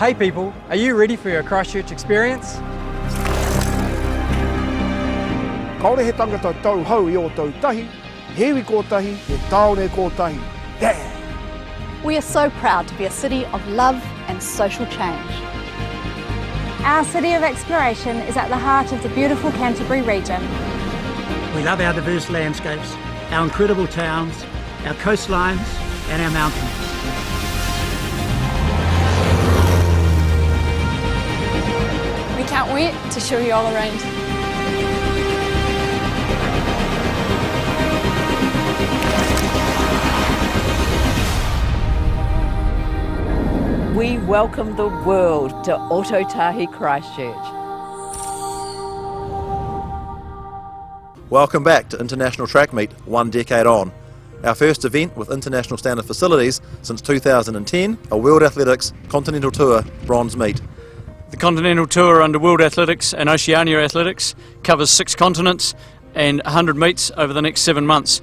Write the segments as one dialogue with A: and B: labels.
A: Hey people, are you ready for your Christchurch experience?
B: Kaore he tangata tau hau I o tau tahi, hewi kotahi, he taone kotahi. Damn!
C: We are so proud to be a city of love and social change.
D: Our city of exploration is at the heart of the beautiful Canterbury region.
E: We love our diverse landscapes, our incredible towns, our coastlines and our mountains.
F: We can't wait to show you all around.
G: We welcome the world to Ōtautahi Christchurch.
H: Welcome back to International Track Meet, 1 decade on. Our first event with international standard facilities since 2010, a World Athletics Continental Tour bronze meet.
I: The Continental Tour under World Athletics and Oceania Athletics covers 6 continents and 100 meets over the next 7 months.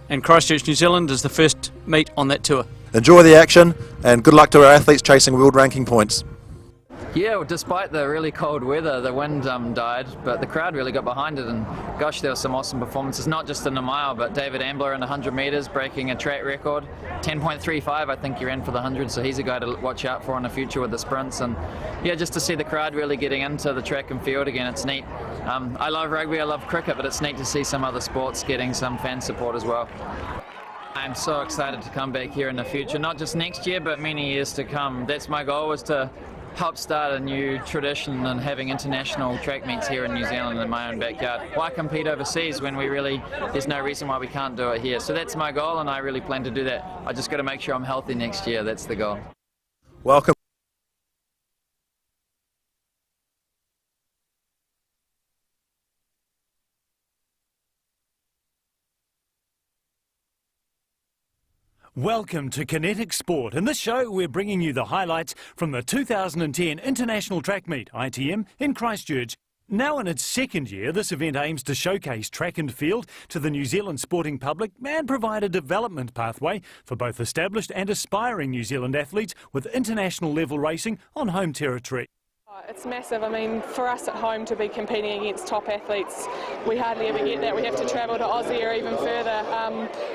I: And Christchurch, New Zealand is the first meet on that tour.
H: Enjoy the action and good luck to our athletes chasing world ranking points.
J: Yeah, well, despite the really cold weather, the wind died, but the crowd really got behind it, and gosh, there were some awesome performances, not just in the mile, but David Ambler in 100 metres, breaking a track record, 10.35 I think he ran for the 100, so he's a guy to watch out for in the future with the sprints. And yeah, just to see the crowd really getting into the track and field again, it's neat. I love rugby, I love cricket, but it's neat to see some other sports getting some fan support as well. I'm so excited to come back here in the future, not just next year, but many years to come. That's my goal, was to help start a new tradition and having international track meets here in New Zealand in my own backyard. Why compete overseas when there's no reason why we can't do it here? So that's my goal, and I really plan to do that. I just got to make sure I'm healthy next year, that's the goal.
H: Welcome.
K: Welcome to Kinetic Sport. In this show, we're bringing you the highlights from the 2010 International Track Meet, ITM, in Christchurch. Now in its second year, this event aims to showcase track and field to the New Zealand sporting public and provide a development pathway for both established and aspiring New Zealand athletes with international level racing on home territory.
F: It's massive. I mean, for us at home to be competing against top athletes, we hardly ever get that. We have to travel to Aussie or even further,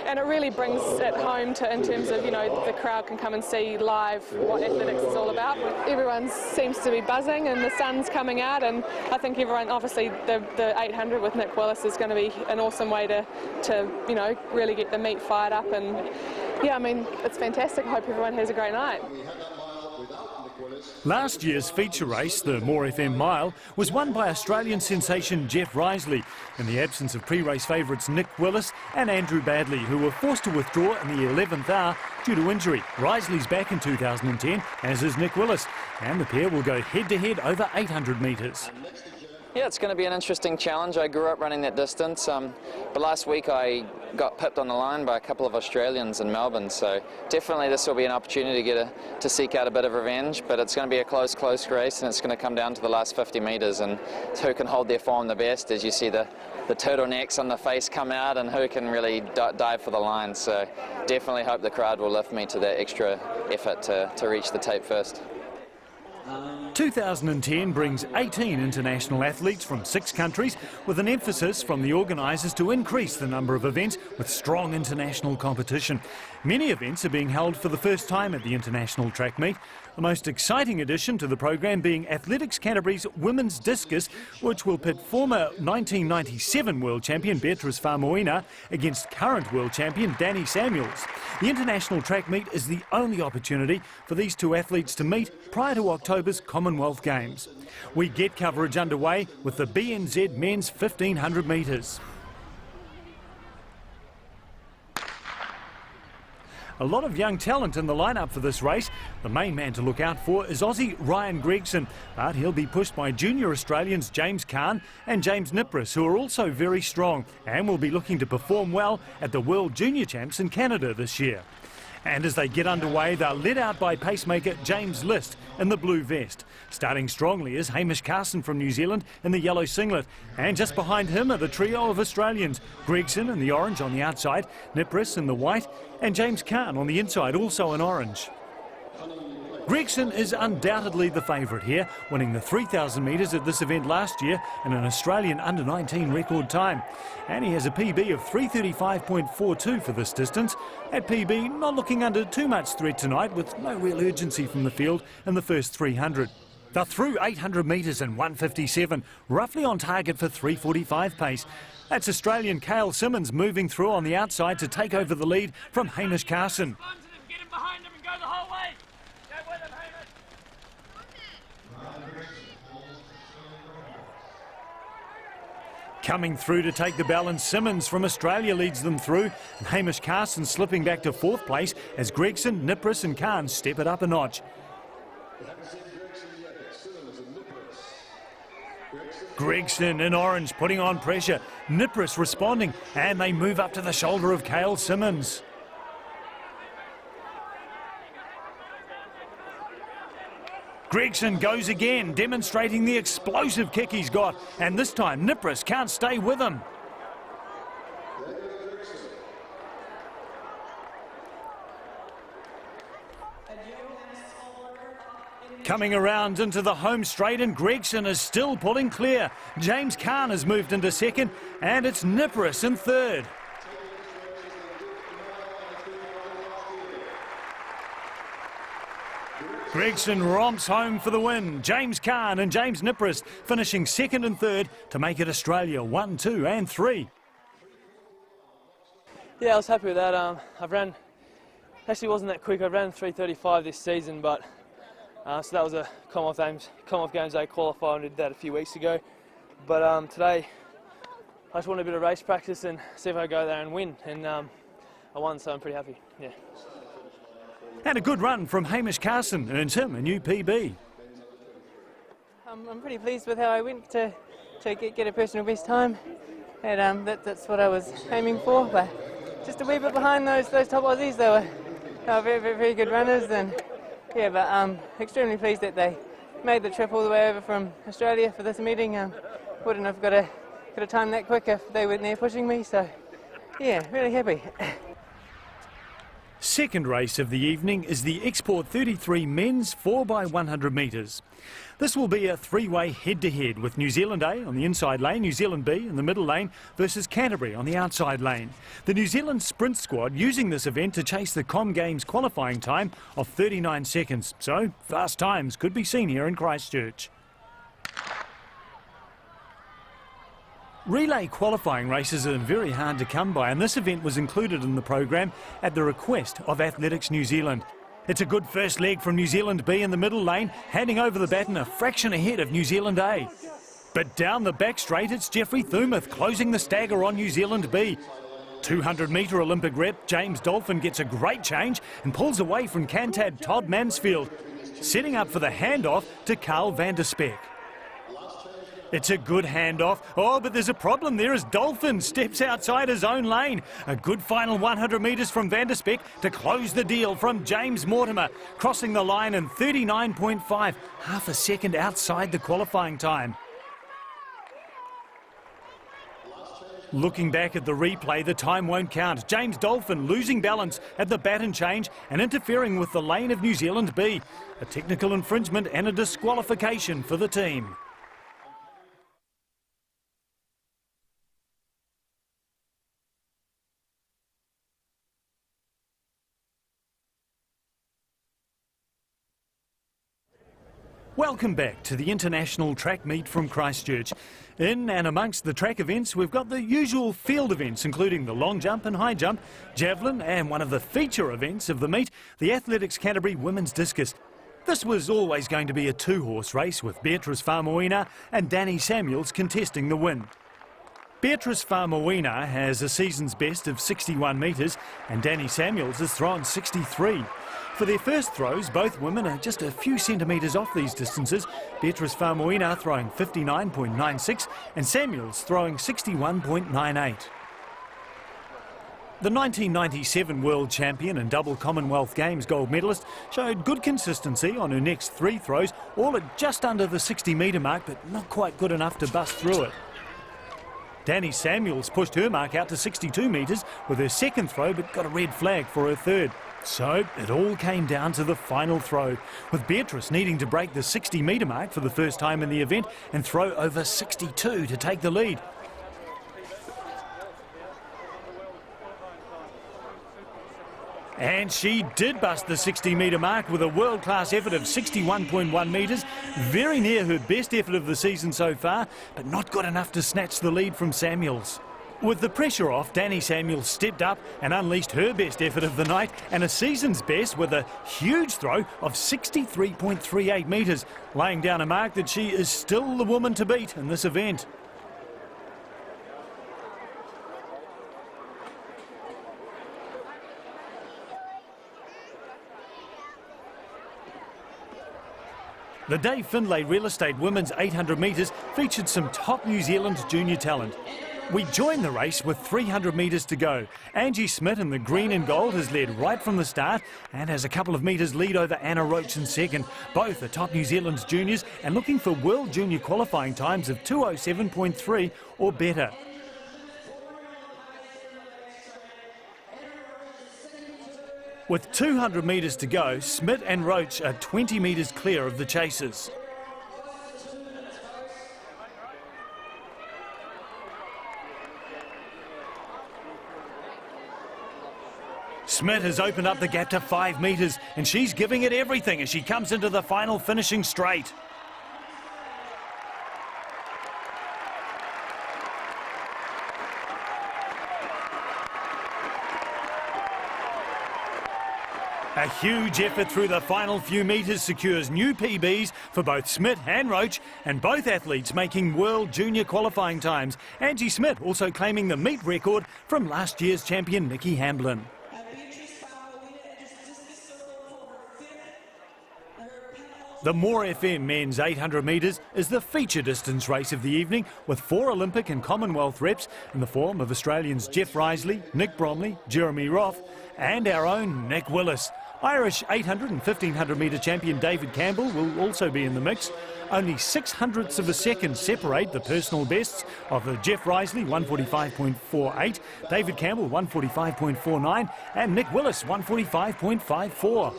F: and it really brings it home in terms of, you know, the crowd can come and see live what athletics is all about. Everyone seems to be buzzing and the sun's coming out, and I think everyone, obviously the 800 with Nick Willis is going to be an awesome way to you know, really get the meet fired up, and yeah, I mean, it's fantastic. I hope everyone has a great night.
K: Last year's feature race, the More FM Mile, was won by Australian sensation Jeff Risley in the absence of pre-race favourites Nick Willis and Andrew Badley, who were forced to withdraw in the 11th hour due to injury. Risley's back in 2010, as is Nick Willis, and the pair will go head-to-head over 800 metres.
J: Yeah, it's going to be an interesting challenge. I grew up running that distance, but last week I got pipped on the line by a couple of Australians in Melbourne, so definitely this will be an opportunity to seek out a bit of revenge, but it's going to be a close race, and it's going to come down to the last 50 metres and who can hold their form the best, as you see the turtlenecks on the face come out, and who can really dive for the line. So definitely hope the crowd will lift me to that extra effort to reach the tape first.
K: 2010 brings 18 international athletes from 6 countries, with an emphasis from the organisers to increase the number of events with strong international competition. Many events are being held for the first time at the International Track Meet, the most exciting addition to the program being Athletics Canterbury's women's discus, which will pit former 1997 world champion Beatrice Famoina against current world champion Danny Samuels. The International Track Meet is the only opportunity for these 2 athletes to meet prior to October's Commonwealth Games. We get coverage underway with the BNZ men's 1500 metres. A lot of young talent in the lineup for this race. The main man to look out for is Aussie Ryan Gregson, but he'll be pushed by junior Australians James Kahn and James Nipris, who are also very strong and will be looking to perform well at the World Junior Champs in Canada this year. And as they get underway, they're led out by pacemaker James List in the blue vest. Starting strongly is Hamish Carson from New Zealand in the yellow singlet. And just behind him are the trio of Australians, Gregson in the orange on the outside, Nipris in the white, and James Kahn on the inside, also in orange. Gregson is undoubtedly the favourite here, winning the 3,000 metres at this event last year in an Australian under-19 record time. And he has a PB of 3:35.42 for this distance. At PB, not looking under too much threat tonight, with no real urgency from the field in the first 300. They're through 800 metres in 1:57, roughly on target for 3:45 pace. That's Australian Cale Simmons moving through on the outside to take over the lead from Hamish Carson.
I: Get him behind him and go the whole way. Go with him, Hamish.
K: Coming through to take the balance, Simmons from Australia leads them through. And Hamish Carson slipping back to 4th place as Gregson, Nipris and Khan step it up a notch. Gregson in orange putting on pressure. Nipris responding, and they move up to the shoulder of Cale Simmons. Gregson goes again, demonstrating the explosive kick he's got, and this time Nipris can't stay with him. Coming around into the home straight, and Gregson is still pulling clear. James Khan has moved into 2nd, and it's Nipris in 3rd. Gregson romps home for the win. James Khan and James Nipris finishing 2nd and 3rd to make it Australia 1, 2 and 3.
L: Yeah, I was happy with that. Actually wasn't that quick. I ran 3:35 this season, but so that was a Commonwealth Games Day qualifier, and did that a few weeks ago. But today I just wanted a bit of race practice and see if I go there and win, and I won, so I'm pretty happy. Yeah.
K: And a good run from Hamish Carson earns him a new PB.
M: I'm pretty pleased with how I went to get a personal best time, and that's what I was aiming for. But just a wee bit behind those top Aussies. They were very good runners, and yeah, but I'm extremely pleased that they made the trip all the way over from Australia for this meeting. Wouldn't have got a time that quick if they weren't there pushing me. So yeah, really happy.
K: Second race of the evening is the Export 33 men's 4x100 metres. This will be a three-way head-to-head with New Zealand A on the inside lane, New Zealand B in the middle lane versus Canterbury on the outside lane. The New Zealand sprint squad using this event to chase the Com Games qualifying time of 39 seconds. So fast times could be seen here in Christchurch. Relay qualifying races are very hard to come by, and this event was included in the program at the request of Athletics New Zealand. It's a good first leg from New Zealand B in the middle lane, handing over the baton a fraction ahead of New Zealand A. But down the back straight, it's Jeffrey Thumeth closing the stagger on New Zealand B. 200-metre Olympic rep James Dolphin gets a great change and pulls away from Cantad Todd Mansfield, setting up for the handoff to Carl van der Speck. It's a good handoff. Oh, but there's a problem there as Dolphin steps outside his own lane. A good final 100 metres from Van der Speck to close the deal from James Mortimer, crossing the line in 39.5, half a second outside the qualifying time. Looking back at the replay, the time won't count. James Dolphin losing balance at the baton change and interfering with the lane of New Zealand B. A technical infringement and a disqualification for the team. Welcome back to the International Track Meet from Christchurch. In and amongst the track events, we've got the usual field events, including the long jump and high jump, javelin, and one of the feature events of the meet, the Athletics Canterbury Women's Discus. This was always going to be a two-horse race with Beatrice Faumuina and Danny Samuels contesting the win. Beatrice Faumuina has a season's best of 61 metres and Danny Samuels has thrown 63. For their first throws, both women are just a few centimetres off these distances. Beatrice Faumuina throwing 59.96 and Samuels throwing 61.98. The 1997 World Champion and double Commonwealth Games gold medalist showed good consistency on her next three throws, all at just under the 60-metre mark, but not quite good enough to bust through it. Danny Samuels pushed her mark out to 62 metres with her second throw, but got a red flag for her third. So it all came down to the final throw, with Beatrice needing to break the 60-metre mark for the first time in the event and throw over 62 to take the lead. And she did bust the 60-metre mark with a world-class effort of 61.1 metres, very near her best effort of the season so far, but not good enough to snatch the lead from Samuels. With the pressure off, Danny Samuels stepped up and unleashed her best effort of the night and a season's best with a huge throw of 63.38 metres, laying down a mark that she is still the woman to beat in this event. The Dave Findlay Real Estate Women's 800 metres featured some top New Zealand junior talent. We joined the race with 300 metres to go. Angie Smith in the green and gold has led right from the start and has a couple of metres lead over Anna Roach in second. Both are top New Zealand juniors and looking for world junior qualifying times of 2:07.3 or better. With 200 metres to go, Smith and Roach are 20 metres clear of the chasers. Smith has opened up the gap to 5 metres and she's giving it everything as she comes into the final finishing straight. A huge effort through the final few metres secures new PBs for both Smith and Roach, and both athletes making world junior qualifying times. Angie Smith also claiming the meet record from last year's champion Nikki Hamblin. The More FM men's 800 metres is the feature distance race of the evening, with 4 Olympic and Commonwealth reps in the form of Australians Jeff Risley, Nick Bromley, Jeremy Roth and our own Nick Willis. Irish 800 and 1500 metre champion David Campbell will also be in the mix. Only 600ths of a second separate the personal bests of the Jeff Risley 145.48, David Campbell 145.49 and Nick Willis 145.54.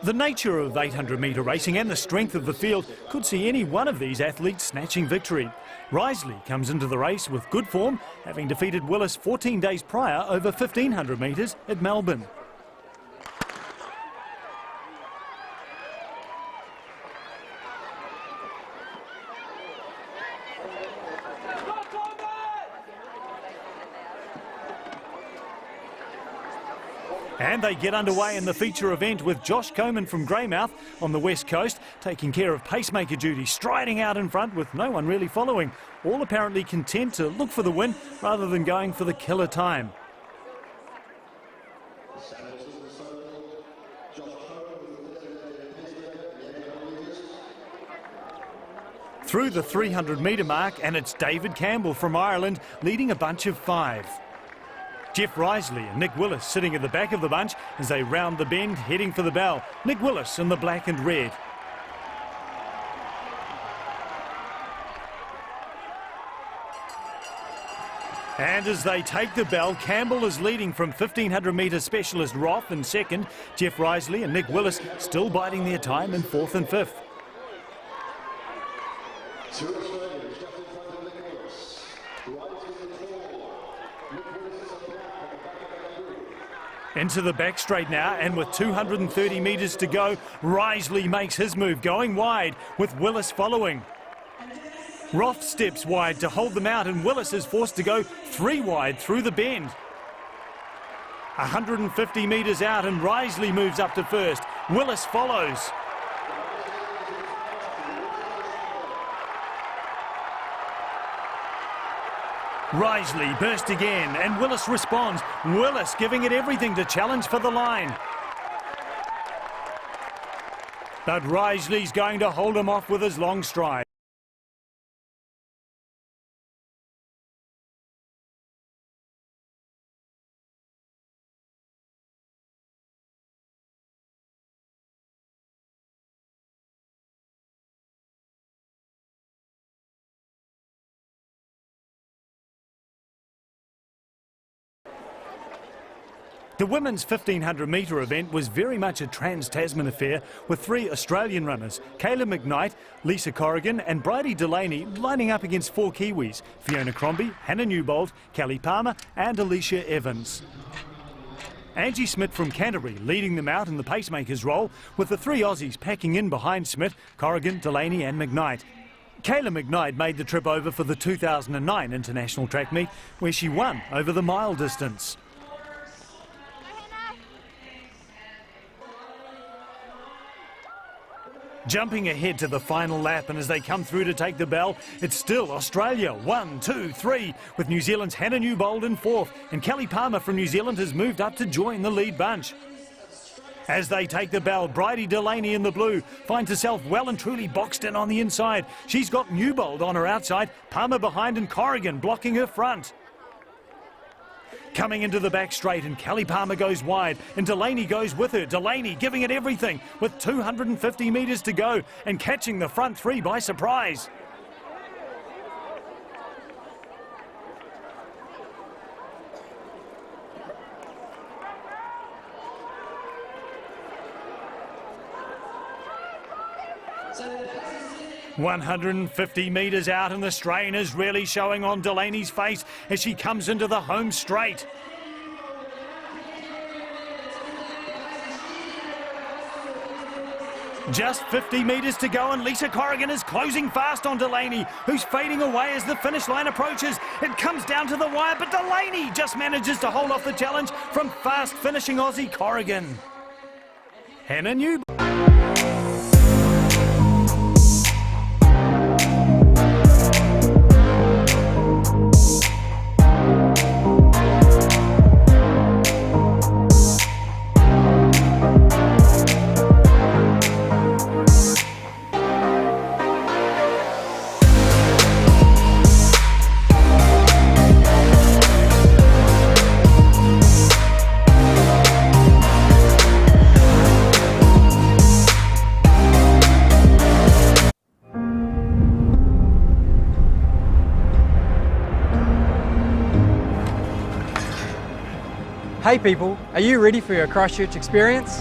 K: The nature of 800 metre racing and the strength of the field could see any one of these athletes snatching victory. Risley comes into the race with good form, having defeated Willis 14 days prior over 1500 metres at Melbourne. And they get underway in the feature event with Josh Coman from Greymouth on the west coast, taking care of pacemaker duty, striding out in front with no one really following, all apparently content to look for the win rather than going for the killer time. Through the 300 metre mark, and it's David Campbell from Ireland leading a bunch of 5. Jeff Risley and Nick Willis sitting at the back of the bunch as they round the bend, heading for the bell. Nick Willis in the black and red. And as they take the bell, Campbell is leading from 1500 metre specialist Roth in second. Jeff Risley and Nick Willis still biding their time in 4th and 5th. Into the back straight now, and with 230 metres to go, Risley makes his move, going wide with Willis following. Roth steps wide to hold them out, and Willis is forced to go 3 wide through the bend. 150 metres out, and Risley moves up to first. Willis follows. Risley burst again and Willis responds. Willis giving it everything to challenge for the line. But Risley's going to hold him off with his long stride. The women's 1500 metre event was very much a trans-Tasman affair, with 3 Australian runners, Kayla McKnight, Lisa Corrigan and Bridie Delaney, lining up against 4 Kiwis, Fiona Crombie, Hannah Newbold, Kelly Palmer and Alicia Evans. Angie Smith from Canterbury leading them out in the pacemaker's role, with the 3 Aussies packing in behind Smith, Corrigan, Delaney and McKnight. Kayla McKnight made the trip over for the 2009 International Track Meet, where she won over the mile distance. Jumping ahead to the final lap, and as they come through to take the bell, it's still Australia, 1, 2, 3, with New Zealand's Hannah Newbold in 4th, and Kelly Palmer from New Zealand has moved up to join the lead bunch. As they take the bell, Bridie Delaney in the blue finds herself well and truly boxed in on the inside. She's got Newbold on her outside, Palmer behind and Corrigan blocking her front. Coming into the back straight, and Kelly Palmer goes wide and Delaney goes with her. Delaney giving it everything with 250 metres to go and catching the front 3 by surprise. So 150 metres out, and the strain is really showing on Delaney's face as she comes into the home straight. Just 50 metres to go, and Lisa Corrigan is closing fast on Delaney, who's fading away as the finish line approaches. It comes down to the wire, but Delaney just manages to hold off the challenge from fast finishing Aussie Corrigan. Hannah Newbold.
A: Hey people, are you ready for your Christchurch experience?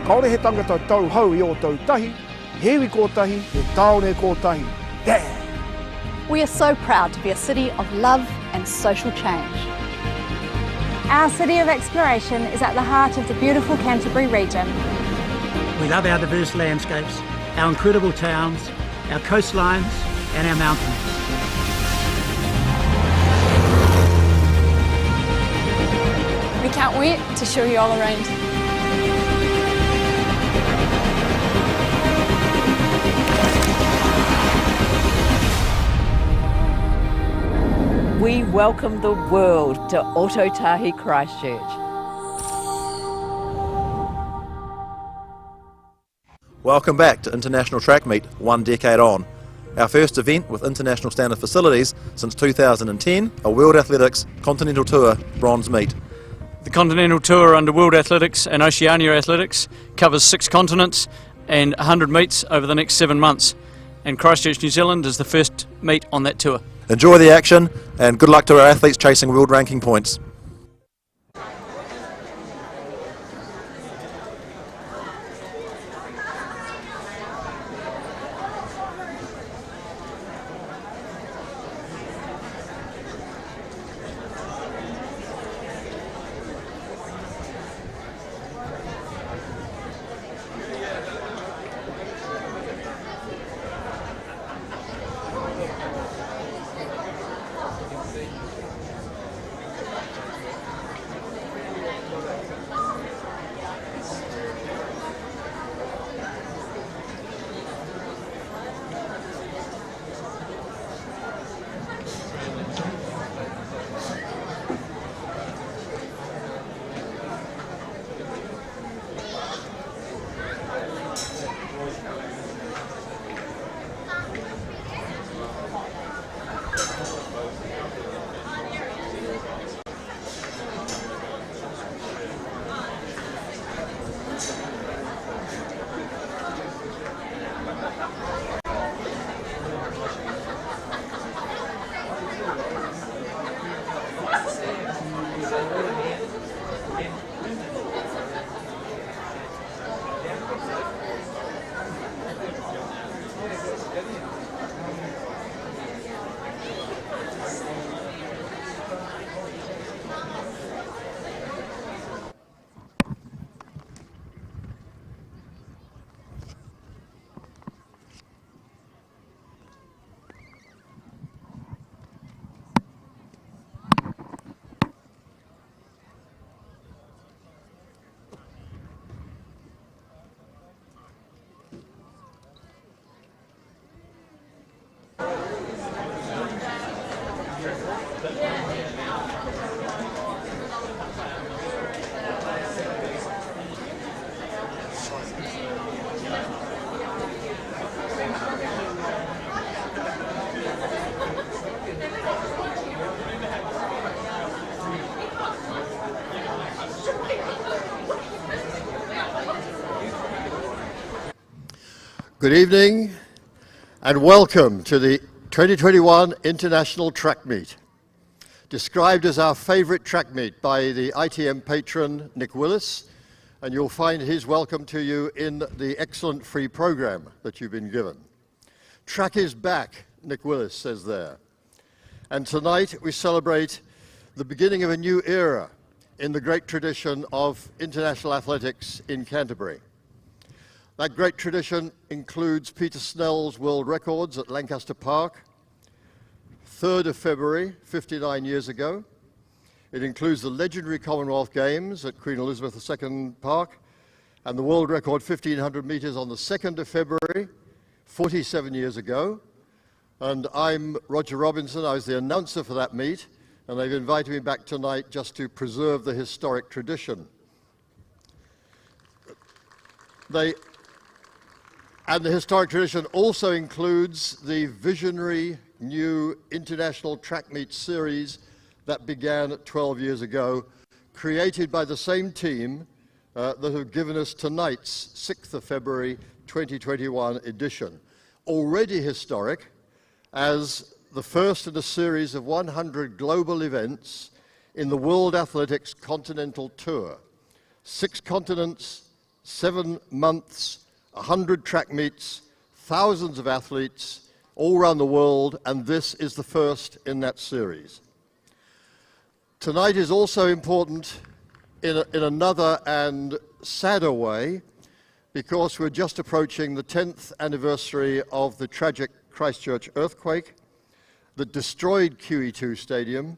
B: Kaore he tangata tau hau I o tau tahi, hewi kotahi, he taone kotahi. Yeah!
C: We are so proud to be a city of love and social change.
D: Our city of exploration is at the heart of the beautiful Canterbury region.
E: We love our diverse landscapes, our incredible towns, our coastlines and our mountains.
N: We can't wait to show you all around.
G: We welcome the world to Ōtautahi Christchurch.
H: Welcome back to International Track Meet, 1 decade on. Our first event with international standard facilities since 2010, a World Athletics Continental Tour bronze meet.
I: The Continental Tour under World Athletics and Oceania Athletics covers 6 continents and 100 meets over the next 7 months. And Christchurch, New Zealand is the first meet on that tour.
H: Enjoy the action and good luck to our athletes chasing world ranking points.
O: Good evening and welcome to the 2021 International Track Meet. Described as our favourite track meet by the ITM patron Nick Willis, and you'll find his welcome to you in the excellent free programme that you've been given. Track is back, Nick Willis says there. And tonight we celebrate the beginning of a new era in the great tradition of international athletics in Canterbury. That great tradition includes Peter Snell's world records at Lancaster Park, 3rd of February, 59 years ago. It includes the legendary Commonwealth Games at Queen Elizabeth II Park and the world record 1,500 metres on the 2nd of February, 47 years ago. And I'm Roger Robinson. I was the announcer for that meet, and they've invited me back tonight just to preserve the historic tradition. And the historic tradition also includes the visionary new International Track Meet series that began 12 years ago, created by the same team that have given us tonight's 6th of February 2021 edition. Already historic as the first in a series of 100 global events in the World Athletics Continental Tour. 6 continents, 7 months, 100 track meets, thousands of athletes all around the world, and this is the first in that series. Tonight is also important in another and sadder way, because we're just approaching the 10th anniversary of the tragic Christchurch earthquake that destroyed QE2 Stadium,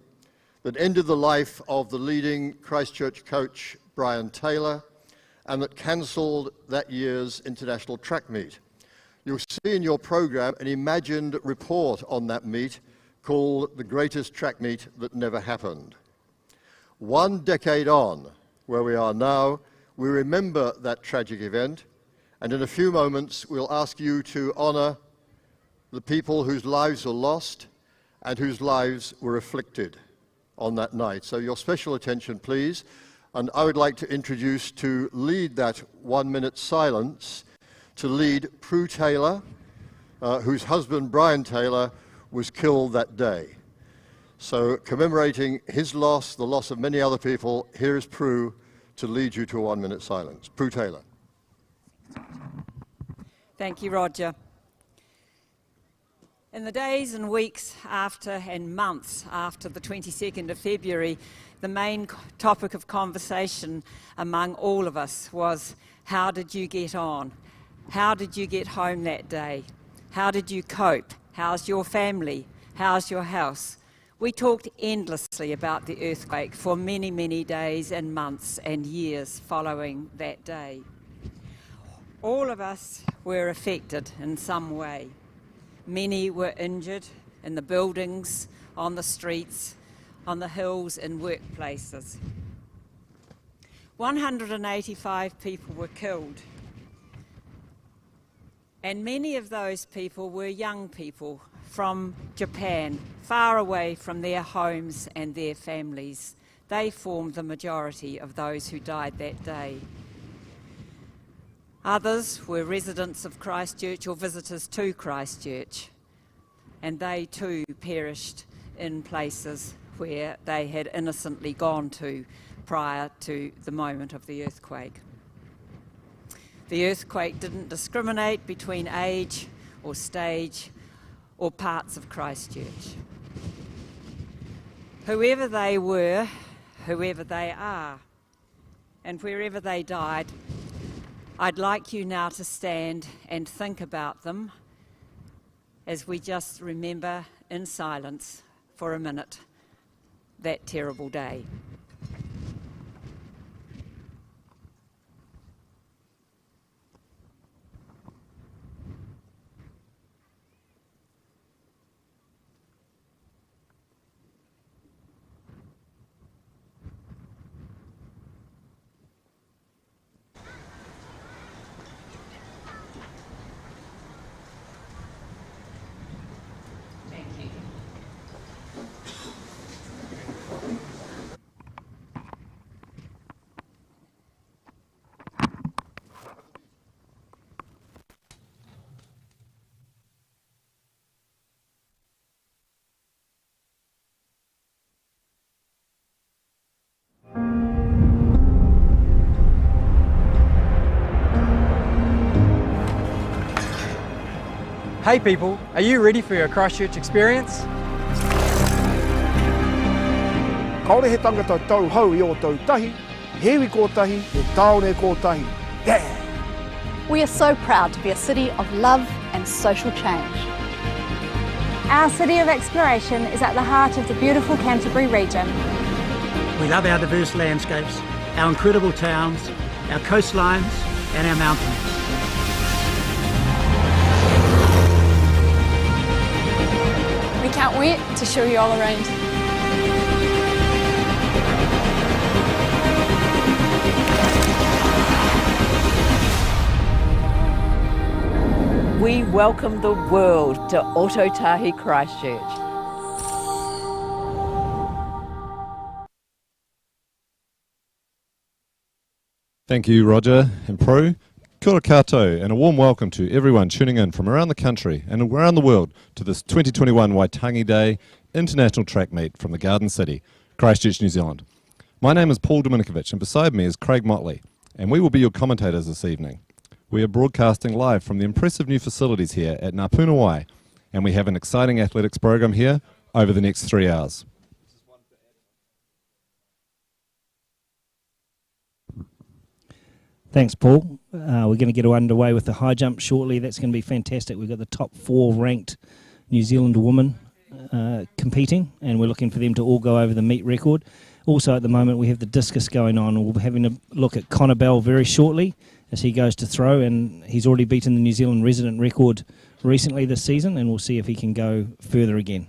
O: that ended the life of the leading Christchurch coach Brian Taylor, and that cancelled that year's International Track Meet. You'll see in your programme an imagined report on that meet called The Greatest Track Meet That Never Happened. 1 decade on, where we are now, we remember that tragic event, and in a few moments we'll ask you to honour the people whose lives were lost and whose lives were afflicted on that night. So your special attention, please. And I would like to introduce, to lead that 1 minute silence, to lead Prue Taylor, whose husband Brian Taylor was killed that day. So commemorating his loss, the loss of many other people, here is Prue to lead you to a 1 minute silence. Prue Taylor.
G: Thank you, Roger. In the days and weeks after and months after the 22nd of February, the main topic of conversation among all of us was, how did you get on? How did you get home that day? How did you cope? How's your family? How's your house? We talked endlessly about the earthquake for many, many days and months and years following that day. All of us were affected in some way. Many were injured in the buildings, on the streets, on the hills and workplaces. 185 people were killed, and many of those people were young people from Japan, far away from their homes and their families. They formed the majority of those who died that day. Others were residents of Christchurch or visitors to Christchurch, and they too perished in places where they had innocently gone to prior to the moment of the earthquake. The earthquake didn't discriminate between age or stage or parts of Christchurch. Whoever they were, whoever they are, and wherever they died, I'd like you now to stand and think about them as we just remember in silence for a minute that terrible day.
A: Hey people, are you ready for your Christchurch experience?
B: Kaore he tangata tau hau I o tau tahi, hewi kotahi, he taone kotahi. Yeah!
C: We are so proud to be a city of love and social change.
D: Our city of exploration is at the heart of the beautiful Canterbury region.
E: We love our diverse landscapes, our incredible towns, our coastlines and our mountains.
N: We can't wait to show you all around.
P: We welcome the world to Ototahi Christchurch.
Q: Thank you, Roger and Prue. Kia ora koutou, and a warm welcome to everyone tuning in from around the country and around the world to this 2021 Waitangi Day International Track Meet from the Garden City, Christchurch, New Zealand. My name is Paul Dominikovich, and beside me is Craig Motley, and we will be your commentators this evening. We are broadcasting live from the impressive new facilities here at Ngā Puna Wai, and we have an exciting athletics program here over the next 3 hours.
R: Thanks, Paul. We're going to get underway with the high jump shortly. That's going to be fantastic. We've got the top 4 ranked New Zealand women competing, and we're looking for them to all go over the meet record. Also, at the moment, we have the discus going on. We'll be having a look at Connor Bell very shortly as he goes to throw, and he's already beaten the New Zealand resident record recently this season, and we'll see if he can go further again.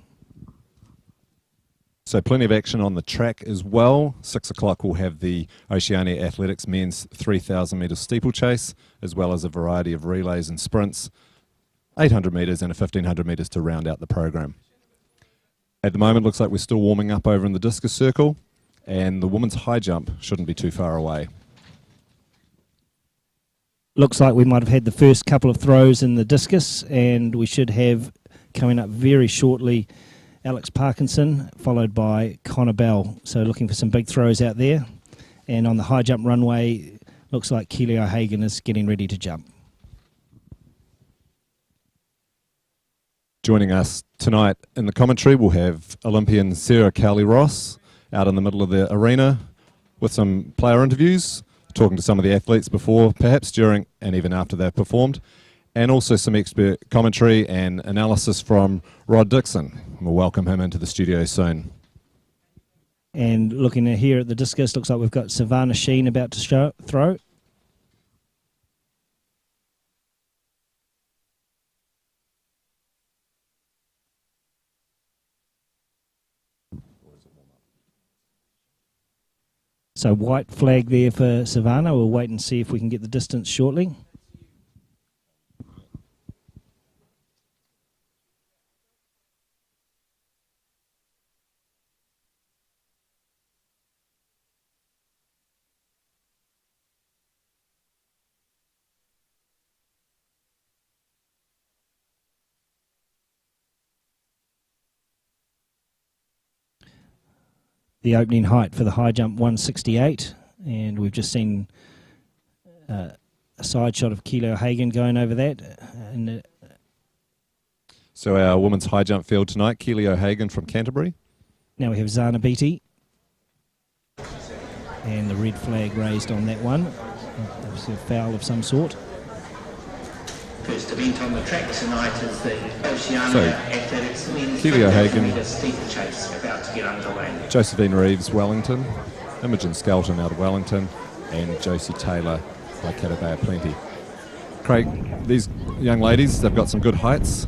Q: So plenty of action on the track as well. 6 o'clock we'll have the Oceania Athletics men's 3,000 metres steeplechase, as well as a variety of relays and sprints, 800 metres and a 1,500 metres to round out the program. At the moment, looks like we're still warming up over in the discus circle, and the women's high jump shouldn't be too far away.
R: Looks like we might have had the first couple of throws in the discus, and we should have coming up very shortly Alex Parkinson, followed by Connor Bell. So looking for some big throws out there. And on the high jump runway, looks like Keely O'Hagan is getting ready to jump.
Q: Joining us tonight in the commentary, we'll have Olympian Sarah Cowley-Ross out in the middle of the arena with some player interviews, talking to some of the athletes before, perhaps during and even after they've performed, and also some expert commentary and analysis from Rod Dixon. We'll welcome him into the studio soon.
R: And looking here at the discus, looks like we've got Savannah Sheen about to throw. So white flag there for Savannah. We'll wait and see if we can get the distance shortly. The opening height for the high jump 168, and we've just seen a side shot of Keely O'Hagan going over that.
Q: So our women's high jump field tonight, Keely O'Hagan from Canterbury.
R: Now we have Zana Beatty, and the red flag raised on that one. Obviously a foul of some sort.
S: First event on the track tonight is the Oceania Athletics men's
Q: Keely O'Hagan,
S: steeplechase about to get underway.
Q: Josephine Reeves, Wellington, Imogen Skelton out of Wellington, and Josie Taylor by Catabaya Plenty. Craig, these young ladies, they've got some good heights,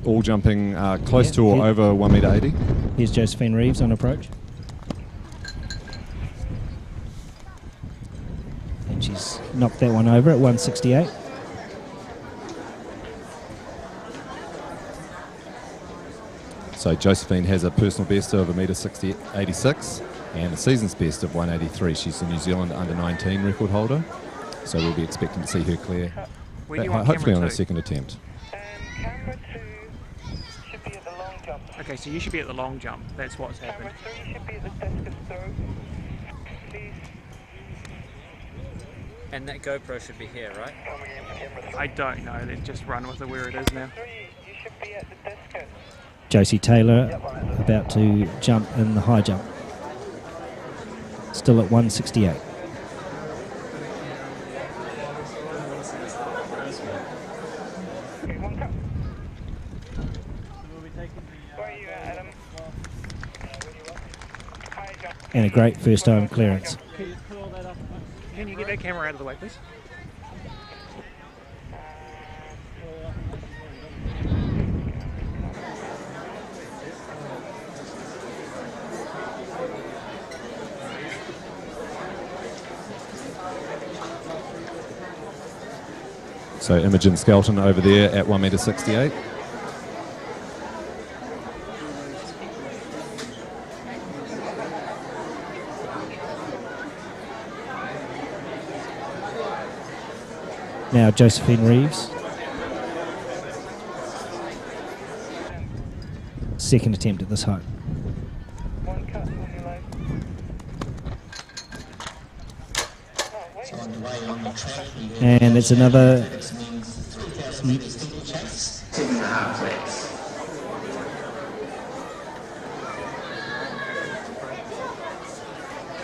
Q: all jumping close to or over 1.80 metre.
R: Here's Josephine Reeves on approach. And she's knocked that one over at 168.
Q: So Josephine has a personal best of 1.86 metre and a season's best of 183. She's the New Zealand under-19 record holder, so we'll be expecting to see her clear, hopefully on her second attempt.
T: Camera 2 should be at the long jump. Okay, so you should be at the long jump. That's what's happened. Camera 3 should be at the discus throw. Please.
U: And that GoPro should be here, right?
T: I don't know. Let's just run with it where it is now. 3
R: Josie Taylor about to jump in the high jump. Still at 168. And a great first time clearance.
T: Can you get that camera out of the way, please?
Q: So Imogen Skelton over there at 1.68 m.
R: Now Josephine Reeves. Second attempt at this height. And it's another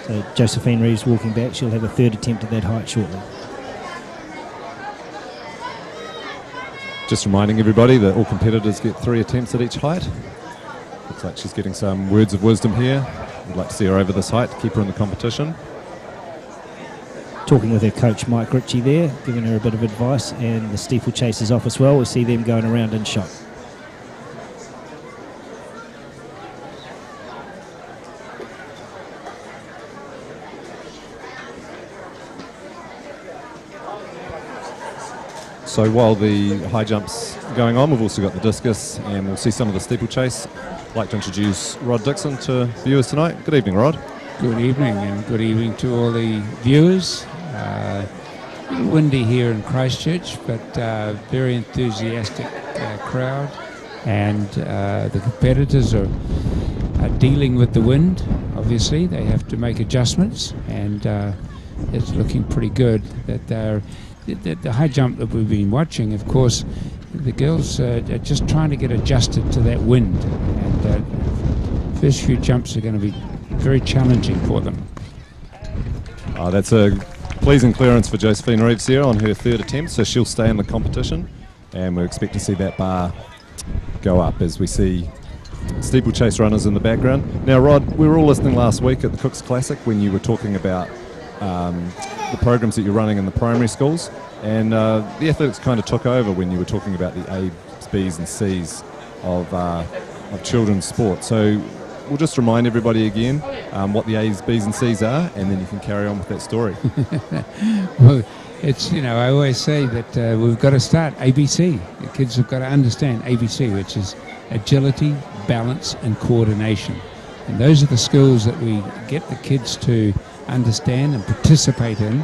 R: so Josephine Reeves walking back. She'll have a third attempt at that height shortly.
Q: Just reminding everybody that all competitors get 3 attempts at each height. Looks like she's getting some words of wisdom here. We'd like to see her over this height to keep her in the competition.
R: Talking with her coach Mike Ritchie there, giving her a bit of advice, and the steeplechase is off as well. We see them going around in shot.
Q: So while the high jump's going on, we've also got the discus, and we'll see some of the steeplechase. I'd like to introduce Rod Dixon to viewers tonight. Good evening, Rod.
U: Good evening, and good evening to all the viewers. A little windy here in Christchurch, but very enthusiastic crowd, and the competitors are dealing with the wind. Obviously, they have to make adjustments, and it's looking pretty good. That they're the high jump that we've been watching, of course, the girls are just trying to get adjusted to that wind, and first few jumps are going to be very challenging for them.
Q: That's a pleasing clearance for Josephine Reeves here on her third attempt, so she'll stay in the competition, and we expect to see that bar go up as we see steeplechase runners in the background. Now, Rod, we were all listening last week at the Cooks Classic when you were talking about the programs that you're running in the primary schools, and the athletics kind of took over when you were talking about the A's, B's and C's of children's sport. So we'll just remind everybody again what the A's, B's and C's are, and then you can carry on with that story.
U: Well, it's, I always say that we've got to start ABC. The kids have got to understand ABC, which is agility, balance and coordination. And those are the skills that we get the kids to understand and participate in,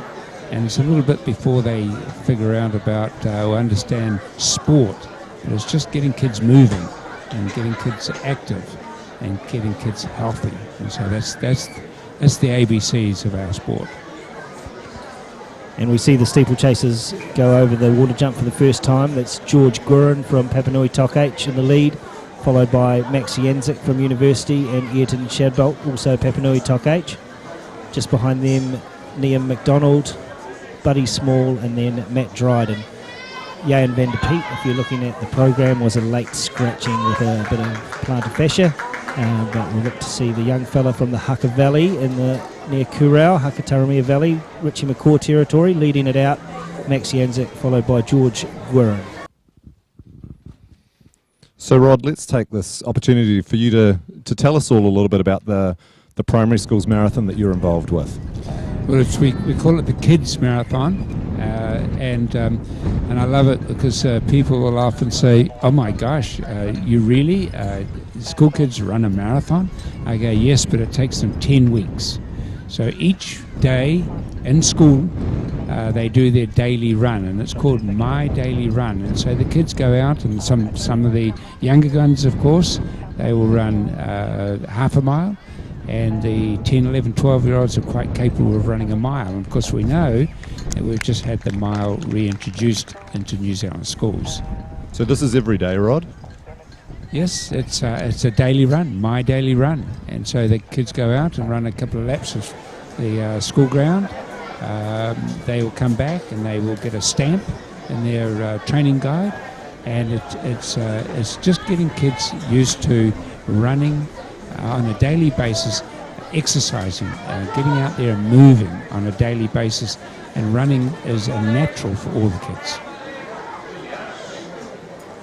U: and it's a little bit before they figure out about or understand sport. But it's just getting kids moving and getting kids active and getting kids healthy, and so that's the ABCs of our sport.
R: And we see the steeplechasers go over the water jump for the first time. That's George Gurin from Papanui Tokh in the lead, followed by Max Janzik from University and Ayrton Shadbolt, also Papanui Tokh. Just behind them, Liam McDonald, Buddy Small, and then Matt Dryden. Jan van der Peet, if you're looking at the program, was a late scratching with a bit of plantar fascia. But we'll look to see the young fella from the Haka Valley near Kurau, Hakataramia Valley, Richie McCaw territory, leading it out. Max Janzik, followed by George Guerin.
Q: So, Rod, let's take this opportunity for you to tell us all a little bit about the primary schools marathon that you're involved with.
U: Well, we call it the Kids Marathon, and I love it because people will often say, "Oh my gosh, you really school kids run a marathon?" I go, "Yes, but it takes them 10 weeks." So each day in school, they do their daily run, and it's called My Daily Run. And so the kids go out, and some of the younger guns, of course, they will run half a mile. And the 10, 11, 12-year-olds are quite capable of running a mile. And of course, we know that we've just had the mile reintroduced into New Zealand schools.
Q: So this is every day, Rod?
U: Yes, it's a daily run, my daily run, and so the kids go out and run a couple of laps of the school ground. They will come back and they will get a stamp in their training guide, and it's just getting kids used to running on a daily basis, exercising, getting out there and moving on a daily basis, and running is a natural for all the kids.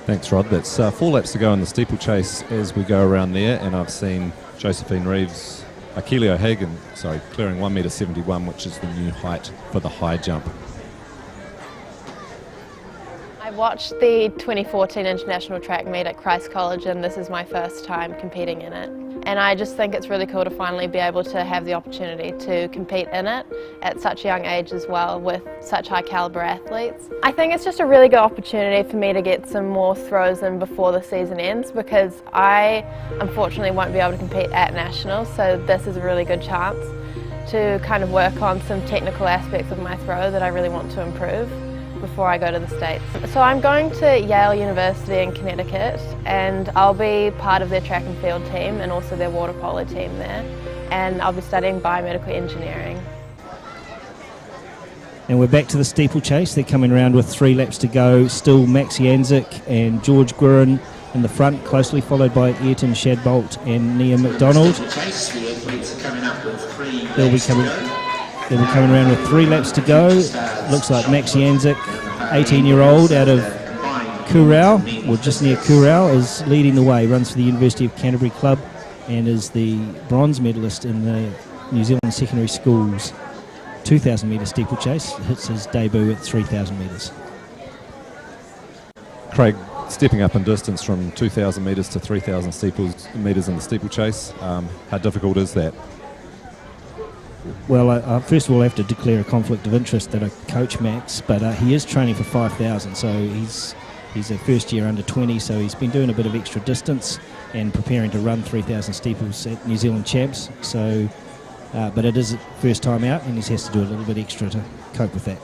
Q: Thanks, Rod. That's 4 laps to go in the steeplechase as we go around there, and I've seen Josephine Reeves, Akili O'Hagan, clearing 1.71 m, which is the new height for the high jump.
F: I watched the 2014 International Track Meet at Christ College, and this is my first time competing in it. And I just think it's really cool to finally be able to have the opportunity to compete in it at such a young age as well, with such high caliber athletes. I think it's just a really good opportunity for me to get some more throws in before the season ends, because I unfortunately won't be able to compete at Nationals, so this is a really good chance to kind of work on some technical aspects of my throw that I really want to improve before I go to the States. So I'm going to Yale University in Connecticut, and I'll be part of their track and field team and also their water polo team there, and I'll be studying biomedical engineering.
R: And we're back to the steeplechase. They're coming around with 3 laps to go. Still Max Janzik and George Guerin in the front, closely followed by Ayrton Shadbolt and Nia McDonald. They'll be coming around with 3 laps to go. Looks like Max Janzik, 18-year-old out of Kurau, or just near Kurau, is leading the way. Runs for the University of Canterbury Club and is the bronze medalist in the New Zealand Secondary Schools 2,000 metre steeplechase. Hits his debut at 3,000 metres.
Q: Craig, stepping up in distance from 2,000 metres to 3,000 metres in the steeplechase, how difficult is that?
R: Well, I first of all have to declare a conflict of interest that I coach Max, but he is training for 5,000, so he's a first year under 20, so he's been doing a bit of extra distance and preparing to run 3,000 steeples at New Zealand Champs. So, but it is his first time out, and he has to do a little bit extra to cope with that.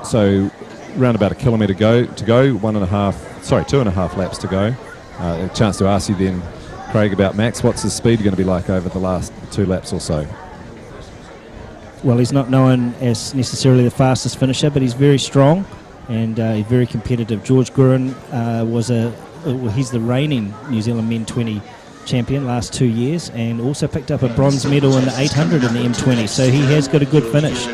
Q: So, around about a kilometre to go, 2.5 laps to go. A chance to ask you then, Craig, about Max. What's his speed going to be like over the last 2 laps or so?
R: Well, he's not known as necessarily the fastest finisher, but he's very strong and he's very competitive. George Guerin he's the reigning New Zealand Men 20 champion last 2 years, and also picked up a bronze medal in the 800 in the M20, so he has got a good finish.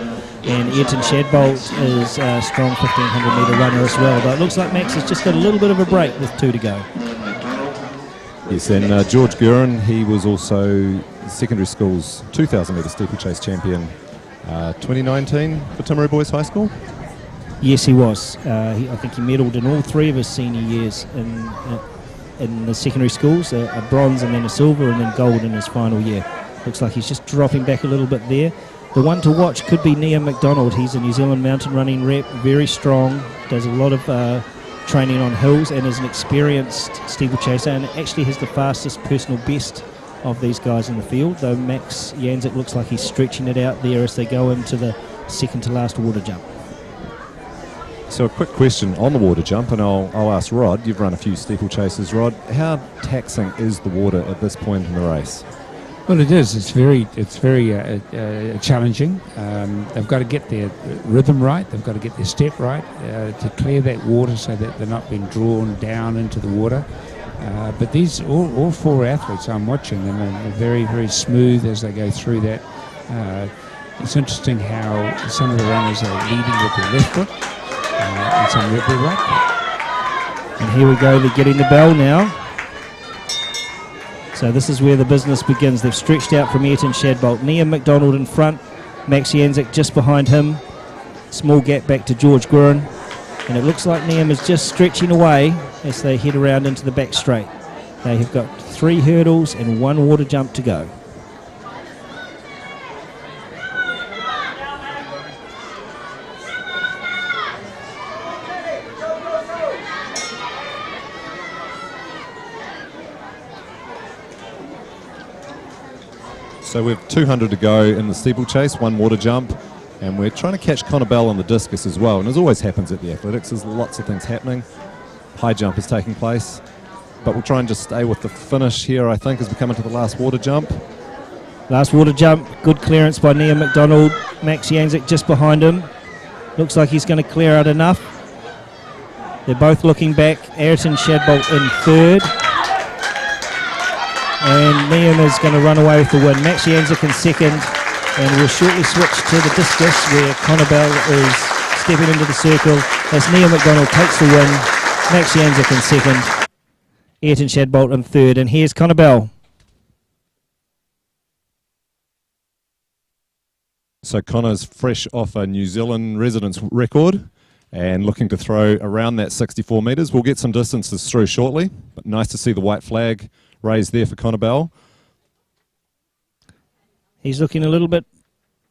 R: And Ayrton Shadbolt is a strong 1,500 metre runner as well, but it looks like Max has just got a little bit of a break with 2 to go.
Q: Yes, and George Guerin, he was also secondary school's 2,000 metre steeplechase champion 2019 for Timaru Boys High School.
R: Yes, he was. I think he medalled in all 3 of his senior years in the secondary schools, a bronze and then a silver and then gold in his final year. Looks like he's just dropping back a little bit there. The one to watch could be Nia McDonald. He's a New Zealand mountain running rep, very strong, does a lot of training on hills, and is an experienced steeplechaser, and actually has the fastest personal best of these guys in the field, though Max Janzik looks like he's stretching it out there as they go into the second to last water jump.
Q: So a quick question on the water jump, and I'll ask Rod. You've run a few steeplechases, Rod. How taxing is the water at this point in the race?
U: Well, it is. It's very challenging. They've got to get their rhythm right. They've got to get their step right to clear that water so that they're not being drawn down into the water. But these all 4 athletes, I'm watching them, and they're very, very smooth as they go through that. It's interesting how some of the runners are leading with their left foot and some with their right foot.
R: And here we go. They're getting the bell now. So this is where the business begins. They've stretched out from Ayrton Shadbolt. Nia McDonald in front, Max Janzik just behind him. Small gap back to George Guerin. And it looks like Niam is just stretching away as they head around into the back straight. They have got 3 hurdles and 1 water jump to go.
Q: So we've 200 to go in the steeplechase, 1 water jump. And we're trying to catch Connor Bell on the discus as well. And as always happens at the athletics, there's lots of things happening. High jump is taking place. But we'll try and just stay with the finish here, I think, as we come into the last water jump.
R: Last water jump, good clearance by Liam McDonald. Max Janzik just behind him. Looks like he's going to clear out enough. They're both looking back. Ayrton Shadbolt in third. And Liam is going to run away with the win. Max Janzik in second. And we'll shortly switch to the discus where Connor Bell is stepping into the circle as Liam McDonald takes the win. Max Janzik in second. Ayrton Shadbolt in third. And here's Connor Bell.
Q: So Connor's fresh off a New Zealand residence record and looking to throw around that 64 metres. We'll get some distances through shortly, but nice to see the white flag raised there for Connor Bell.
R: He's looking a little bit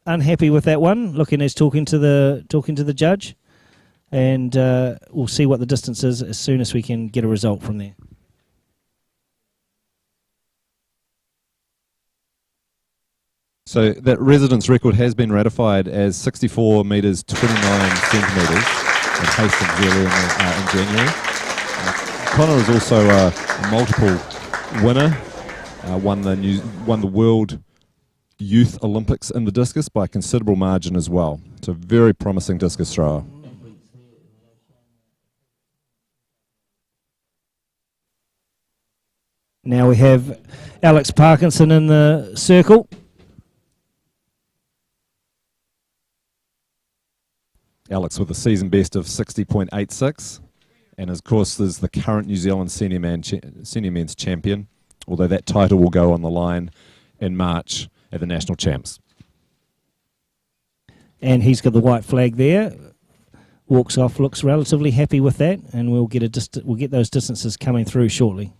R: unhappy with that one, looking as talking to the judge, and we'll see what the distance is as soon as we can get a result from there.
Q: So that residence record has been ratified as 64 metres 29 centimetres in Hastings earlier in January. Connor is also a multiple winner, won the World Youth Olympics in the discus by a considerable margin as well. So very promising discus thrower.
R: Now we have Alex Parkinson in the circle.
Q: Alex with a season best of 60.86, and of course is the current New Zealand senior men's champion, although that title will go on the line in March at the national champs.
R: And he's got the white flag there. Walks off, looks relatively happy with that, and we'll get those distances coming through shortly.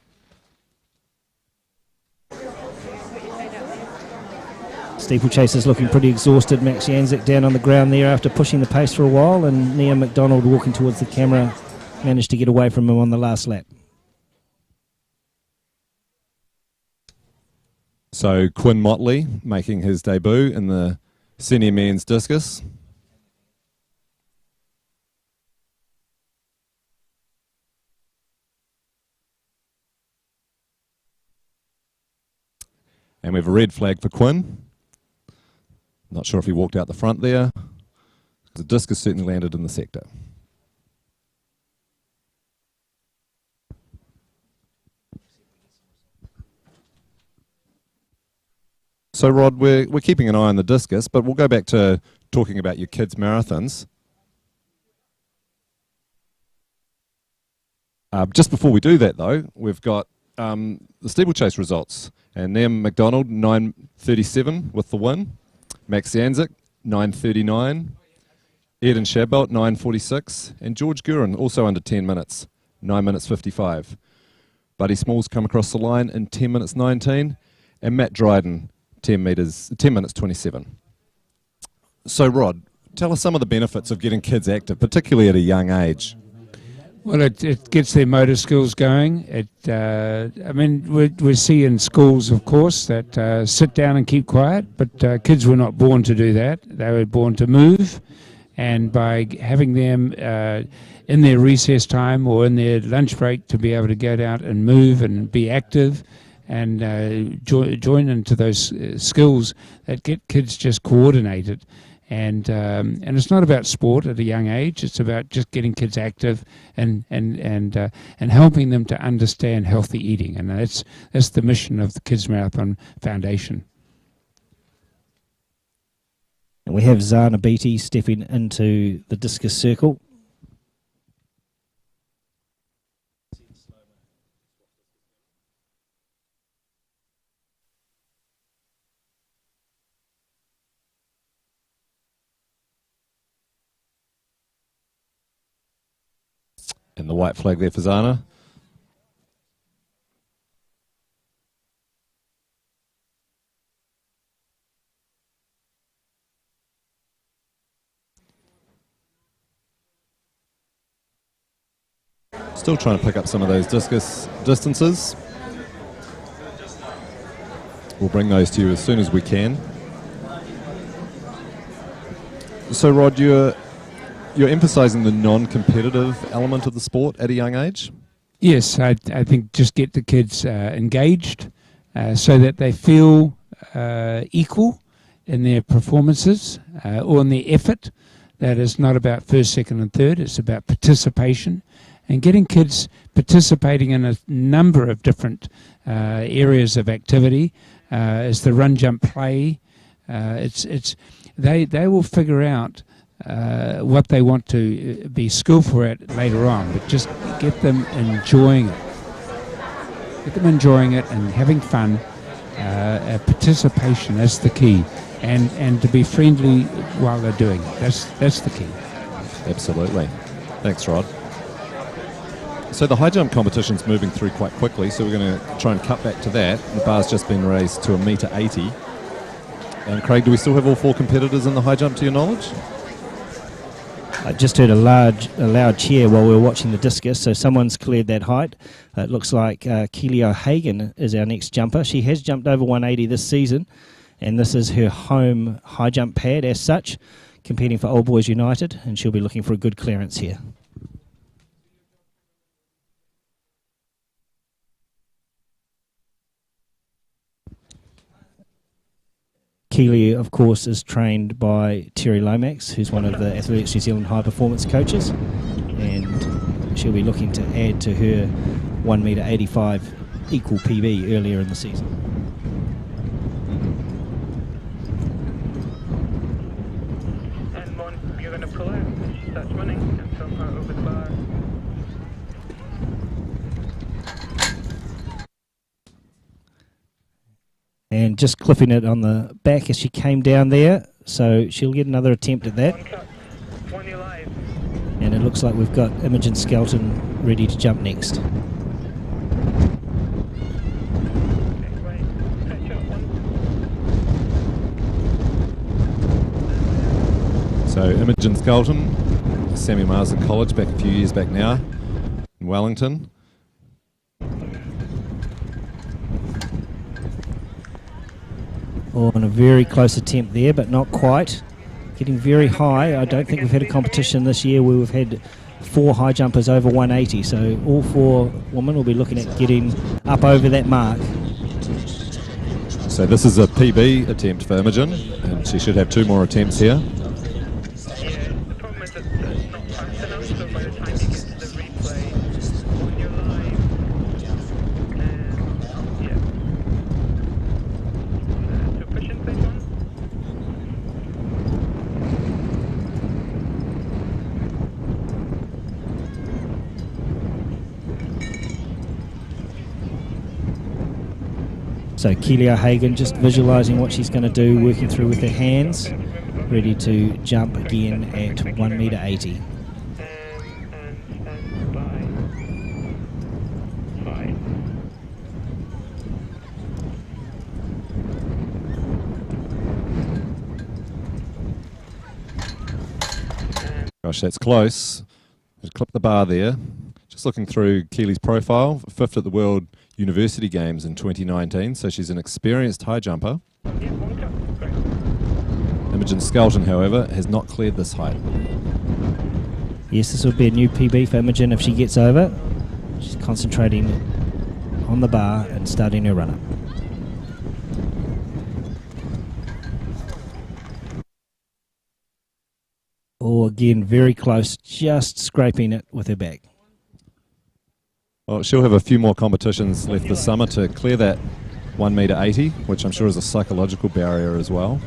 R: Steeplechase is looking pretty exhausted. Max Janzik down on the ground there after pushing the pace for a while, and Liam McDonald walking towards the camera managed to get away from him on the last lap.
Q: So Quinn Motley making his debut in the senior men's discus. And we have a red flag for Quinn. Not sure if he walked out the front there. The discus certainly landed in the sector. So Rod, we're keeping an eye on the discus, but we'll go back to talking about your kids' marathons. Just before we do that though, we've got the steeplechase results. And Liam McDonald, 9:37 with the win. Max Janzik, 9:39. Ayrton Shadbolt, 9:46. And George Gurin, also under 10 minutes, 9 minutes 55. Buddy Smalls come across the line in 10 minutes 19. And Matt Dryden, 10 minutes 27. So Rod, tell us some of the benefits of getting kids active, particularly at a young age.
U: Well, it gets their motor skills going. I mean, we see in schools, of course, that sit down and keep quiet, but kids were not born to do that. They were born to move, and by having them in their recess time or in their lunch break to be able to get out and move and be active and join into those skills that get kids just coordinated. And it's not about sport at a young age. It's about just getting kids active and helping them to understand healthy eating. And that's the mission of the Kids Marathon Foundation.
R: And we have Zana Beatty stepping into the discus circle.
Q: And the white flag there for Zana. Still trying to pick up some of those discus distances. We'll bring those to you as soon as we can. So Rod, you're emphasising the non-competitive element of the sport at a young age?
U: Yes, I think just get the kids engaged so that they feel equal in their performances or in their effort. That is not about first, second and third, it's about participation and getting kids participating in a number of different areas of activity. It's the run, jump, play. They will figure out what they want to be skillful at later on, but just get them enjoying it. Get them enjoying it and having fun. Participation is the key, and to be friendly while they're doing it. That's the key.
Q: Absolutely. Thanks, Rod. So the high jump competition's moving through quite quickly, so we're going to try and cut back to that. The bar's just been raised to 1.80 m. And Craig, do we still have all 4 competitors in the high jump to your knowledge?
R: I just heard a loud cheer while we were watching the discus, so someone's cleared that height. It looks like Keely O'Hagan is our next jumper. She has jumped over 180 this season, and this is her home high jump pad as such, competing for Old Boys United, and she'll be looking for a good clearance here. Keely, of course, is trained by Terry Lomax, who's one of the Athletics New Zealand high performance coaches, and she'll be looking to add to her 1.85 m equal PB earlier in the season.
T: And Mon, you're going to pull out when she starts running and film her over the bar.
R: And just clipping it on the back as she came down there, so she'll get another attempt at that. And it looks like we've got Imogen Skelton ready to jump next.
Q: So Imogen Skelton, Samuel Marsden College back a few years back now in Wellington.
R: Oh, and a very close attempt there, but not quite. Getting very high. I don't think we've had a competition this year where we've had 4 high jumpers over 180, so all 4 women will be looking at getting up over that mark.
Q: So this is a PB attempt for Imogen, and she should have 2 more attempts here.
R: So Keely O'Hagan just visualising what she's going to do, working through with her hands, ready to jump again at 1.80 m.
Q: Gosh, that's close. Just clip the bar there. Just looking through Keely's profile, 5th at the World University Games in 2019, so she's an experienced high jumper. Imogen Skelton, however, has not cleared this height.
R: Yes, this will be a new PB for Imogen if she gets over. She's concentrating on the bar and starting her run-up. Oh, again, very close, just scraping it with her back.
Q: Well, she'll have a few more competitions left this summer to clear that 1.80 m, which I'm sure is a psychological barrier as well.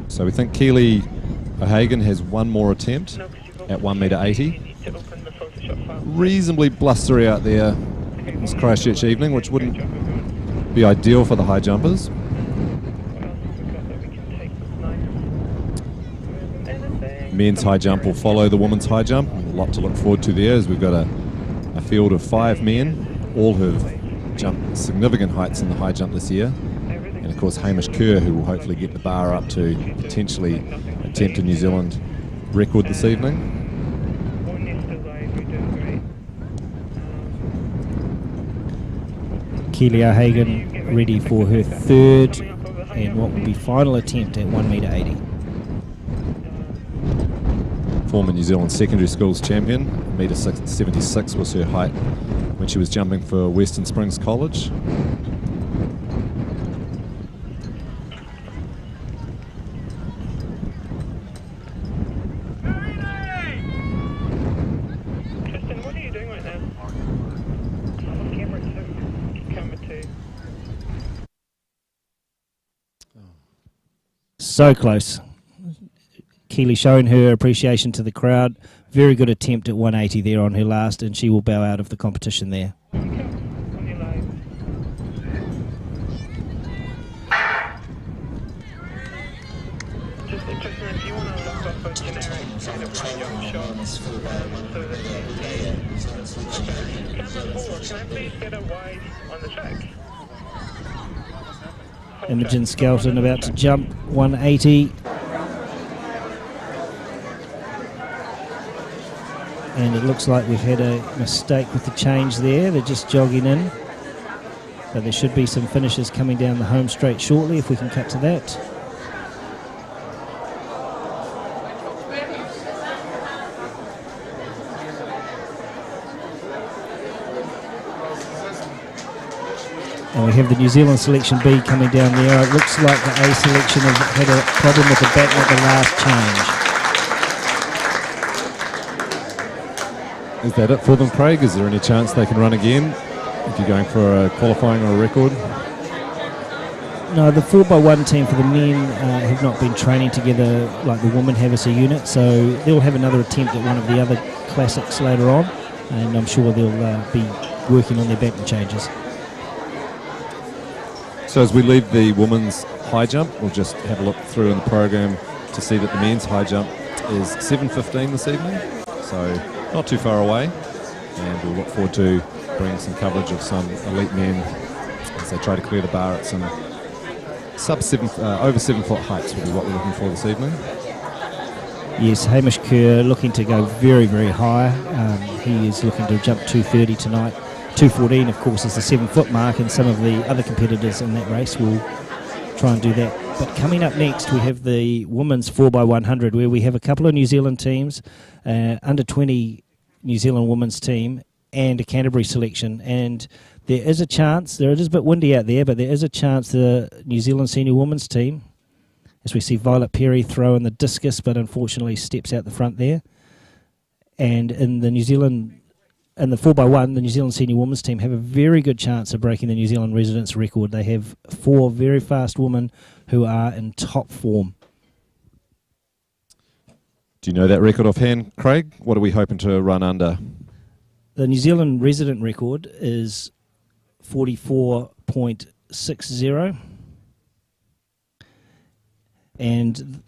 Q: So we think Keely O'Hagan has 1 more attempt at 1.80 m. Reasonably blustery out there this Christchurch evening, which wouldn't be ideal for the high jumpers. Men's high jump will follow the women's high jump. A lot to look forward to there, as we've got a field of 5 men, all have jumped significant heights in the high jump this year, and a of course, Hamish Kerr, who will hopefully get the bar up to potentially attempt a New Zealand record this evening.
R: Keely O'Hagan ready for her third and what will be final attempt at 1.80 m.
Q: Former New Zealand secondary schools champion, 1.76 m was her height when she was jumping for Western Springs College.
T: Tristan, what are you doing right now? I'm on camera 2. Camera 2.
R: So close. Keely showing her appreciation to the crowd. Very good attempt at 180 there on her last, and she will bow out of the competition there. Imogen Skelton about to jump 180. And it looks like we've had a mistake with the change there. They're just jogging in. But there should be some finishers coming down the home straight shortly if we can cut to that. And we have the New Zealand selection B coming down there. It looks like the A selection have had a problem with the back at the last change.
Q: Is that it for them, Craig? Is there any chance they can run again if you're going for a qualifying or a record?
R: No, the 4x1 team for the men have not been training together like the women have as a unit, so they'll have another attempt at one of the other classics later on, and I'm sure they'll be working on their baton changes.
Q: So as we leave the women's high jump, we'll just have a look through in the program to see that the men's high jump is 7:15 this evening, so not too far away, and we'll look forward to bringing some coverage of some elite men as they try to clear the bar at some over 7 foot heights will be what we're looking for this evening.
R: Yes, Hamish Kerr looking to go very, very high. He is looking to jump 230 tonight. 214, of course, is the 7 foot mark, and some of the other competitors in that race will try and do that. But coming up next, we have the women's 4x100, where we have a couple of New Zealand teams, under 20 New Zealand women's team, and a Canterbury selection. And there is a chance, it is a bit windy out there, but there is a chance the New Zealand senior women's team, as we see Violet Perry throw in the discus, but unfortunately steps out the front there. And in the New Zealand, in the 4x1, the New Zealand senior women's team have a very good chance of breaking the New Zealand residence record. They have 4 very fast women who are in top form.
Q: Do you know that record offhand, Craig? What are we hoping to run under?
R: The New Zealand resident record is 44.60, and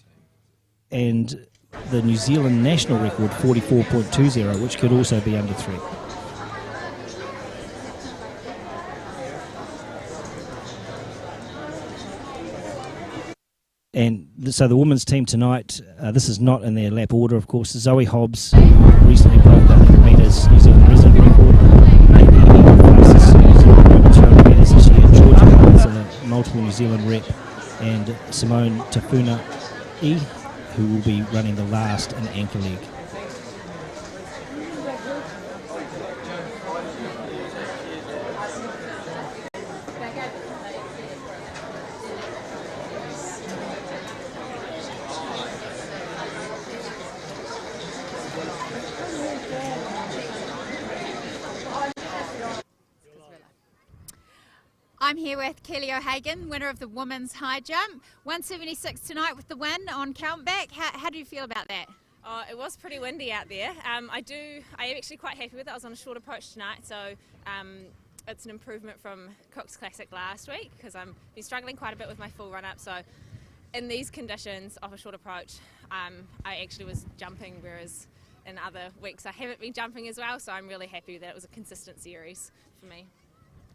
R: the New Zealand national record 44.20, which could also be under 3. And so the women's team tonight, this is not in their lap order, of course. Zoe Hobbs recently broke the 100 metres New Zealand resident record. Maybe the fastest New Zealand women's 100 metres this year. Georgia Hunt's a multiple New Zealand rep, and Simone Tafuna-E, who will be running the last in anchor leg.
J: I'm here with Keely O'Hagan, winner of the women's high jump. 176 tonight with the win on countback. How do you feel about that?
V: It was pretty windy out there. I am actually quite happy with it. I was on a short approach tonight, so it's an improvement from Cook's Classic last week, because I've been struggling quite a bit with my full run up. So in these conditions of a short approach, I actually was jumping, whereas in other weeks I haven't been jumping as well. So I'm really happy that it was a consistent series for me.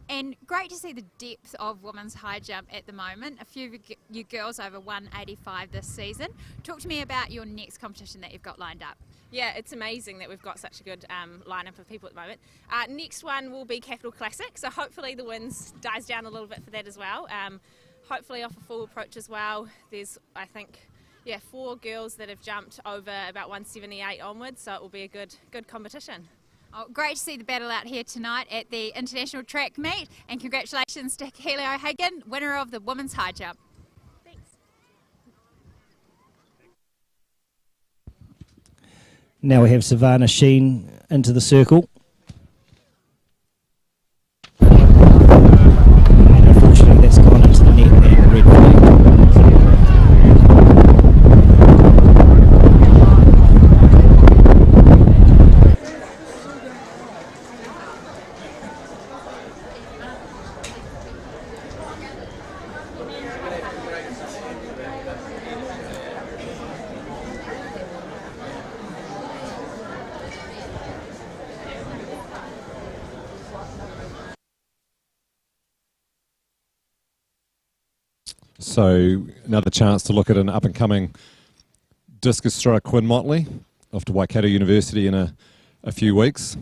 J: And great to see the depth of women's high jump at the moment. A few of you girls over 185 this season. Talk to me about your next competition that you've got lined up.
V: Yeah, it's amazing that we've got such a good lineup of people at the moment. Next one will be Capital Classic, so hopefully the winds dies down a little bit for that as well. Hopefully off a full approach as well. There's, I think, 4 girls that have jumped over about 178 onwards, so it will be a good competition.
J: Oh, great to see the battle out here tonight at the International Track Meet, and congratulations to Keely O'Hagan, winner of the women's high jump.
V: Thanks.
R: Now we have Savannah Sheen into the circle. And unfortunately that's gone into the net and red flag.
Q: So another chance to look at an up-and-coming discus thrower, Quinn Motley, off to Waikato University in a few weeks.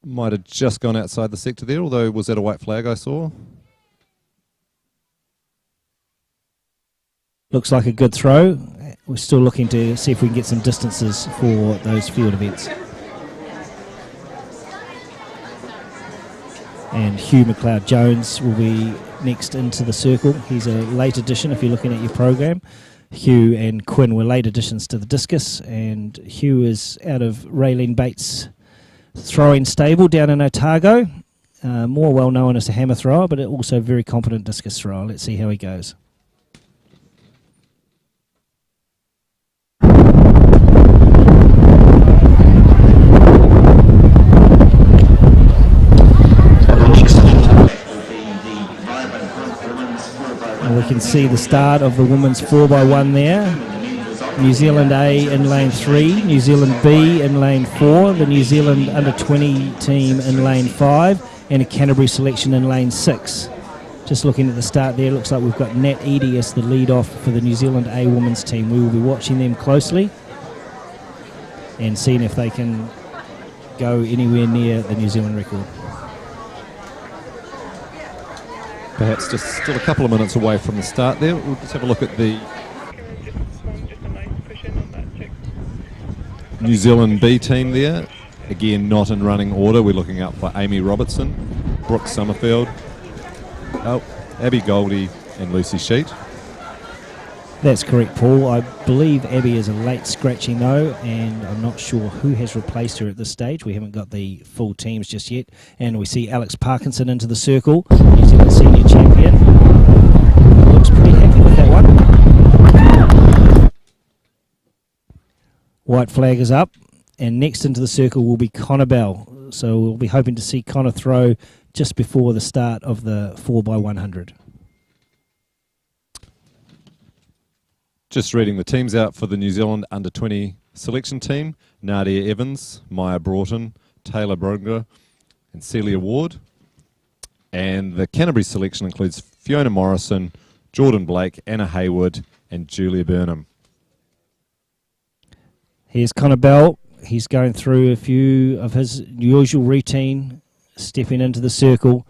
Q: Might have just gone outside the sector there, although was that a white flag I saw?
R: Looks like a good throw. We're still looking to see if we can get some distances for those field events. And Hugh McLeod-Jones will be next into the circle. He's a late addition if you're looking at your program. Hugh and Quinn were late additions to the discus, and Hugh is out of Raylene Bates' throwing stable down in Otago. More well known as a hammer thrower, but also a very competent discus thrower. Let's see how he goes. And we can see the start of the women's 4x1 there. New Zealand A in lane 3, New Zealand B in lane 4, the New Zealand under-20 team in lane 5, and a Canterbury selection in lane 6. Just looking at the start there, looks like we've got Nat Eadie as the lead-off for the New Zealand A women's team. We will be watching them closely and seeing if they can go anywhere near the New Zealand record.
Q: Perhaps just still a couple of minutes away from the start there. We'll just have a look at the New Zealand B team there. Again, not in running order. We're looking out for Amy Robertson, Brooke Summerfield, Abby Goldie and Lucy Sheet.
R: That's correct, Paul. I believe Abby is a late scratching though, and I'm not sure who has replaced her at this stage. We haven't got the full teams just yet. And we see Alex Parkinson into the circle, New Zealand senior champion. Looks pretty happy with that one. White flag is up, and next into the circle will be Connor Bell. So we'll be hoping to see Connor throw just before the start of the 4x100.
Q: Just reading the teams out for the New Zealand under-20 selection team: Nadia Evans, Maya Broughton, Taylor Brugger and Celia Ward. And the Canterbury selection includes Fiona Morrison, Jordan Blake, Anna Hayward and Julia Burnham.
R: Here's Connor Bell. He's going through a few of his usual routine, stepping into the circle.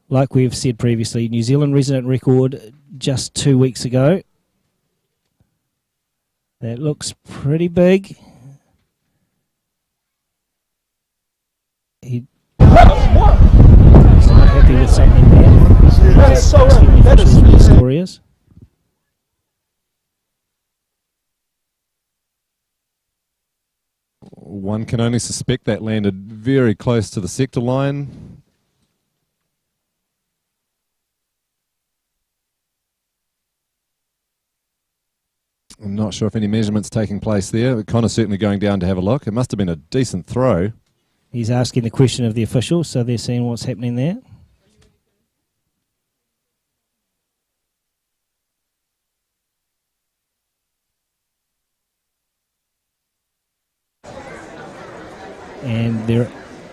R: Like we've said previously, New Zealand resident record just 2 weeks ago. That looks pretty big. He's not happy with something there. That is the story is.
Q: One can only suspect that landed very close to the sector line. I'm not sure if any measurements taking place there. Connor's certainly going down to have a look. It must have been a decent throw.
R: He's asking the question of the officials, so they're seeing what's happening there. and they're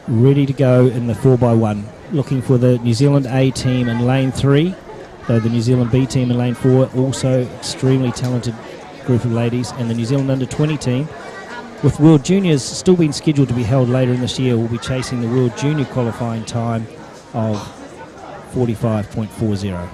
R: ready to go in the 4x1. Looking for the New Zealand A team in lane 3, though the New Zealand B team in lane 4, also extremely talented group of ladies, and the New Zealand under-20 team, with World Juniors still being scheduled to be held later in this year, will be chasing the World Junior qualifying time of 45.40.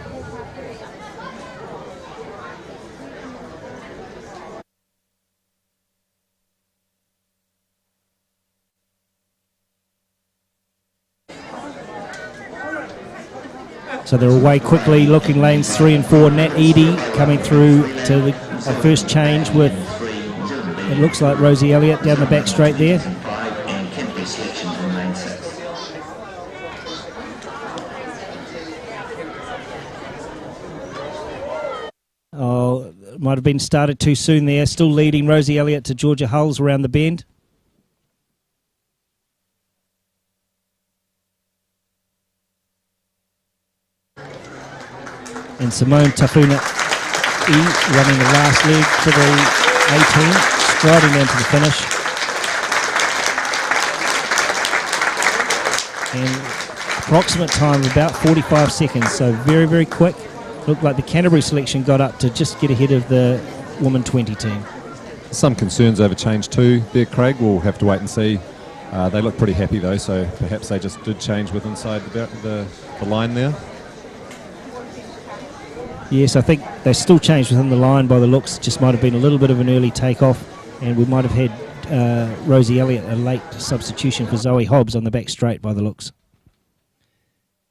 R: So they're away quickly, looking lanes 3 and 4. Nat Edie coming through to the first change with, it looks like Rosie Elliott down the back straight there. Oh, might have been started too soon there. Still leading Rosie Elliott to Georgia Hulls around the bend. And Simone Tafuna running the last leg for the A team, striding down to the finish. And approximate time of about 45 seconds, so very, very quick. Looked like the Canterbury selection got up to just get ahead of the Women 20 team.
Q: Some concerns over change 2 there, Craig. We'll have to wait and see. They look pretty happy though, so perhaps they just did change with inside the line there.
R: Yes, I think they still changed within the line by the looks. Just might have been a little bit of an early takeoff, and we might have had Rosie Elliott, a late substitution for Zoe Hobbs on the back straight by the looks.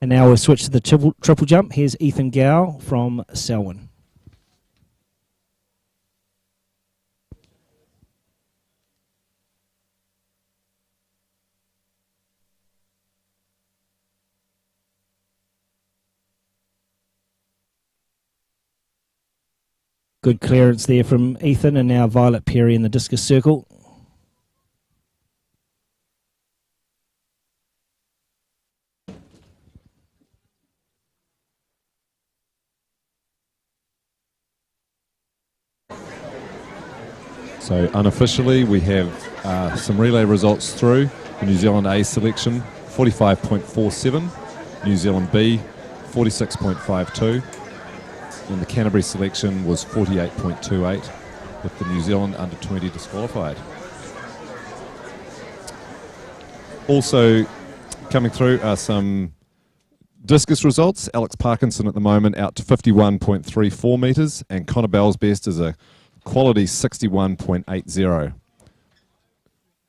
R: And now we'll switch to the triple jump. Here's Ethan Gow from Selwyn. Good clearance there from Ethan, and now Violet Perry in the discus circle.
Q: So unofficially we have some relay results through. The New Zealand A selection 45.47, New Zealand B 46.52. And the Canterbury selection was 48.28, with the New Zealand under-20 disqualified. Also coming through are some discus results. Alex Parkinson at the moment out to 51.34 metres, and Connor Bell's best is a quality 61.80.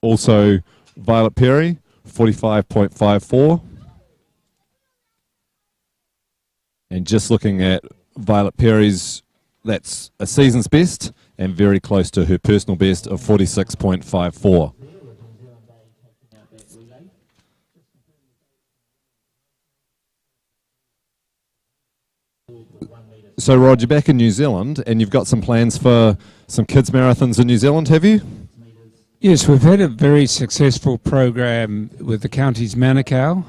Q: Also Violet Perry 45.54. And just looking at Violet Perry's, that's a season's best and very close to her personal best of 46.54. So Rod, you're back in New Zealand and you've got some plans for some kids marathons in New Zealand, have you?
U: Yes, we've had a very successful program with the county's Manukau,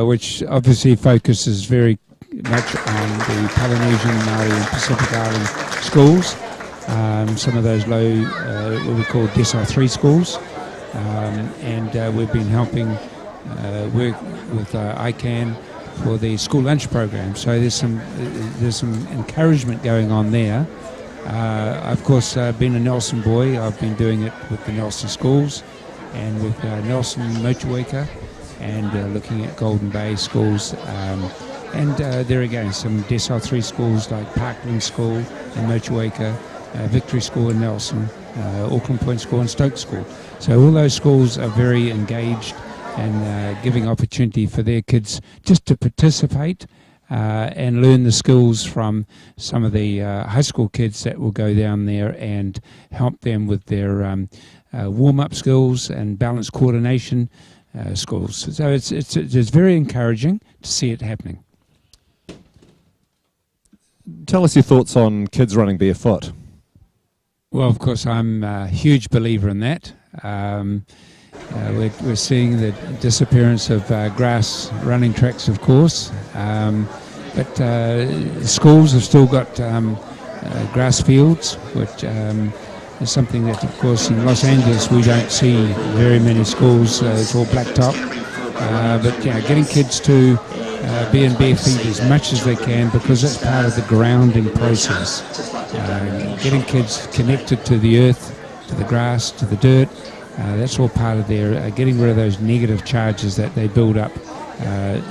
U: which obviously focuses very much on the Polynesian, Maori and Pacific Island schools, some of those low, what we call Decile 3 schools, and we've been helping work with ICANN for the school lunch program. So there's some encouragement going on there. Of course, being a Nelson boy, I've been doing it with the Nelson schools and with Nelson Motueka, and looking at Golden Bay schools. And there again, some Decile 3 schools like Parkland School and Motueka, Victory School in Nelson, Auckland Point School and Stoke School. So all those schools are very engaged and giving opportunity for their kids just to participate and learn the skills from some of the high school kids that will go down there and help them with their warm-up skills and balance coordination skills. So it's very encouraging to see it happening.
Q: Tell us your thoughts on kids running barefoot.
U: Well, of course, I'm a huge believer in that. We're seeing the disappearance of grass running tracks, of course, but schools have still got grass fields, which is something that, of course, in Los Angeles we don't see very many schools. It's all blacktop. But getting kids to be in bare feet as much as they can, because that's part of the grounding process. Getting kids connected to the earth, to the grass, to the dirt, that's all part of their getting rid of those negative charges that they build up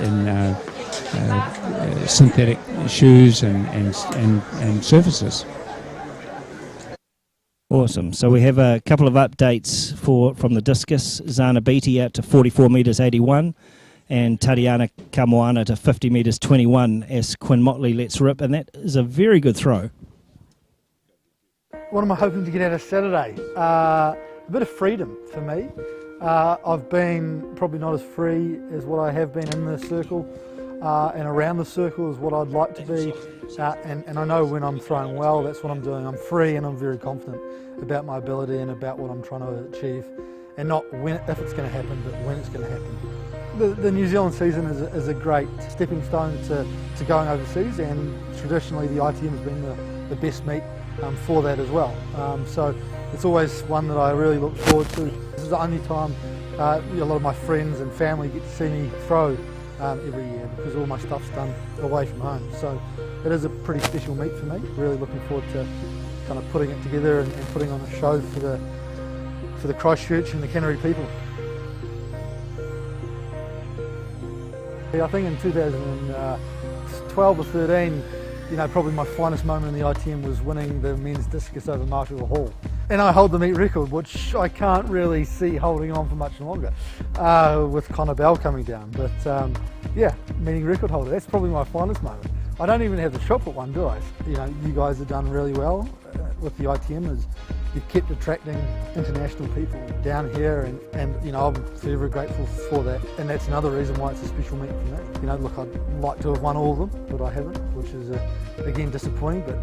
U: in synthetic shoes and surfaces.
R: Awesome. So we have a couple of updates from the discus. Zana Beatty out to 44 metres 81 and Tariana Kamoana to 50 metres 21 as Quinn Motley lets rip, and that is a very good throw.
L: What am I hoping to get out of Saturday? A bit of freedom for me. I've been probably not as free as what I have been in the circle and around the circle is what I'd like to be. And I know when I'm throwing well, that's what I'm doing. I'm free and I'm very confident about my ability and about what I'm trying to achieve. And not if it's going to happen, but when it's going to happen. The New Zealand season is a great stepping stone to going overseas, and traditionally the ITM has been the best meet for that as well. So it's always one that I really look forward to. This is the only time a lot of my friends and family get to see me throw every year, because all my stuff's done away from home. So it is a pretty special meet for me. Really looking forward to kind of putting it together and putting on a show for the Christchurch and the Canterbury people. I think in 2012 or 13, probably my finest moment in the ITM was winning the men's discus over Marshall Hall. And I hold the meet record, which I can't really see holding on for much longer with Connor Bell coming down. But meeting record holder, that's probably my finest moment. I don't even have the shot put one, do I? You guys have done really well with the ITM, as you've kept attracting international people down here, and I'm very grateful for that. And that's another reason why it's a special meet for me. Look, I'd like to have won all of them, but I haven't, which is again disappointing. But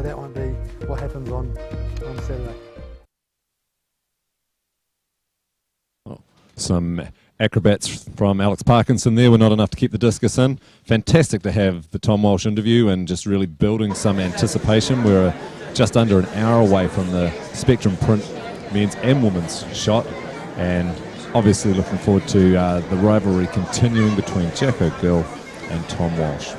L: that won't be what happens on Saturday.
Q: Some acrobats from Alex Parkinson there were not enough to keep the discus in. Fantastic to have the Tom Walsh interview and just really building some anticipation. We're just under an hour away from the Spectrum Print men's and women's shot, and obviously looking forward to the rivalry continuing between Jacko Gill and Tom Walsh.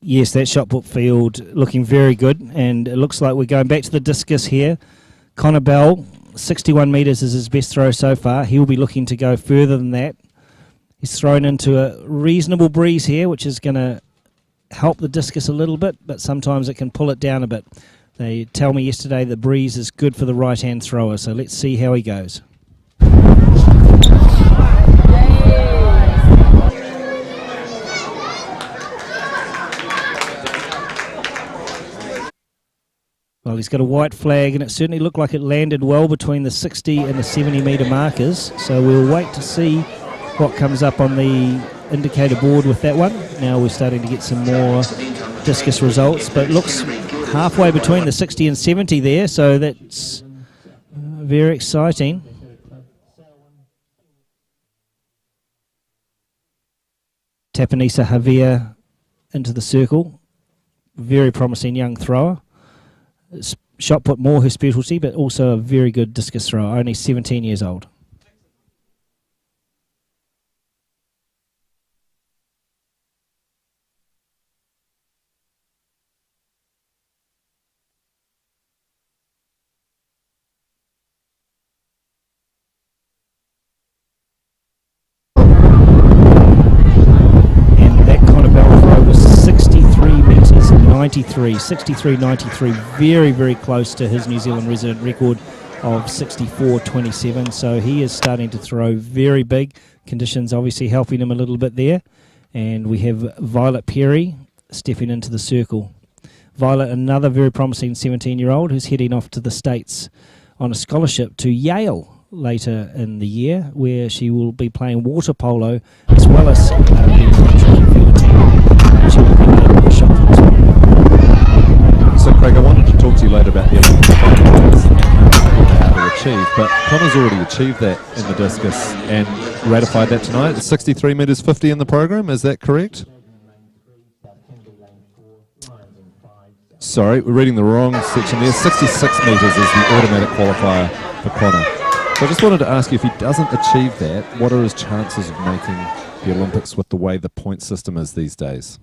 R: Yes, that shot put field looking very good, and it looks like we're going back to the discus here. Connor Bell, 61 metres is his best throw so far. He'll be looking to go further than that. He's thrown into a reasonable breeze here, which is going to help the discus a little bit, but sometimes it can pull it down a bit. They tell me yesterday the breeze is good for the right-hand thrower, so let's see how he goes. Well, he's got a white flag, and it certainly looked like it landed well between the 60 and the 70 metre markers. So we'll wait to see what comes up on the indicator board with that one. Now we're starting to get some more discus results, but it looks halfway between the 60 and 70 there, so that's very exciting. Tapanisa Javier into the circle. Very promising young thrower. Shot put more her specialty, but also a very good discus thrower, only 17 years old. And that kind of barrel throw was 63.93, very, very close to his New Zealand resident record of 64.27. So he is starting to throw very big. Conditions obviously helping him a little bit there. And we have Violet Perry stepping into the circle. Violet, another very promising 17-year-old who's heading off to the States on a scholarship to Yale later in the year, where she will be playing water polo as well as being on the track and field team. She will be able to shot as well.
Q: So Craig, I wanted to talk to you later about the Olympic to achieve, but Connor's already achieved that in the discus and ratified that tonight. 63 metres 50 in the program, is that correct? Sorry, we're reading the wrong section there. 66 metres is the automatic qualifier for Connor. So I just wanted to ask you, if he doesn't achieve that, what are his chances of making the Olympics with the way the point system is these days?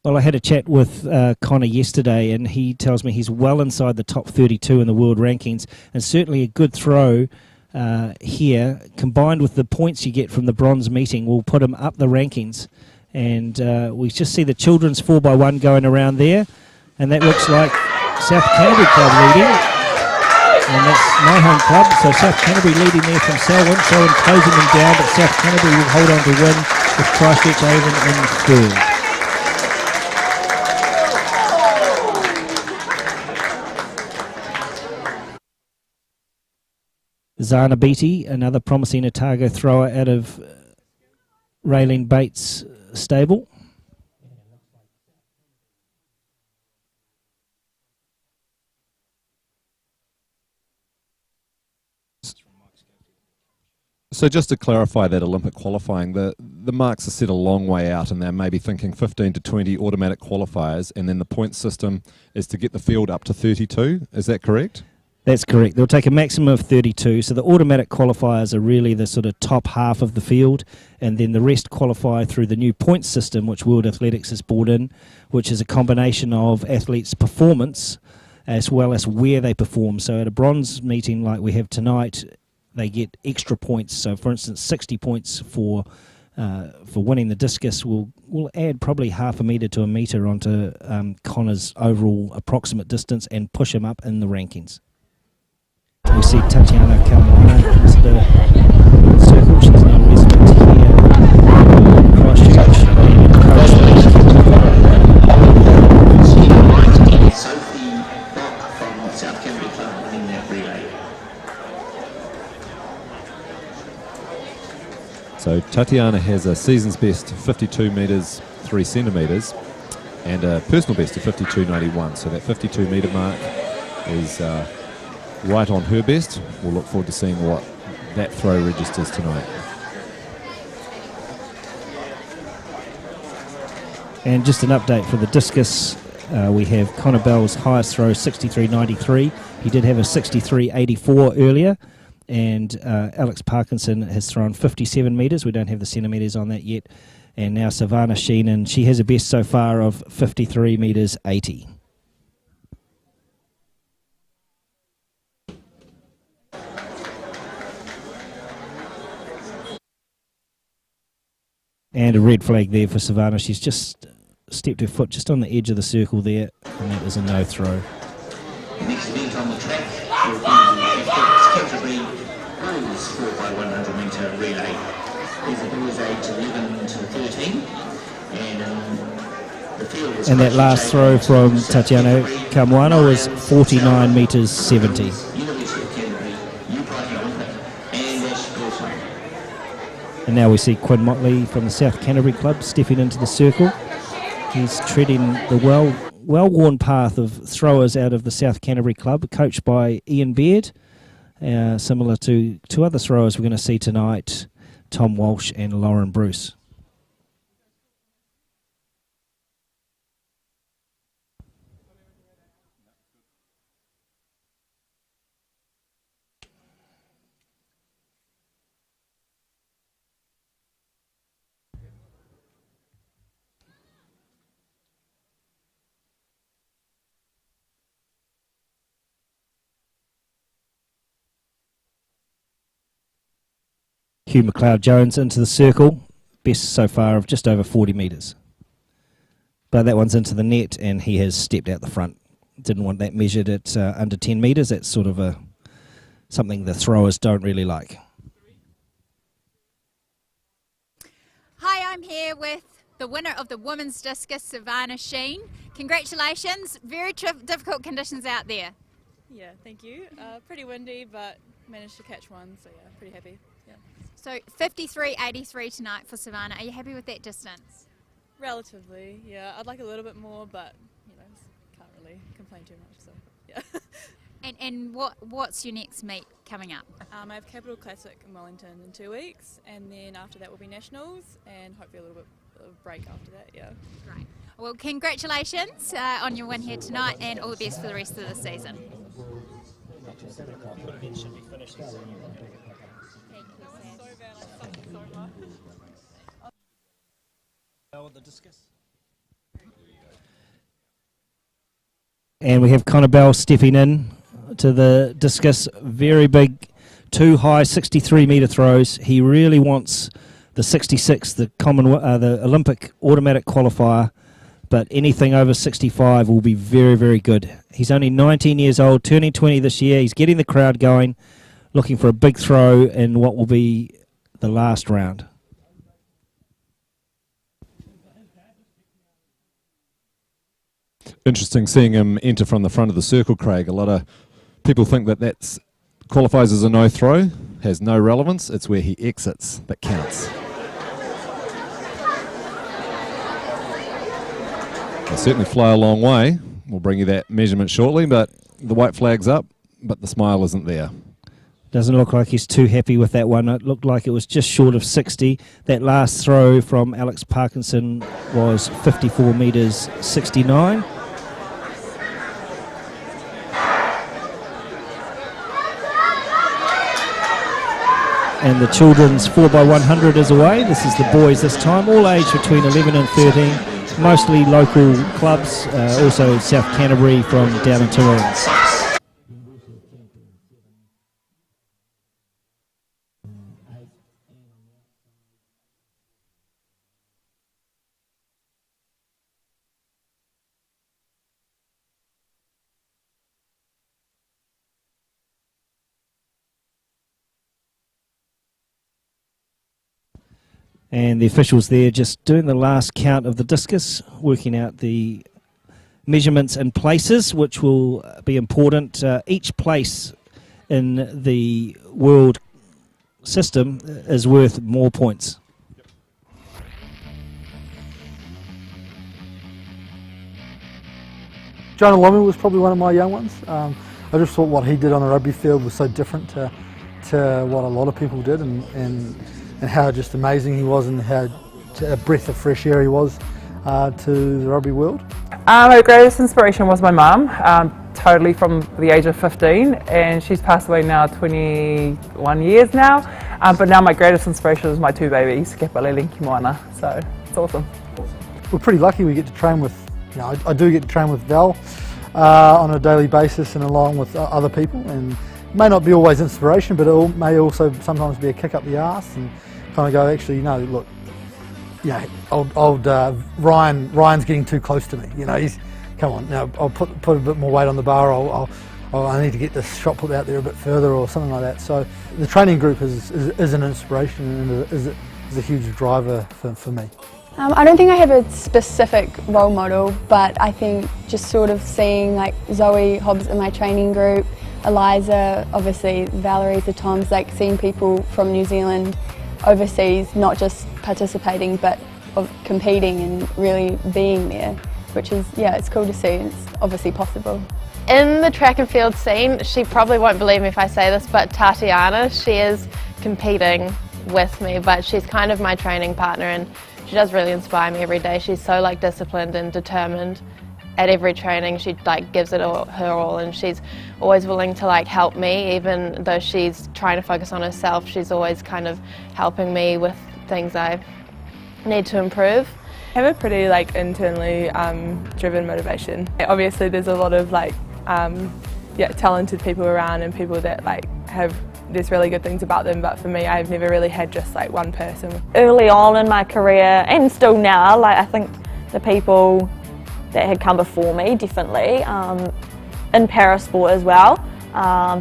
R: Well, I had a chat with Connor yesterday, and he tells me he's well inside the top 32 in the world rankings, and certainly a good throw here, combined with the points you get from the bronze meeting, will put him up the rankings. And we just see the children's 4x1 going around there, and that looks like South Canterbury Club leading, and that's my home club. So South Canterbury leading there from Selwyn closing them down, but South Canterbury will hold on to win with Christchurch Avon in third. Zana Beatty, another promising Otago thrower out of Raylene Bates' stable.
Q: So just to clarify that Olympic qualifying, the marks are set a long way out, and they're maybe thinking 15 to 20 automatic qualifiers, and then the point system is to get the field up to 32. Is that correct?
R: That's correct. They'll take a maximum of 32, so the automatic qualifiers are really the sort of top half of the field, and then the rest qualify through the new point system which World Athletics has brought in, which is a combination of athletes' performance as well as where they perform. So at a bronze meeting like we have tonight, they get extra points. So for instance, 60 points for winning the discus will add probably half a metre to a metre onto Connor's overall approximate distance and push him up in the rankings. We see Tatiana Kalmana into the circle. She's now resident here in Christchurch.
S: Sophie Bock from South Canterbury Club winning that relay.
Q: So Tatiana has a season's best 52 metres 3 centimetres and a personal best of 52.91. So that 52 metre mark is right on her best. We'll look forward to seeing what that throw registers tonight.
R: And just an update for the discus, we have Connor Bell's highest throw, 63.93. He did have a 63.84 earlier, and Alex Parkinson has thrown 57 metres. We don't have the centimetres on that yet. And now Savannah Sheenan, she has a best so far of 53 metres 80. And a red flag there for Savannah. She's just stepped her foot just on the edge of the circle there, and that was a no throw.
S: Next event on the track will be the Canterbury Rose 4x100 metre relay. These are boys aged 11 to 13, and the field is.
R: And that last throw from Tatiana Kamwana was 49 metres 70. And now we see Quinn Motley from the South Canterbury Club stepping into the circle. He's treading the well-worn path of throwers out of the South Canterbury Club, coached by Ian Beard, similar to two other throwers we're going to see tonight, Tom Walsh and Lauren Bruce. Hugh McLeod-Jones into the circle, best so far of just over 40 metres. But that one's into the net and he has stepped out the front. Didn't want that measured at under 10 metres. That's sort of something the throwers don't really like.
J: Hi, I'm here with the winner of the women's discus, Savannah Sheen. Congratulations. Very difficult conditions out there.
K: Yeah, thank you. Pretty windy, but managed to catch one, so yeah, pretty happy. Yeah.
J: So 53.83 tonight for Savannah. Are you happy with that distance?
K: Relatively, yeah. I'd like a little bit more, but you know, can't really complain too much. So yeah.
J: And what's your next meet coming up?
K: I have Capital Classic in Wellington in 2 weeks, and then after that will be Nationals, and hopefully a little bit break after that, yeah.
J: Great. Well, congratulations on your win here tonight, and all the best for the rest of the season.
R: And we have Connor Bell stepping in to the discus. Very big, two high 63-metre throws. He really wants the 66, the Olympic automatic qualifier, but anything over 65 will be very, very good. He's only 19 years old, turning 20 this year. He's getting the crowd going, looking for a big throw in what will be the last round.
Q: Interesting seeing him enter from the front of the circle, Craig. A lot of people think that qualifies as a no throw, has no relevance. It's where he exits that counts. They certainly fly a long way. We'll bring you that measurement shortly, but the white flag's up, but the smile isn't there.
R: Doesn't look like he's too happy with that one. It looked like it was just short of 60. That last throw from Alex Parkinson was 54 metres 69. And the children's 4x100 is away. This is the boys this time, all aged between 11 and 13, mostly local clubs, also South Canterbury from down in Toowoomba. And the officials there just doing the last count of the discus, working out the measurements and places, which will be important. Each place in the world system is worth more points.
L: Jonah Lomu was probably one of my young ones. I just thought what he did on the rugby field was so different to what a lot of people did, and how just amazing he was, and how a breath of fresh air he was to the rugby world.
I: My greatest inspiration was my mum, totally from the age of 15, and she's passed away now 21 years now, but now my greatest inspiration is my two babies, Kepalele and Kimoana, so it's awesome.
L: We're pretty lucky we get to train with, I do get to train with Val on a daily basis and along with other people, and it may not be always inspiration, but it may also sometimes be a kick up the arse and kind of go, actually, look, old Ryan's getting too close to me. He's, come on, now I'll put a bit more weight on the bar. I need to get this shot put out there a bit further or something like that. So the training group is an inspiration and is a huge driver for me.
N: I don't think I have a specific role model, but I think just sort of seeing like Zoe Hobbs in my training group, Eliza, obviously Valerie, the Toms, like seeing people from New Zealand overseas, not just participating but of competing and really being there, which is, it's cool to see. It's obviously possible.
F: In the track and field scene, she probably won't believe me if I say this, but Tatiana, she is competing with me, but she's kind of my training partner, and she does really inspire me every day. She's so disciplined and determined at every training. She gives it her all, and she's always willing to help me, even though she's trying to focus on herself. She's always kind of helping me with things I need to improve.
K: I have a pretty internally driven motivation. Obviously there's a lot of talented people around and people that have there's really good things about them, but for me I've never really had just one person.
M: Early on in my career, and still now, I think the people that had come before me, definitely, in parasport as well.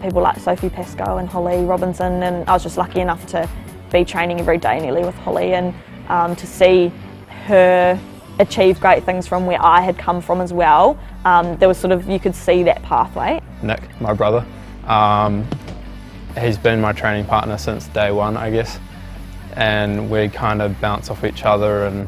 M: People like Sophie Pascoe and Holly Robinson, and I was just lucky enough to be training every day nearly with Holly, and to see her achieve great things from where I had come from as well. There was you could see that pathway.
W: Nick, my brother, he's been my training partner since day one, I guess, and we kind of bounce off each other, and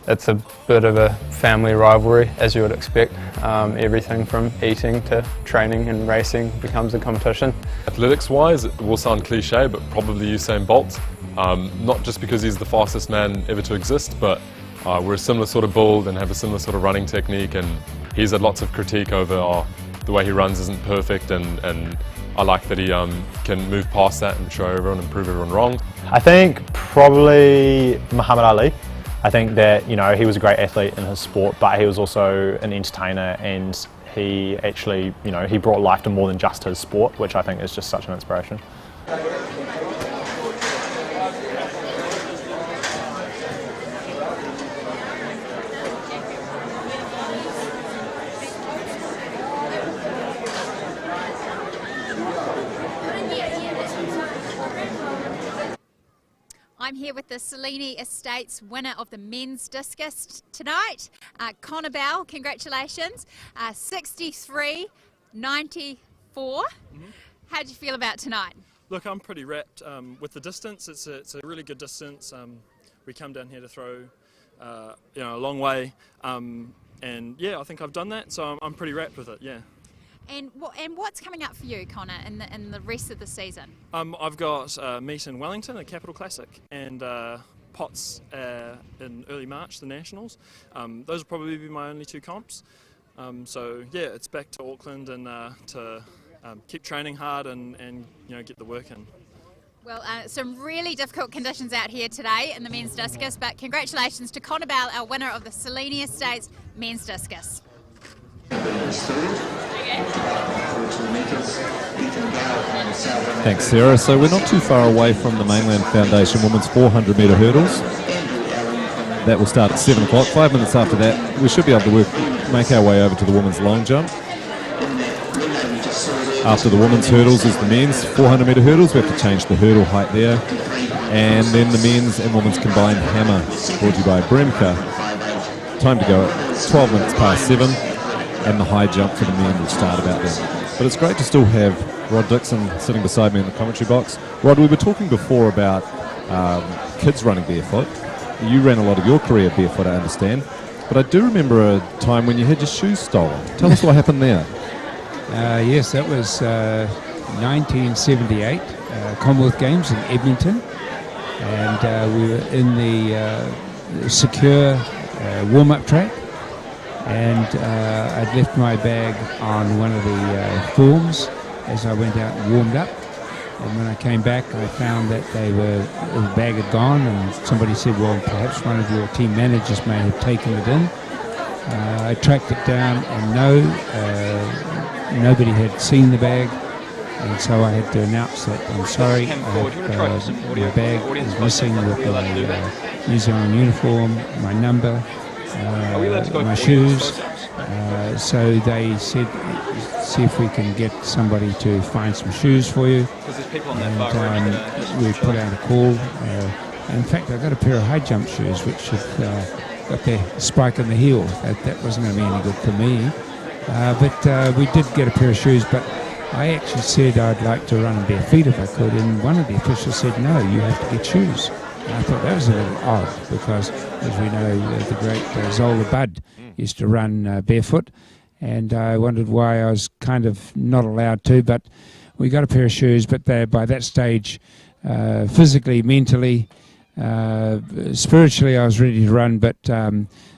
W: it's a bit of a family rivalry, as you would expect. Everything from eating to training and racing becomes a competition.
G: Athletics-wise, it will sound cliche, but probably Usain Bolt. Not just because he's the fastest man ever to exist, but we're a similar sort of build and have a similar sort of running technique, and he's had lots of critique over the way he runs isn't perfect, and I like that he can move past that and show everyone and prove everyone wrong.
H: I think probably Muhammad Ali. I think that, you know, he was a great athlete in his sport, but he was also an entertainer, and he actually, you know, he brought life to more than just his sport, which I think is just such an inspiration.
J: I'm here with the Selene Estates winner of the men's discus tonight, Connor Bell. Congratulations, 63.94. How do you feel about tonight?
O: Look, I'm pretty wrapped with the distance. It's a really good distance. We come down here to throw, you know, a long way, and yeah, I think I've done that. So I'm pretty wrapped with it. Yeah.
J: And what's coming up for you, Connor, in the rest of the season?
O: I've got a meet in Wellington, a Capital Classic, and Potts in early March, the Nationals. Those will probably be my only two comps. So yeah, it's back to Auckland and to keep training hard and you know, get the work in.
J: Well, some really difficult conditions out here today in the men's discus, but congratulations to Connor Bell, our winner of the Selene Estates men's discus.
Q: Thanks, Sarah. So we're not too far away from the Mainland Foundation Women's 400 metre hurdles. That will start at 7 o'clock. 5 minutes after that, we should be able to make our way over to the women's long jump. After the women's hurdles is the men's 400 metre hurdles. We have to change the hurdle height there. And then the men's and women's combined hammer, brought to you by Bremka. Time to go at 12 minutes past 7. And the high jump for the men will start about then. But it's great to still have Rod Dixon sitting beside me in the commentary box. Rod, we were talking before about kids running barefoot. You ran a lot of your career barefoot, I understand. But I do remember a time when you had your shoes stolen. Tell us what happened there.
U: Yes, that was 1978, Commonwealth Games in Edmonton. And we were in the secure warm-up track. And I'd left my bag on one of the forms as I went out and warmed up. And when I came back, I found that the bag had gone, and somebody said, well, perhaps one of your team managers may have taken it in. I tracked it down, and nobody had seen the bag, and so I had to announce that I'm sorry, my bag is missing with the New Zealand uniform, my number, my shoes. So they said, see if we can get somebody to find some shoes for you. And we put out a call. In fact, I got a pair of high jump shoes which had got their spike in the heel. That wasn't going to be any good for me. But we did get a pair of shoes, but I actually said I'd like to run in bare feet if I could, and one of the officials said, no, you have to get shoes. And I thought that was a little odd because, as we know, the great Zola Budd used to run barefoot, and I wondered why I was kind of not allowed to, but we got a pair of shoes, but by that stage, physically, mentally, spiritually, I was ready to run, but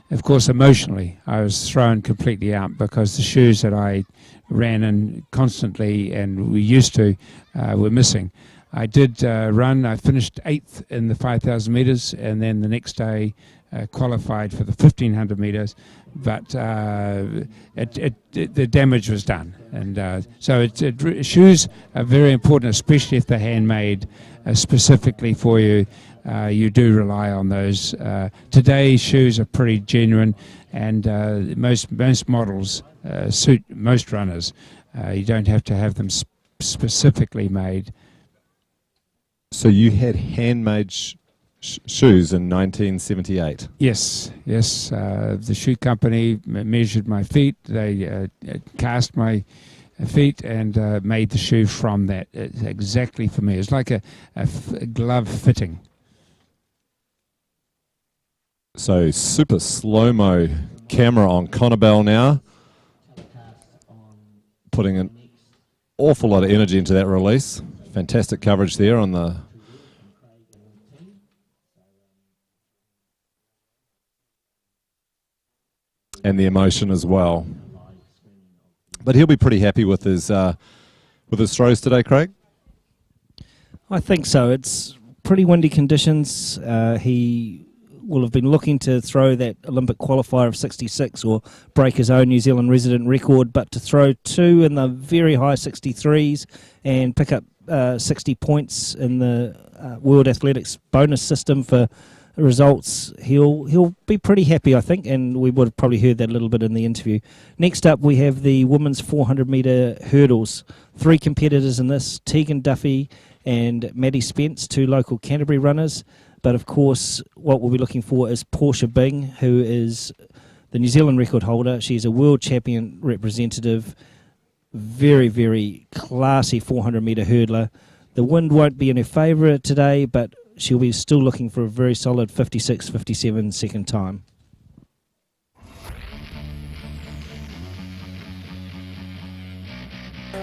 U: of course, emotionally, I was thrown completely out because the shoes that I ran in constantly and we used to were missing. I did run. I finished 8th in the 5,000 metres, and then the next day qualified for the 1,500 metres, but the damage was done. And so shoes are very important, especially if they're handmade specifically for you. You do rely on those. Today's shoes are pretty genuine, and most models suit most runners. You don't have to have them specifically made.
Q: So you had handmade shoes in 1978?
U: Yes. The shoe company measured my feet. They cast my feet and made the shoe from that. It's exactly for me. It's like a glove fitting.
Q: So super slow-mo camera on Connor Bell now. Putting in awful lot of energy into that release. Fantastic coverage there on the and the emotion as well. But he'll be pretty happy with his throws today, Craig.
R: I think so. It's pretty windy conditions. He will have been looking to throw that Olympic qualifier of 66 or break his own New Zealand resident record, but to throw 2 in the very high 63s and pick up 60 points in the World Athletics bonus system for results, he'll be pretty happy, I think, and we would have probably heard that a little bit in the interview. Next up, we have the women's 400 metre hurdles. 3 competitors in this: Tegan Duffy and Maddie Spence, 2 local Canterbury runners. But of course, what we'll be looking for is Portia Bing, who is the New Zealand record holder. She's a world champion representative, very, very classy 400 metre hurdler. The wind won't be in her favour today, but she'll be still looking for a very solid 56, 57 second time.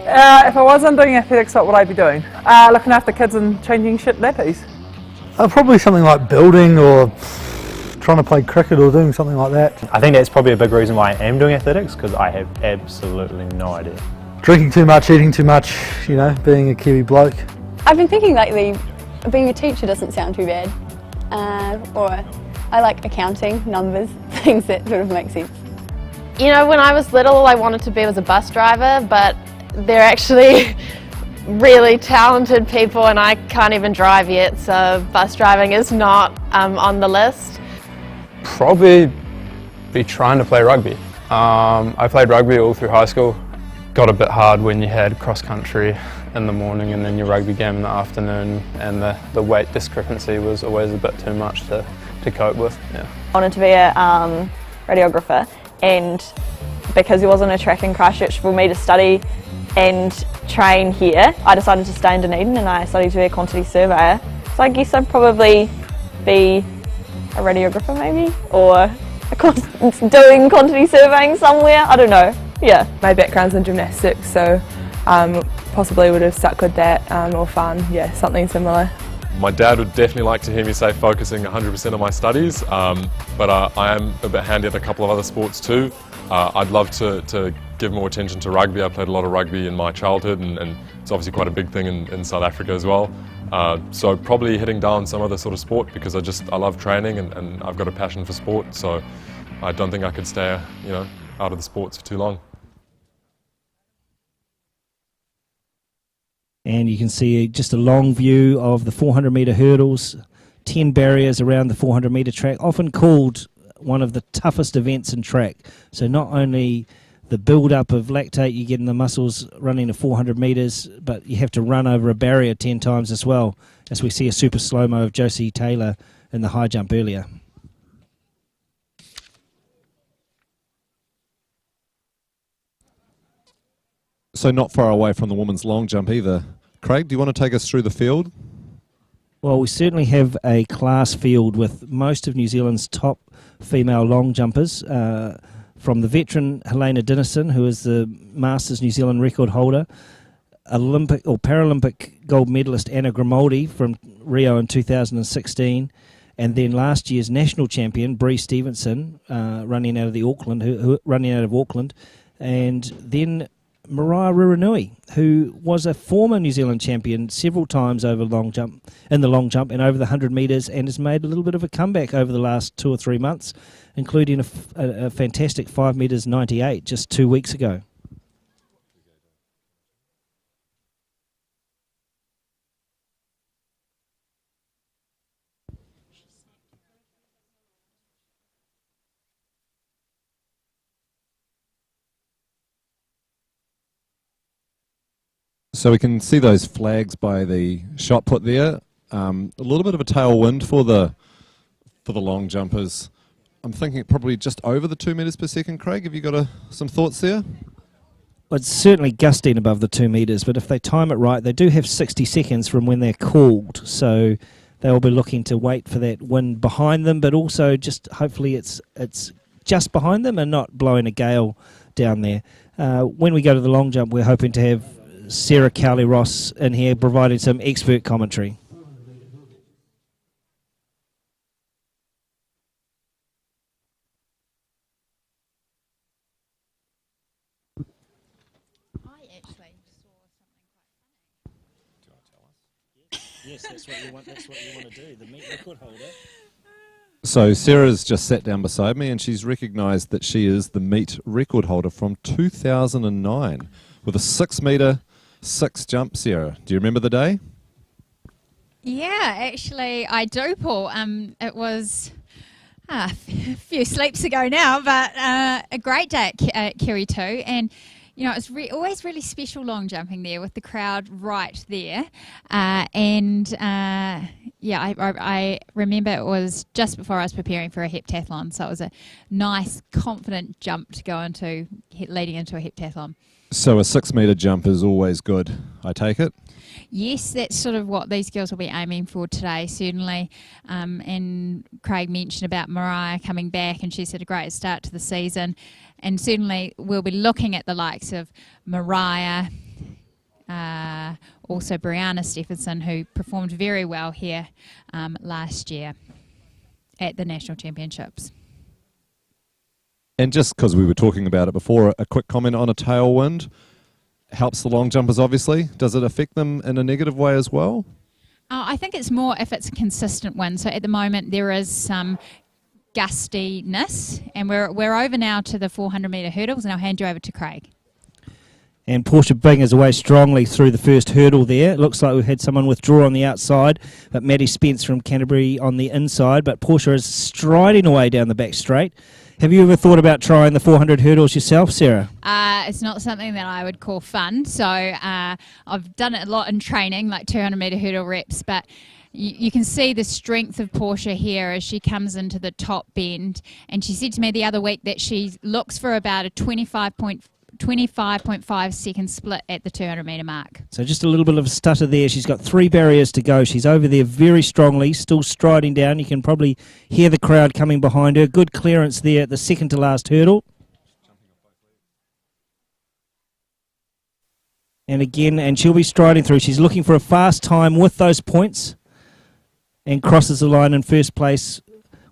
I: If I wasn't doing athletics, what would I be doing? Looking after kids and changing shit nappies.
L: Probably something like building or trying to play cricket or doing something like that.
H: I think that's probably a big reason why I am doing athletics, because I have absolutely no idea.
L: Drinking too much, eating too much, you know, being a Kiwi bloke.
N: I've been thinking lately, being a teacher doesn't sound too bad. Or I like accounting, numbers, things that sort of make sense.
F: You know, when I was little, all I wanted to be was a bus driver, but they're actually really talented people and I can't even drive yet, so bus driving is not on the list.
W: Probably be trying to play rugby. I played rugby all through high school. Got a bit hard when you had cross country in the morning and then your rugby game in the afternoon, and the weight discrepancy was always a bit too much to cope with. Yeah.
M: I wanted to be a radiographer, and because there wasn't a track in Christchurch for me to study and train here, I decided to stay in Dunedin and I studied to be a quantity surveyor. So I guess I'd probably be a radiographer maybe, or doing quantity surveying somewhere, I don't know. Yeah.
A: My background's in gymnastics, so possibly would have stuck with that, or fun, yeah, something similar.
G: My dad would definitely like to hear me say focusing 100% on my studies, but I am a bit handy at a couple of other sports too. I'd love to give more attention to rugby. I played a lot of rugby in my childhood, and it's obviously quite a big thing in South Africa as well. So probably hitting down some other sort of sport, because I love training and I've got a passion for sport, so I don't think I could stay, you know, out of the sports for too long.
R: And you can see just a long view of the 400 metre hurdles, 10 barriers around the 400 metre track, often called one of the toughest events in track. So not only the build-up of lactate you get in the muscles running to 400 metres, but you have to run over a barrier 10 times as well, as we see a super slow-mo of Josie Taylor in the high jump earlier.
Q: So not far away from the women's long jump either. Craig, do you want to take us through the field?
R: Well, we certainly have a class field with most of New Zealand's top female long jumpers, from the veteran Helena Dennison, who is the Masters New Zealand record holder, Olympic or Paralympic gold medalist Anna Grimaldi from Rio in 2016, and then last year's national champion Bree Stevenson, running out of Auckland, and then Mariah Ruranui, who was a former New Zealand champion several times over the long jump and over the 100 metres, and has made a little bit of a comeback over the last 2 or 3 months, including a fantastic 5 metres 98 just 2 weeks ago.
Q: So we can see those flags by the shot put there. A little bit of a tailwind for the long jumpers. I'm thinking probably just over the 2 metres per second. Craig, have you got some thoughts there?
R: Well, it's certainly gusting above the 2 metres, but if they time it right, they do have 60 seconds from when they're called. So they'll be looking to wait for that wind behind them, but also just hopefully it's just behind them and not blowing a gale down there. When we go to the long jump, we're hoping to have Sarah Cowley-Ross in here providing some expert commentary. Yes, that's what you want. That's what you want to do. The meet record holder.
Q: So Sarah's just sat down beside me and she's recognised that she is the meet record holder from 2009 with a 6 metre 6 jump. Sarah, do you remember the day?
J: Yeah, actually I do, Paul. It was a few sleeps ago now, but a great day at Kerry 2, and you know, it's always really special long jumping there with the crowd right there. Yeah, I remember it was just before I was preparing for a heptathlon, so it was a nice, confident jump to go into, leading into a heptathlon.
Q: So a 6 metre jump is always good, I take it?
J: Yes, that's sort of what these girls will be aiming for today, certainly. And Craig mentioned about Mariah coming back, and she's had a great start to the season. And certainly we'll be looking at the likes of Mariah, also Brianna Stephenson, who performed very well here last year at the National Championships.
Q: And just because we were talking about it before, a quick comment on a tailwind. Helps the long jumpers, obviously. Does it affect them in a negative way as well?
J: I think it's more if it's a consistent wind. So at the moment there is some gustiness, and we're over now to the 400 metre hurdles, and I'll hand you over to Craig.
R: And Portia Bingers away strongly through the first hurdle there. It looks like we've had someone withdraw on the outside, but Maddie Spence from Canterbury on the inside. But Portia is striding away down the back straight. Have you ever thought about trying the 400 hurdles yourself, Sarah?
J: It's not something that I would call fun. So I've done it a lot in training, like 200 metre hurdle reps, but you can see the strength of Portia here as she comes into the top bend. And she said to me the other week that she looks for about a 25.5 second split at the 200 metre mark.
R: So just a little bit of a stutter there. She's got 3 barriers to go. She's over there very strongly, still striding down. You can probably hear the crowd coming behind her. Good clearance there at the second to last hurdle. And again, and she'll be striding through. She's looking for a fast time with those points and crosses the line in first place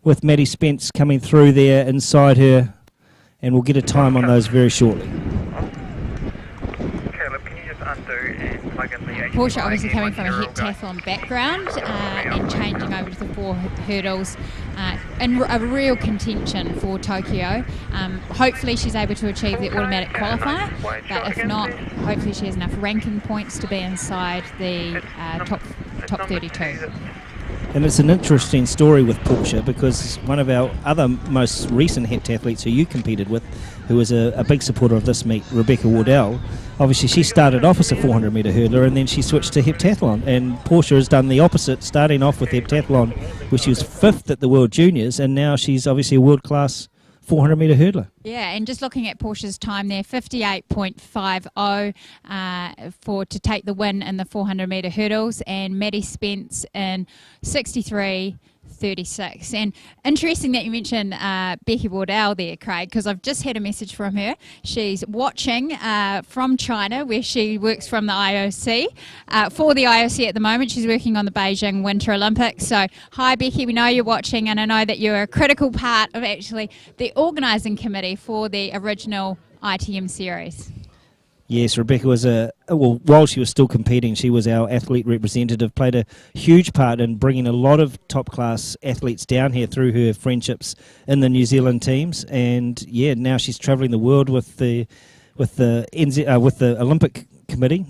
R: with Maddie Spence coming through there inside her. And we'll get a time on those very shortly.
J: Portia obviously coming from a heptathlon background and changing over to the 4 hurdles in a real contention for Tokyo. Hopefully she's able to achieve the automatic qualifier, but if not, hopefully she has enough ranking points to be inside the top 32.
R: And it's an interesting story with Portia because one of our other most recent heptathletes who you competed with, who was a big supporter of this meet, Rebecca Wardell, obviously she started off as a 400 metre hurdler and then she switched to heptathlon. And Portia has done the opposite, starting off with heptathlon, where she was 5th at the World Juniors, and now she's obviously a world-class 400 metre hurdler.
J: Yeah, and just looking at Portia's time there, 58.50 to take the win in the 400 metre hurdles, and Maddie Spence in 63.36. And interesting that you mentioned Becky Wardell there, Craig, because I've just had a message from her. She's watching from China, where she works from the IOC. For the IOC at the moment, she's working on the Beijing Winter Olympics. So, hi Becky, we know you're watching, and I know that you're a critical part of actually the organising committee for the original ITM series.
R: Yes, Rebecca was while she was still competing, she was our athlete representative, played a huge part in bringing a lot of top-class athletes down here through her friendships in the New Zealand teams. And yeah, now she's travelling the world with the Olympic Committee,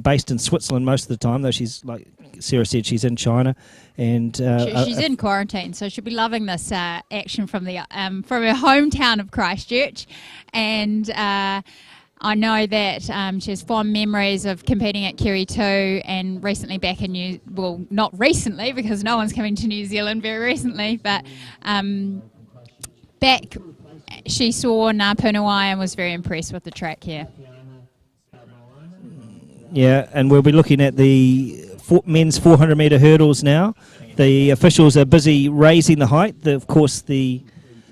R: based in Switzerland most of the time, though she's, like Sarah said, she's in China. And
J: she's in quarantine, so she'll be loving this action from her hometown of Christchurch. And I know that she has fond memories of competing at Kerry 2 and recently back in not recently because no one's coming to New Zealand very recently, but back she saw Ngā Punawai and was very impressed with the track here.
R: Yeah, and we'll be looking at the men's 400 metre hurdles now. The officials are busy raising the height. Of course, the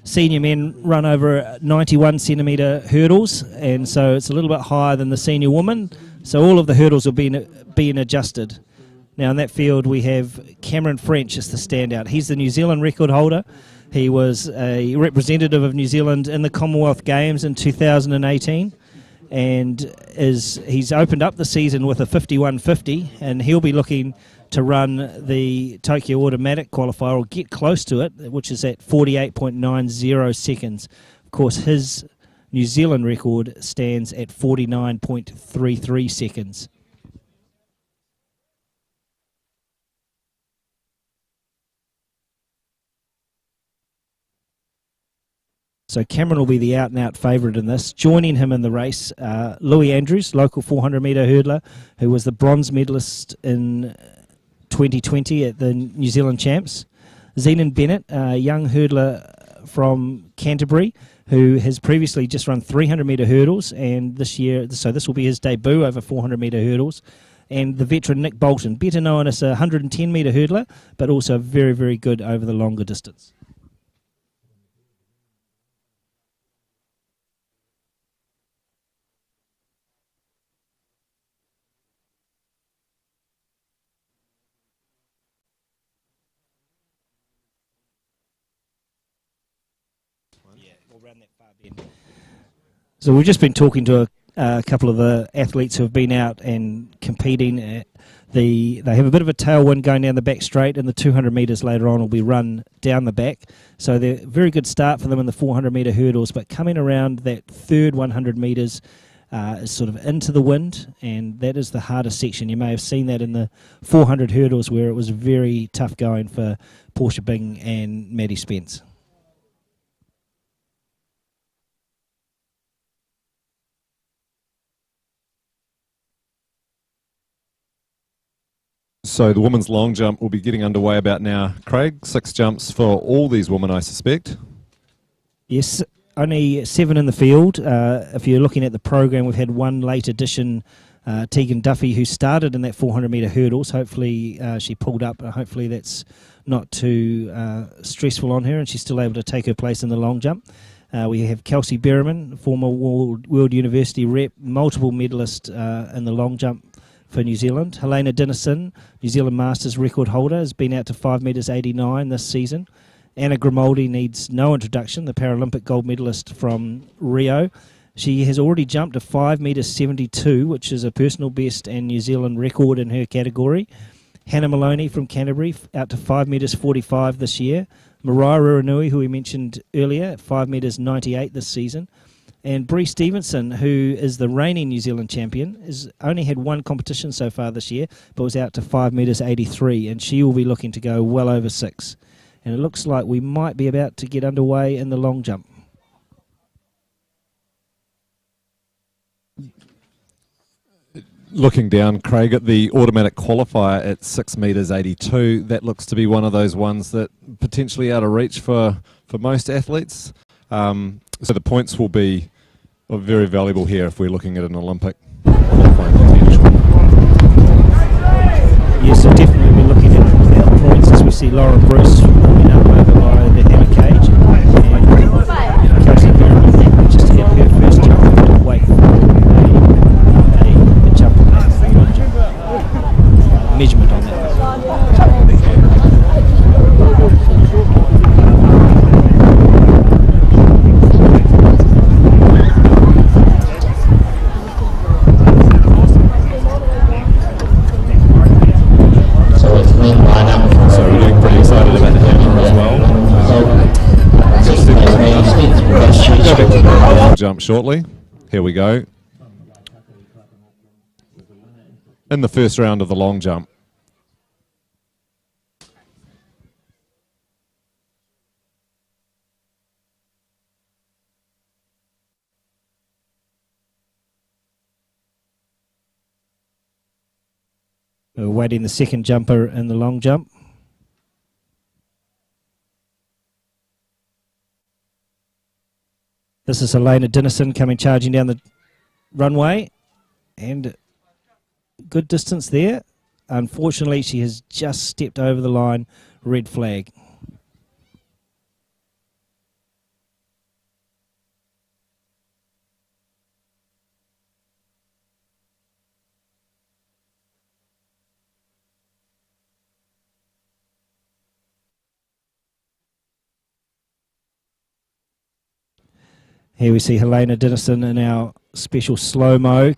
R: senior men run over 91 centimetre hurdles, and so it's a little bit higher than the senior women. So all of the hurdles are being adjusted. Now in that field we have Cameron French as the standout. He's the New Zealand record holder. He was a representative of New Zealand in the Commonwealth Games in 2018, and he's opened up the season with a 51.50, and he'll be looking to run the Tokyo Automatic qualifier, or get close to it, which is at 48.90 seconds. Of course, his New Zealand record stands at 49.33 seconds. So Cameron will be the out-and-out favourite in this. Joining him in the race, Louis Andrews, local 400-metre hurdler, who was the bronze medalist in 2020 at the New Zealand Champs. Zenon Bennett, a young hurdler from Canterbury, who has previously just run 300-metre hurdles, and this year, so this will be his debut over 400-metre hurdles. And the veteran Nick Bolton, better known as a 110-metre hurdler, but also very, very good over the longer distance. So we've just been talking to a couple of the athletes who have been out and competing. They have a bit of a tailwind going down the back straight, and the 200 metres later on will be run down the back. So they're a very good start for them in the 400 metre hurdles, but coming around that third 100 metres is sort of into the wind, and that is the hardest section. You may have seen that in the 400 hurdles where it was very tough going for Portia Bing and Maddie Spence.
Q: So the women's long jump will be getting underway about now. Craig, 6 jumps for all these women, I suspect.
R: Yes, only 7 in the field. If you're looking at the program, we've had one late addition, Tegan Duffy, who started in that 400-metre hurdles. Hopefully she pulled up. Hopefully that's not too stressful on her, and she's still able to take her place in the long jump. We have Kelsey Berriman, former World University rep, multiple medalist in the long jump for New Zealand. Helena Dennison, New Zealand Masters record holder, has been out to 5 metres 89 this season. Anna Grimaldi needs no introduction, the Paralympic gold medalist from Rio. She has already jumped to 5 metres 72, which is a personal best and New Zealand record in her category. Hannah Maloney from Canterbury, out to 5 metres 45 this year. Mariah Ruanui, who we mentioned earlier, 5 metres 98 this season. And Bree Stevenson, who is the reigning New Zealand champion, has only had one competition so far this year, but was out to 5 metres 83, and she will be looking to go well over 6. And it looks like we might be about to get underway in the long jump.
Q: Looking down, Craig, at the automatic qualifier at 6 metres 82, that looks to be one of those ones that potentially out of reach for most athletes. So the points will be very valuable here if we're looking at an Olympic qualifying potential.
R: Yes, so definitely we're looking at the points as we see Lauren Bruce coming up over by the hammer cage, and Kelsey Berriman just to get her first jump to wait for a jump on that measurement on that.
Q: So we're getting pretty excited about the hammer as well. Go back to the long jump shortly. Here we go. In the first round of the long jump.
R: We're waiting the second jumper in the long jump. This is Helena Dennison coming charging down the runway, and good distance there. Unfortunately, she has just stepped over the line. Red flag. Here we see Helena Dennison in our special slow-mo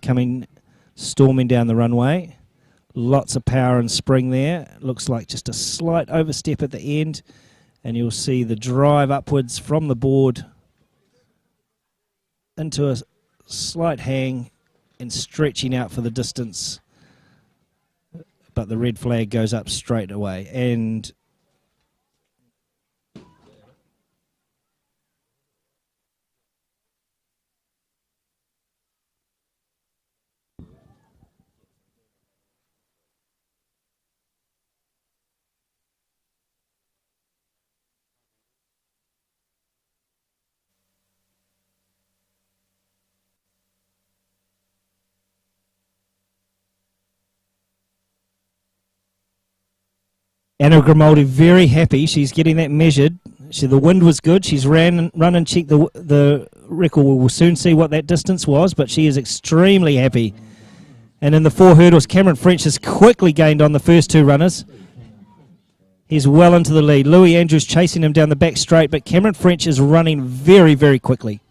R: storming down the runway. Lots of power and spring there. Looks like just a slight overstep at the end. And you'll see the drive upwards from the board into a slight hang and stretching out for the distance. But the red flag goes up straight away. And Anna Grimaldi very happy. She's getting that measured. The wind was good. She's run and checked the record. We'll soon see what that distance was, but she is extremely happy. And in the 4 hurdles, Cameron French has quickly gained on the first 2 runners. He's well into the lead. Louis Andrews chasing him down the back straight, but Cameron French is running very, very quickly.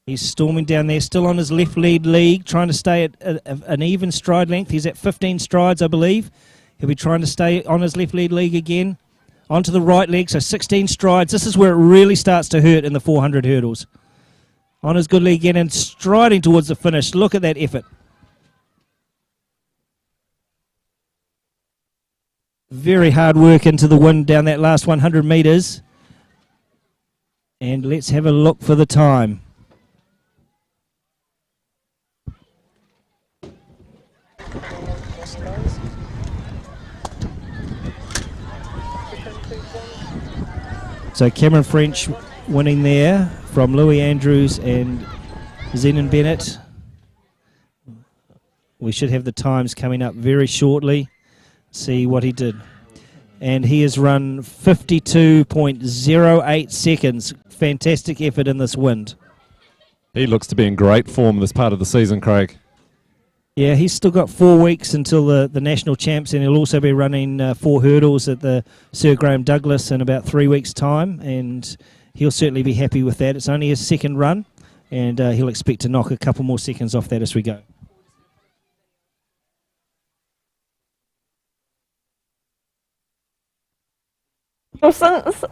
R: He's storming down there, still on his left lead league, trying to stay at an even stride length. He's at 15 strides, I believe. He'll be trying to stay on his left lead league again. Onto the right leg, so 16 strides. This is where it really starts to hurt in the 400 hurdles. On his good leg again and striding towards the finish. Look at that effort. Very hard work into the wind down that last 100 metres. And let's have a look for the time. So Cameron French winning there from Louis Andrews and Zenon Bennett. We should have the times coming up very shortly. See what he did. And he has run 52.08 seconds. Fantastic effort in this wind.
Q: He looks to be in great form this part of the season, Craig.
R: Yeah, he's still got 4 weeks until the national champs, and he'll also be running 4 hurdles at the Sir Graham Douglas in about 3 weeks' time, and he'll certainly be happy with that. It's only his second run, and he'll expect to knock a couple more seconds off that as we go.
M: Well, since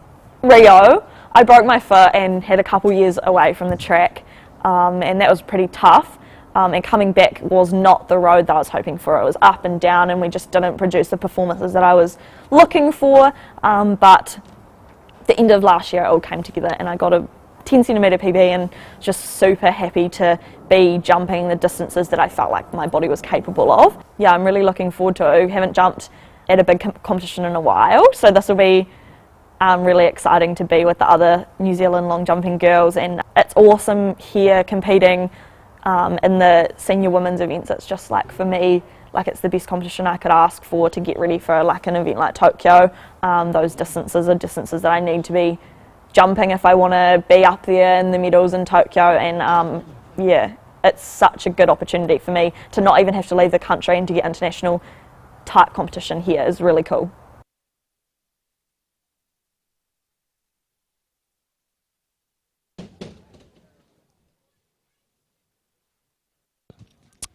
M: Rio, I broke my foot and had a couple years away from the track, and that was pretty tough. And coming back was not the road that I was hoping for. It was up and down, and we just didn't produce the performances that I was looking for. But the end of last year, it all came together, and I got a 10 centimetre PB, and just super happy to be jumping the distances that I felt like my body was capable of. Yeah, I'm really looking forward to it. I haven't jumped at a big competition in a while, so this will be really exciting to be with the other New Zealand long jumping girls, and it's awesome here competing in the senior women's events. It's just like, for me, like it's the best competition I could ask for to get ready for like an event like Tokyo. Those distances are distances that I need to be jumping if I want to be up there in the medals in Tokyo, and yeah, it's such a good opportunity for me to not even have to leave the country and to get international type competition here is really cool.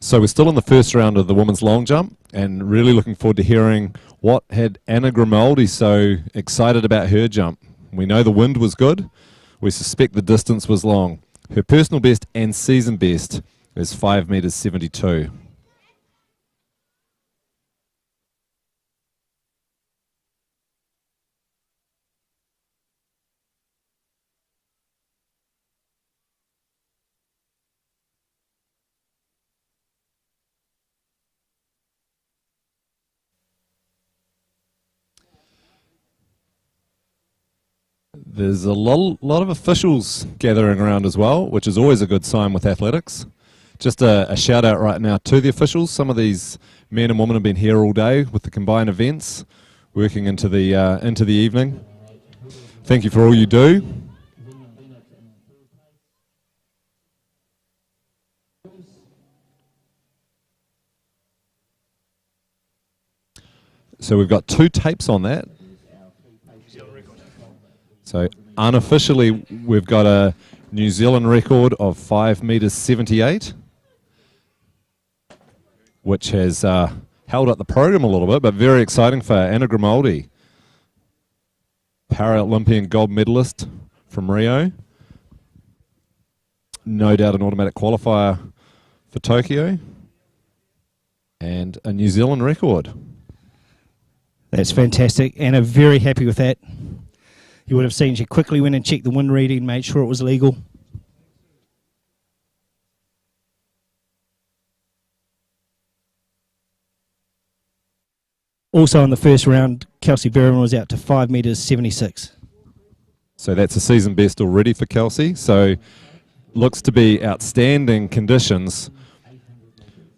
Q: So we're still in the first round of the women's long jump, and really looking forward to hearing what had Anna Grimaldi so excited about her jump. We know the wind was good. We suspect the distance was long. Her personal best and season best is 5 metres 72. There's a lot of officials gathering around as well, which is always a good sign with athletics. Just a shout out right now to the officials. Some of these men and women have been here all day with the combined events, working into the evening. Thank you for all you do. So we've got 2 tapes on that. So unofficially, we've got a New Zealand record of 5 metres 78, which has held up the program a little bit, but very exciting for Anna Grimaldi, Paralympian gold medalist from Rio. No doubt an automatic qualifier for Tokyo, and a New Zealand record.
R: That's fantastic. Anna very happy with that. You would have seen she quickly went and checked the wind reading, made sure it was legal. Also in the first round, Kelsey Berriman was out to 5 metres 76.
Q: So that's a season best already for Kelsey. So looks to be outstanding conditions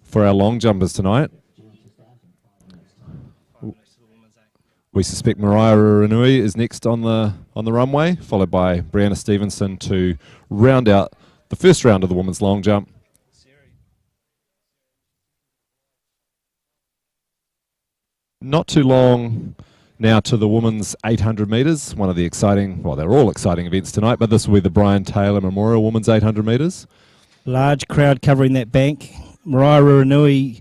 Q: for our long jumpers tonight. We suspect Mariah Ruranui is next on the runway, followed by Brianna Stevenson to round out the first round of the women's long jump. Not too long now to the women's 800 metres, one of the exciting, well, they're all exciting events tonight, but this will be the Brian Taylor Memorial Women's 800 metres.
R: Large crowd covering that bank. Mariah Ruranui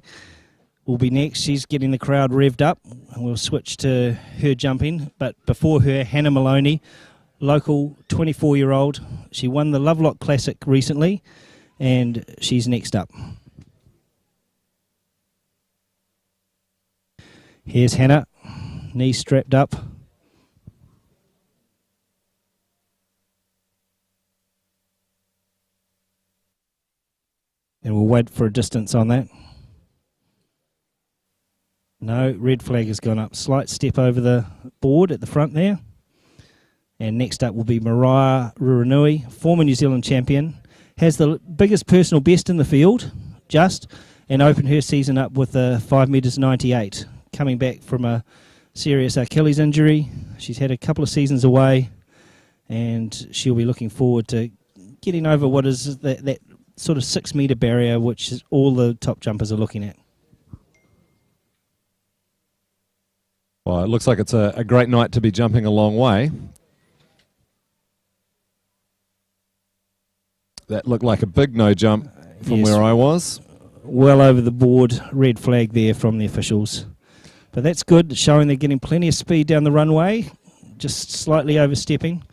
R: will be next. She's getting the crowd revved up. We'll switch to her jumping, but before her, Hannah Maloney, local 24-year-old. She won the Lovelock Classic recently, and she's next up. Here's Hannah, knees strapped up. And we'll wait for a distance on that. No, red flag has gone up. Slight step over the board at the front there. And next up will be Mariah Ruranui, former New Zealand champion. Has the biggest personal best in the field, and opened her season up with a 5 metres 98. Coming back from a serious Achilles injury. She's had a couple of seasons away, and she'll be looking forward to getting over what is that sort of 6 metre barrier, which is all the top jumpers are looking at.
Q: Well, it looks like it's a great night to be jumping a long way. That looked like a big no jump from
R: Yes.
Q: where I was.
R: Well over the board, red flag there from the officials. But that's good, showing they're getting plenty of speed down the runway, just slightly overstepping.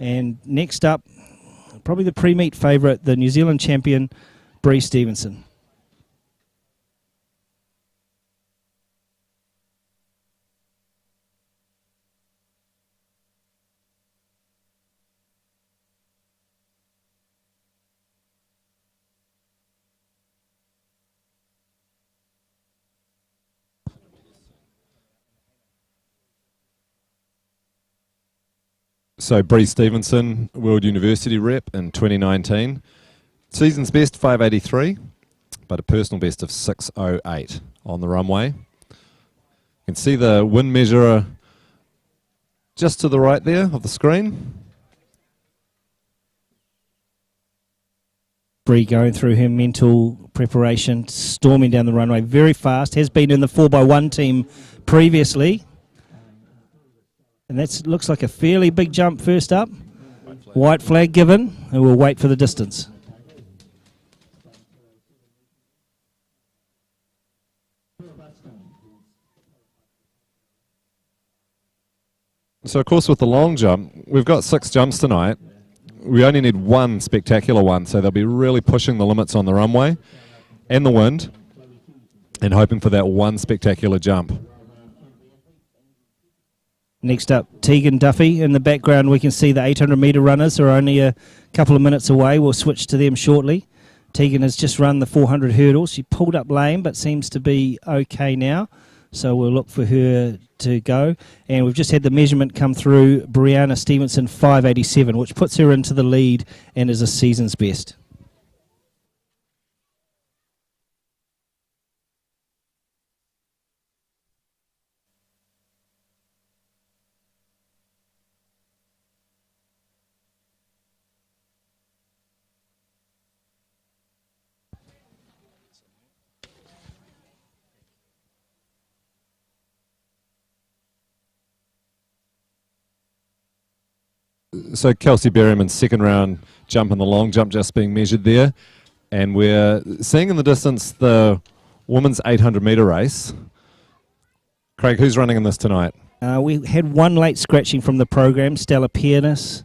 R: And next up, probably the pre-meet favourite, the New Zealand champion, Bree Stevenson.
Q: So Bree Stevenson, World University rep in 2019. Season's best 583, but a personal best of 608 on the runway. You can see the wind measurer just to the right there of the screen.
R: Bree going through her mental preparation, storming down the runway very fast, has been in the 4x1 team previously. And that looks like a fairly big jump first up. White flag given, and we'll wait for the distance.
Q: So of course with the long jump, we've got 6 jumps tonight. We only need one spectacular one, so they'll be really pushing the limits on the runway and the wind and hoping for that one spectacular jump.
R: Next up, Tegan Duffy. In the background, we can see the 800 metre runners are only a couple of minutes away. We'll switch to them shortly. Tegan has just run the 400 hurdles. She pulled up lame, but seems to be okay now. So we'll look for her to go. And we've just had the measurement come through. Brianna Stevenson, 587, which puts her into the lead and is a season's best.
Q: So Kelsey Berryman's second round jump in the long jump just being measured there. And we're seeing in the distance the women's 800 metre race. Craig, who's running in this tonight?
R: We had one late scratching from the program, Stella Piernis.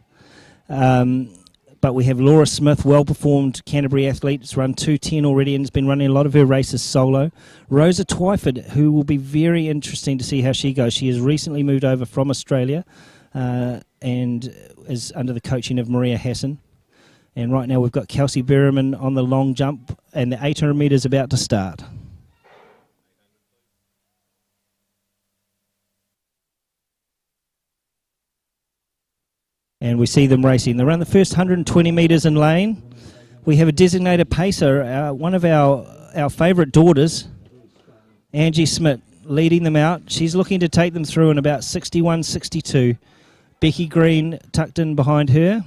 R: But we have Laura Smith, well-performed Canterbury athlete. It's run 2:10 already and has been running a lot of her races solo. Rosa Twyford, who will be very interesting to see how she goes. She has recently moved over from Australia and is under the coaching of Maria Hassan. And right now we've got Kelsey Berryman on the long jump, and the 800 metres about to start. And we see them racing. They run the first 120 metres in lane. We have a designated pacer, one of our favourite daughters, Angie Smith, leading them out. She's looking to take them through in about 61-62. Becky Green tucked in behind her.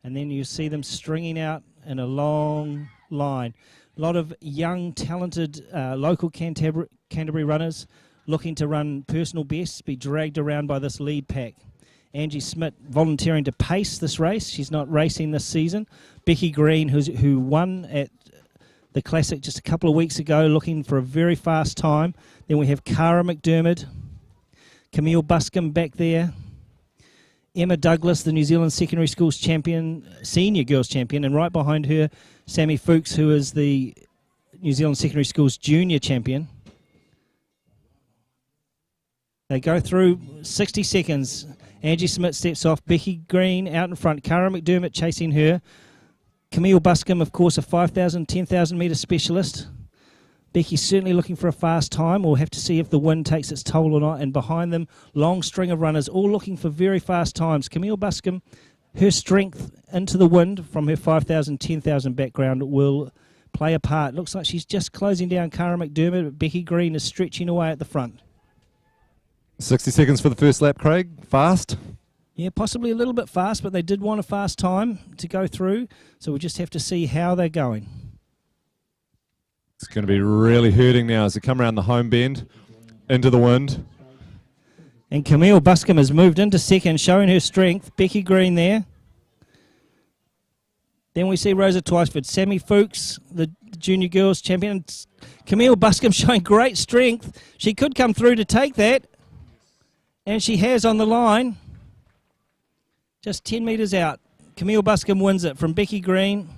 R: And then you see them stringing out in a long line. A lot of young, talented local Canterbury runners looking to run personal bests, be dragged around by this lead pack. Angie Smith volunteering to pace this race. She's not racing this season. Becky Green, who won at the Classic just a couple of weeks ago, looking for a very fast time. Then we have Cara McDermott, Camille Buscombe back there, Emma Douglas, the New Zealand Secondary Schools champion, senior girls champion, and right behind her, Sammy Fuchs, who is the New Zealand Secondary Schools junior champion. They go through 60 seconds. Angie Smith steps off. Becky Green out in front. Cara McDermott chasing her. Camille Buscombe, of course, a 5,000, 10,000 metre specialist. Becky's certainly looking for a fast time. We'll have to see if the wind takes its toll or not. And behind them, long string of runners, all looking for very fast times. Camille Buscombe, her strength into the wind from her 5,000, 10,000 background will play a part. Looks like she's just closing down Cara McDermott, but Becky Green is stretching away at the front.
Q: 60 seconds for the first lap, Craig. Fast?
R: Yeah, possibly a little bit fast, but they did want a fast time to go through, so we'll just have to see how they're going.
Q: It's going to be really hurting now as they come around the home bend, into the wind.
R: And Camille Buscombe has moved into second, showing her strength. Becky Green there. Then we see Rosa Twyford. Sammy Fuchs, the junior girls champion. Camille Buscombe showing great strength. She could come through to take that. And she has on the line, just 10 metres out. Camille Buscombe wins it from Becky Green.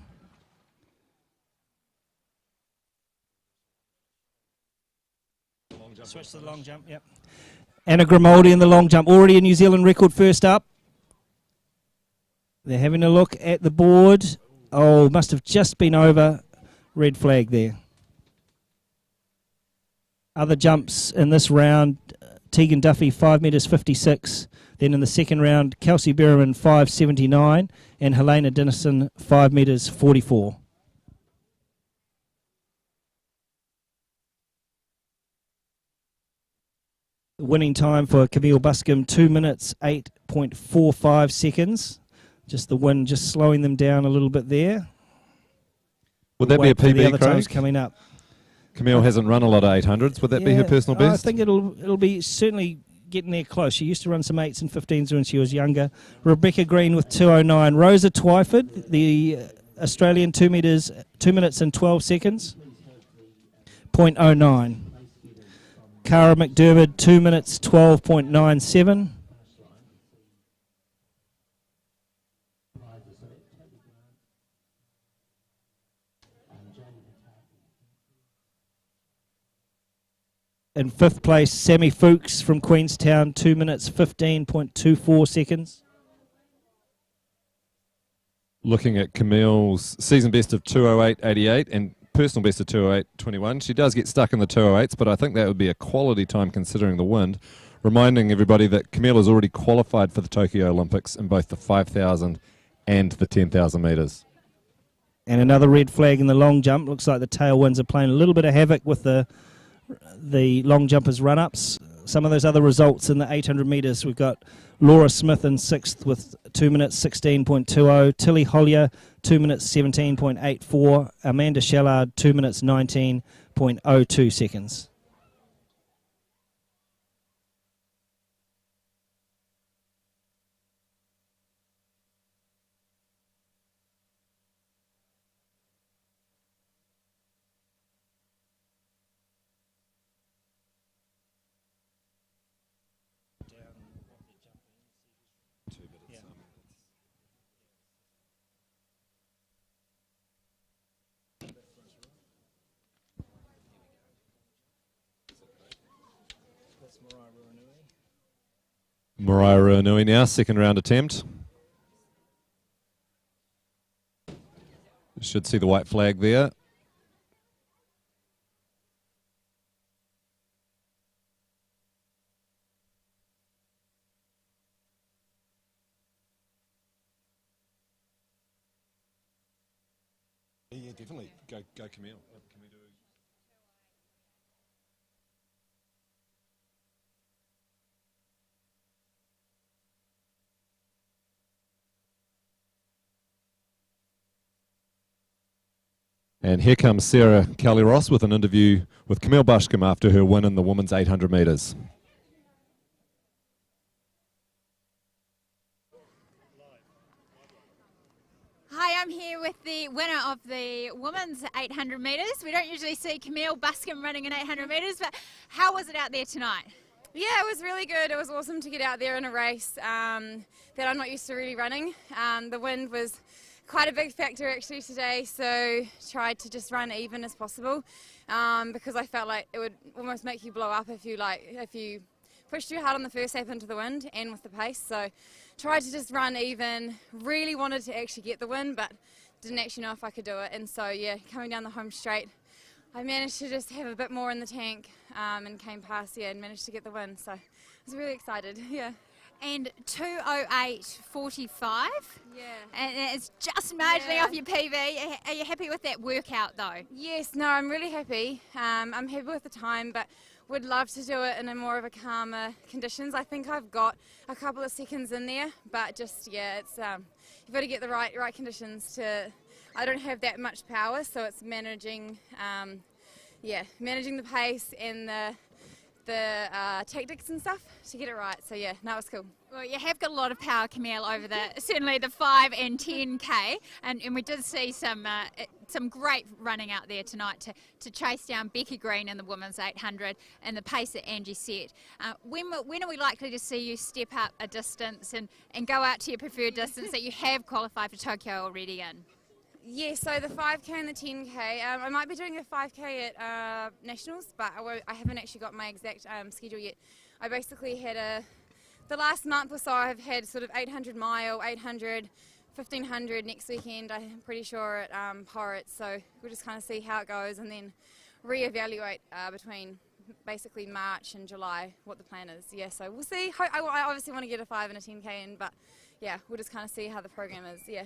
R: Switch to the long jump, yep. Anna Grimaldi in the long jump, already a New Zealand record first up. They're having a look at the board. Oh, must have just been over. Red flag there. Other jumps in this round. Tegan Duffy, 5 metres 56. Then in the second round, Kelsey Berryman, 5.79. And Helena Dennison, 5 metres 44. The winning time for Camille Buscombe, 2 minutes 8.45 seconds. Just the wind just slowing them down a little bit there.
Q: Would that be a PB,
R: the other
Q: Craig?
R: times coming up.
Q: Camille hasn't run a lot of 800s. Would that be her personal best?
R: I think it'll be certainly getting there close. She used to run some 8s and 15s when she was younger. Rebecca Green with 2:09. Rosa Twyford, the Australian, 2 minutes and 12 seconds. 0.09. Cara McDermott, 2 minutes 12.97. In fifth place, Sammy Fuchs from Queenstown, 2 minutes 15.24 seconds.
Q: Looking at Camille's season best of 2:08.88 and personal best of 2:08.21. She does get stuck in the 2:08s, but I think that would be a quality time considering the wind. Reminding everybody that Camille has already qualified for the Tokyo Olympics in both the 5,000 and the 10,000 metres.
R: And another red flag in the long jump. Looks like the tailwinds are playing a little bit of havoc with the long jumpers' run-ups. Some of those other results in the 800 metres, we've got Laura Smith in 6th with 2 minutes 16.20, Tilly Hollier 2 minutes 17.84, Amanda Shallard 2 minutes 19.02 seconds.
Q: Mariah Ruanui now, second round attempt. Should see the white flag there. Yeah, definitely. Go Camille. Can we do? And here comes Sarah Kelly-Ross with an interview with Camille Bushcombe after her win in the women's 800 metres.
J: Hi, I'm here with the winner of the women's 800 metres. We don't usually see Camille Bushcombe running in 800 metres, but how was it out there tonight?
B: Yeah, it was really good. It was awesome to get out there in a race that I'm not used to really running. The wind was quite a big factor actually today, so tried to just run even as possible because I felt like it would almost make you blow up if you pushed too hard on the first lap into the wind and with the pace. So tried to just run even, really wanted to actually get the win, but didn't actually know if I could do it. And so yeah, coming down the home straight, I managed to just have a bit more in the tank and came past, yeah, and managed to get the win. So I was really excited, yeah.
J: And 2:08.45.
B: Yeah.
J: And it's just marginally off your PB. Are you happy with that workout though?
B: Yes, no, I'm really happy. I'm happy with the time, but would love to do it in a more of a calmer conditions. I think I've got a couple of seconds in there, but just, yeah, it's you've got to get the right conditions to. I don't have that much power, so it's managing, managing the pace and the tactics and stuff to get it right. So yeah, no, it's cool.
J: Well, you have got a lot of power, Camille, over certainly the 5 and 10K, and we did see some great running out there tonight to chase down Becky Green in the women's 800 and the pace that Angie set. When are we likely to see you step up a distance and go out to your preferred distance that you have qualified for Tokyo already in?
B: Yeah, so the 5K and the 10K, I might be doing a 5K at Nationals, but I haven't actually got my exact schedule yet. I basically had the last month or so I've had sort of 800 mile, 800, 1500 next weekend, I'm pretty sure at Porritt, so we'll just kind of see how it goes and then reevaluate between basically March and July what the plan is. Yeah, so we'll see. I obviously want to get a 5 and a 10K in, but yeah, we'll just kind of see how the program is, yeah.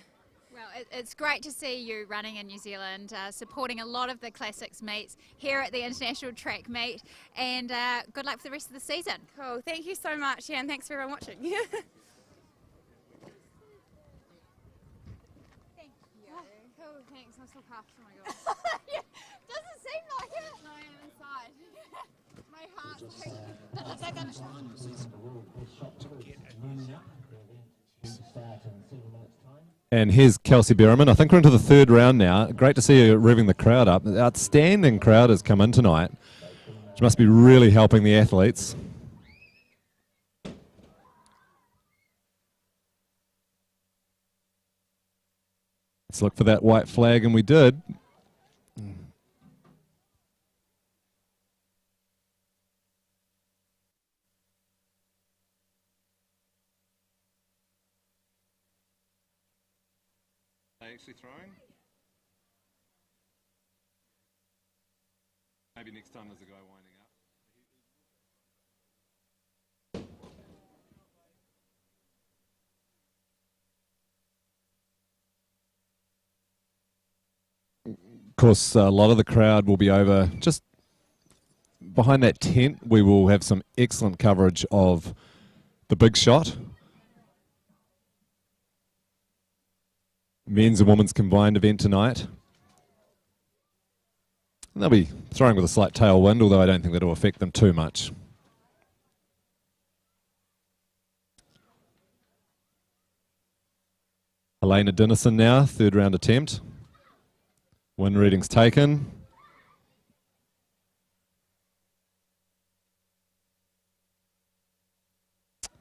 J: Well, it's great to see you running in New Zealand, supporting a lot of the classics meets here at the International Track Meet, and good luck for the rest of the season.
B: Cool, thank you so much, yeah, and thanks for everyone watching.
J: Thank you.
B: Cool, thanks, I'm still puffed, oh my god.
J: Yeah, doesn't seem like it.
B: No, I am inside. My heart's
Q: And here's Kelsey Berriman. I think we're into the third round now. Great to see you revving the crowd up. An outstanding crowd has come in tonight, which must be really helping the athletes. Let's look for that white flag, and we did. Actually throwing? Maybe next time there's a guy winding up. Of course, a lot of the crowd will be over just behind that tent. We will have some excellent coverage of the big shot. Men's and women's combined event tonight. And they'll be throwing with a slight tailwind, although I don't think that'll affect them too much. Helena Dennison now, third round attempt. Wind readings taken.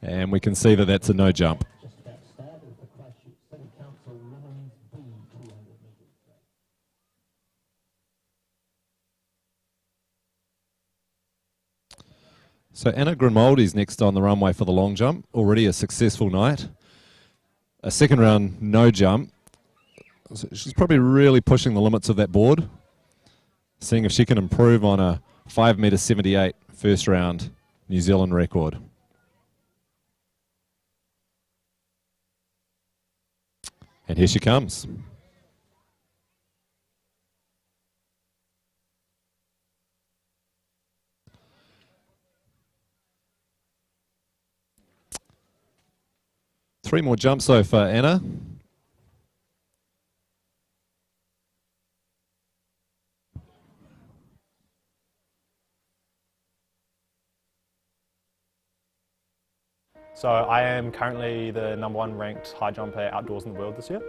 Q: And we can see that that's a no jump. So Anna Grimaldi's next on the runway for the long jump. Already a successful night. A second round no jump. So she's probably really pushing the limits of that board, seeing if she can improve on a 5.78 first round New Zealand record. And here she comes. Three more jumps though for Anna.
H: So I am currently the #1 ranked high jumper outdoors in the world this year.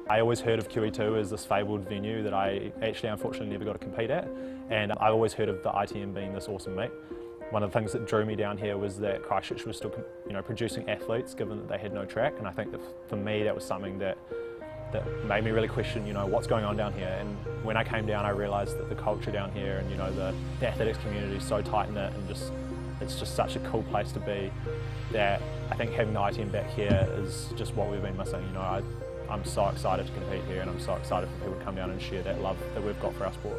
H: I always heard of QE2 as this fabled venue that I actually unfortunately never got to compete at, and I always heard of the ITM being this awesome meet. One of the things that drew me down here was that Christchurch was still, producing athletes, given that they had no track, and I think that for me that was something that made me really question, what's going on down here. And when I came down, I realised that the culture down here and the athletics community is so tight knit, and it's just such a cool place to be, that I think having the ITM back here is just what we've been missing. I'm so excited to compete here, and I'm so excited for people to come down and share that love that we've got for our sport.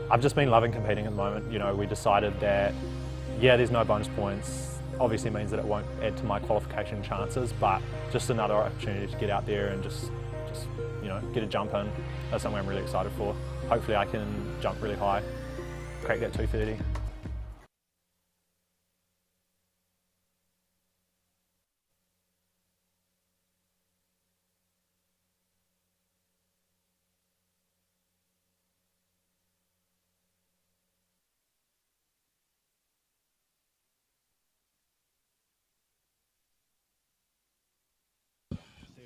H: I've just been loving competing at the moment. We decided that, yeah, there's no bonus points. Obviously means that it won't add to my qualification chances, but just another opportunity to get out there and just get a jump in. That's something I'm really excited for. Hopefully I can jump really high, crack that 230.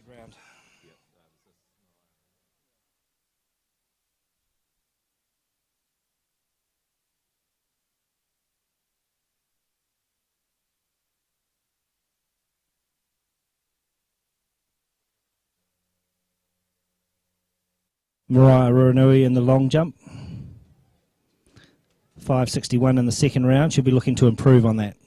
R: Round. Mariah Ruanui in the long jump. 5.61 in the second round. She'll be looking to improve on that.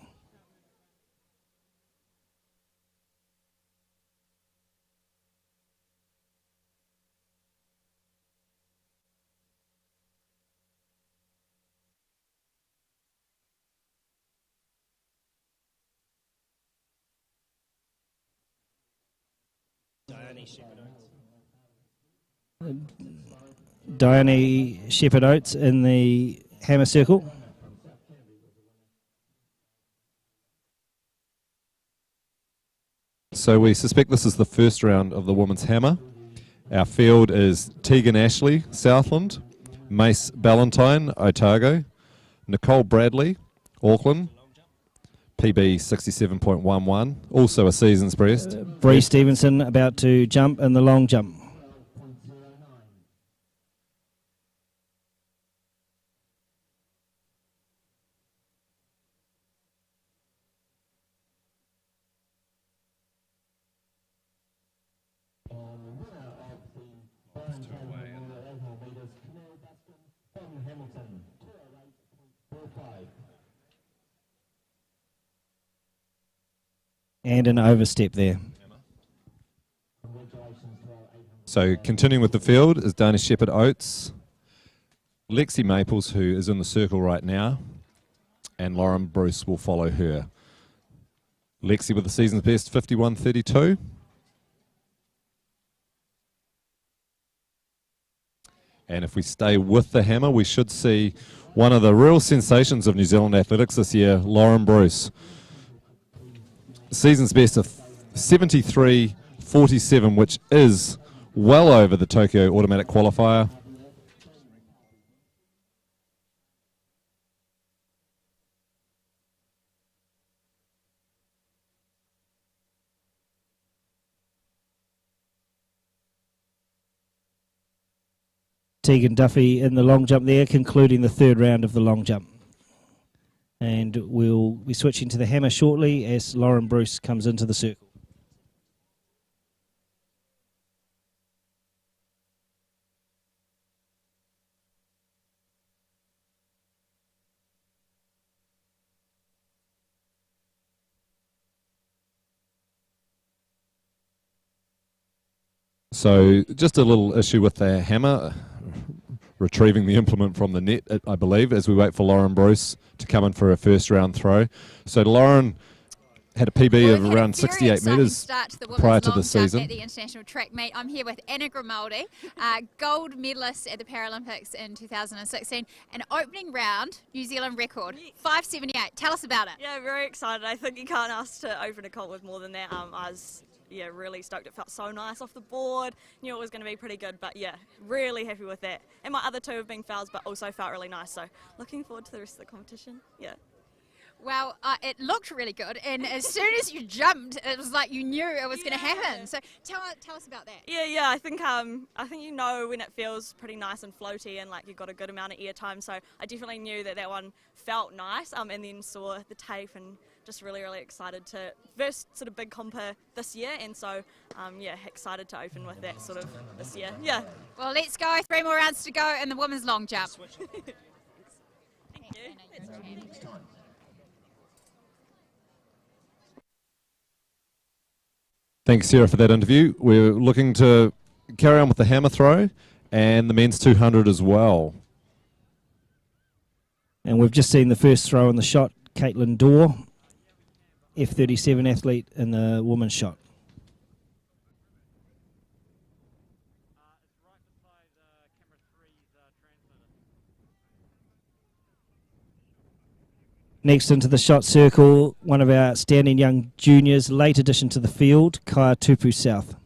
R: Dione Shepherd-Oates in the hammer circle.
Q: So we suspect this is the first round of the women's hammer. Our field is Tegan Ashley, Southland, Mace Ballantyne, Otago, Nicole Bradley, Auckland, PB 67.11, also a season's breast.
R: Bree Stevenson about to jump in the long jump. And an overstep there.
Q: So continuing with the field is Dana Shepherd-Oates, Lexi Maples, who is in the circle right now, and Lauren Bruce will follow her. Lexi with the season's best, 51.32. And if we stay with the hammer, we should see one of the real sensations of New Zealand athletics this year, Lauren Bruce. Season's best of 73.47, which is well over the Tokyo automatic qualifier.
R: Tegan Duffy in the long jump there, concluding the third round of the long jump. And we'll be switching to the hammer shortly as Lauren Bruce comes into the circle.
Q: So just a little issue with the hammer, retrieving the implement from the net, I believe, as we wait for Lauren Bruce to come in for her first round throw. So Lauren had a PB of around 68 metres prior to the season.
J: At the International Track Meet. I'm here with Anna Grimaldi, gold medalist at the Paralympics in 2016, an opening round New Zealand record, 5:78. Tell us about it.
C: Yeah, very excited. I think you can't ask to open a comp with more than that. I was really stoked. It felt so nice off the board. Knew it was going to be pretty good, but yeah, really happy with that. And my other two have been fouls, but also felt really nice. So looking forward to the rest of the competition. Yeah.
J: Well, it looked really good, and as soon as you jumped, it was like you knew it was going to happen. So tell us about that.
C: Yeah. I think you know when it feels pretty nice and floaty, and like you've got a good amount of air time. So I definitely knew that one felt nice. And then saw the tape, and just really excited to first sort of big compere this year, and so excited to open with that sort of this year. Yeah.
J: Well, let's go. 3 more rounds to go in the women's long jump.
C: Thank you.
Q: Thanks, Sarah, for that interview. We're looking to carry on with the hammer throw and the men's 200 as well.
R: And we've just seen the first throw on the shot, Caitlin Dorr, F37 athlete in the women's shot. Next into the shot circle, one of our outstanding young juniors, late addition to the field, Kaya Tupu South.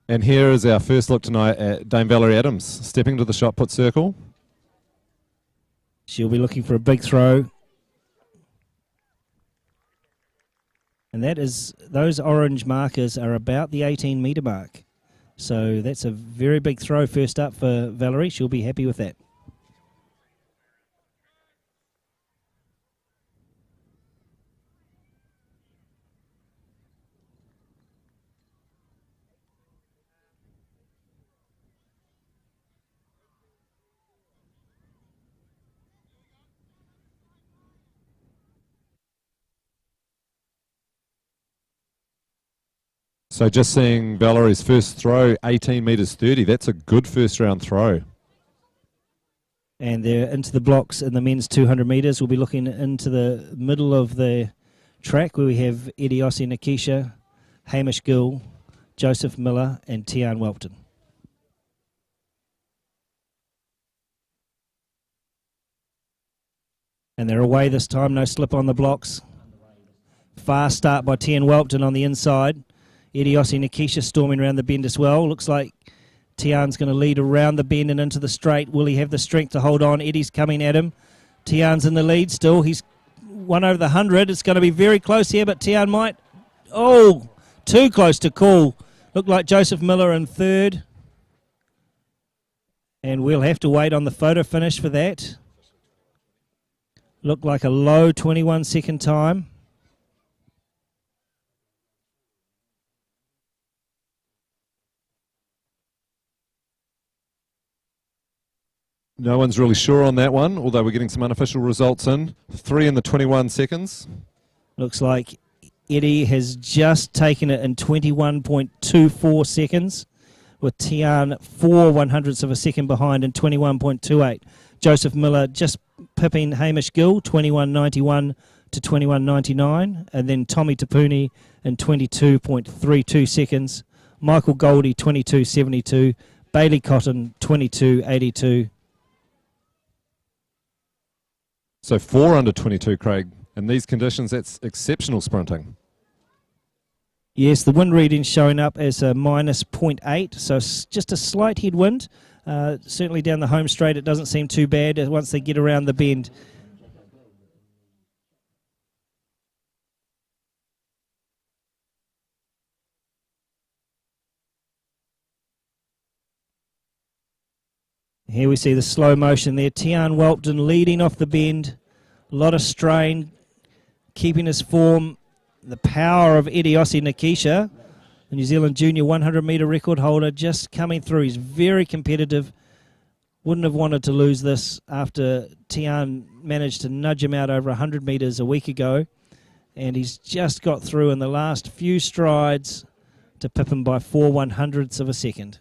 Q: And here is our first look tonight at Dame Valerie Adams, stepping to the shot put circle.
R: She'll be looking for a big throw. And those orange markers are about the 18-metre mark. So that's a very big throw first up for Valerie. She'll be happy with that.
Q: So just seeing Valerie's first throw, 18 metres 30. That's a good first round throw.
R: And they're into the blocks in the men's 200 metres. We'll be looking into the middle of the track where we have Idiosi Nikisha, Hamish Gill, Joseph Miller and Tian Welton. And they're away this time, no slip on the blocks. Fast start by Tian Welton on the inside. Idiosi Nikisha storming around the bend as well. Looks like Tian's going to lead around the bend and into the straight. Will he have the strength to hold on? Eddie's coming at him. Tian's in the lead still. He's won over the 100. It's going to be very close here, but Tian might... Oh, too close to call. Looked like Joseph Miller in third. And we'll have to wait on the photo finish for that. Looked like a low 21-second time.
Q: No one's really sure on that one, although we're getting some unofficial results in. 3 in the 21 seconds.
R: Looks like Eddie has just taken it in 21.24 seconds, with Tian 4/100ths of a second behind in 21.28. Joseph Miller just pipping Hamish Gill, 21.91 to 21.99, and then Tommy Tapuni in 22.32 seconds. Michael Goldie, 22.72. Bailey Cotton, 22.82.
Q: So 4 under 22, Craig. In these conditions, that's exceptional sprinting.
R: Yes, the wind reading showing up as a minus 0.8, so just a slight headwind. Certainly down the home straight, it doesn't seem too bad once they get around the bend. Here we see the slow motion there. Tian Welpton leading off the bend. A lot of strain, keeping his form. The power of Idiosi Nikisha, the New Zealand junior 100 metre record holder, just coming through. He's very competitive. Wouldn't have wanted to lose this after Tian managed to nudge him out over 100 metres a week ago. And he's just got through in the last few strides to pip him by 4/100ths of a second.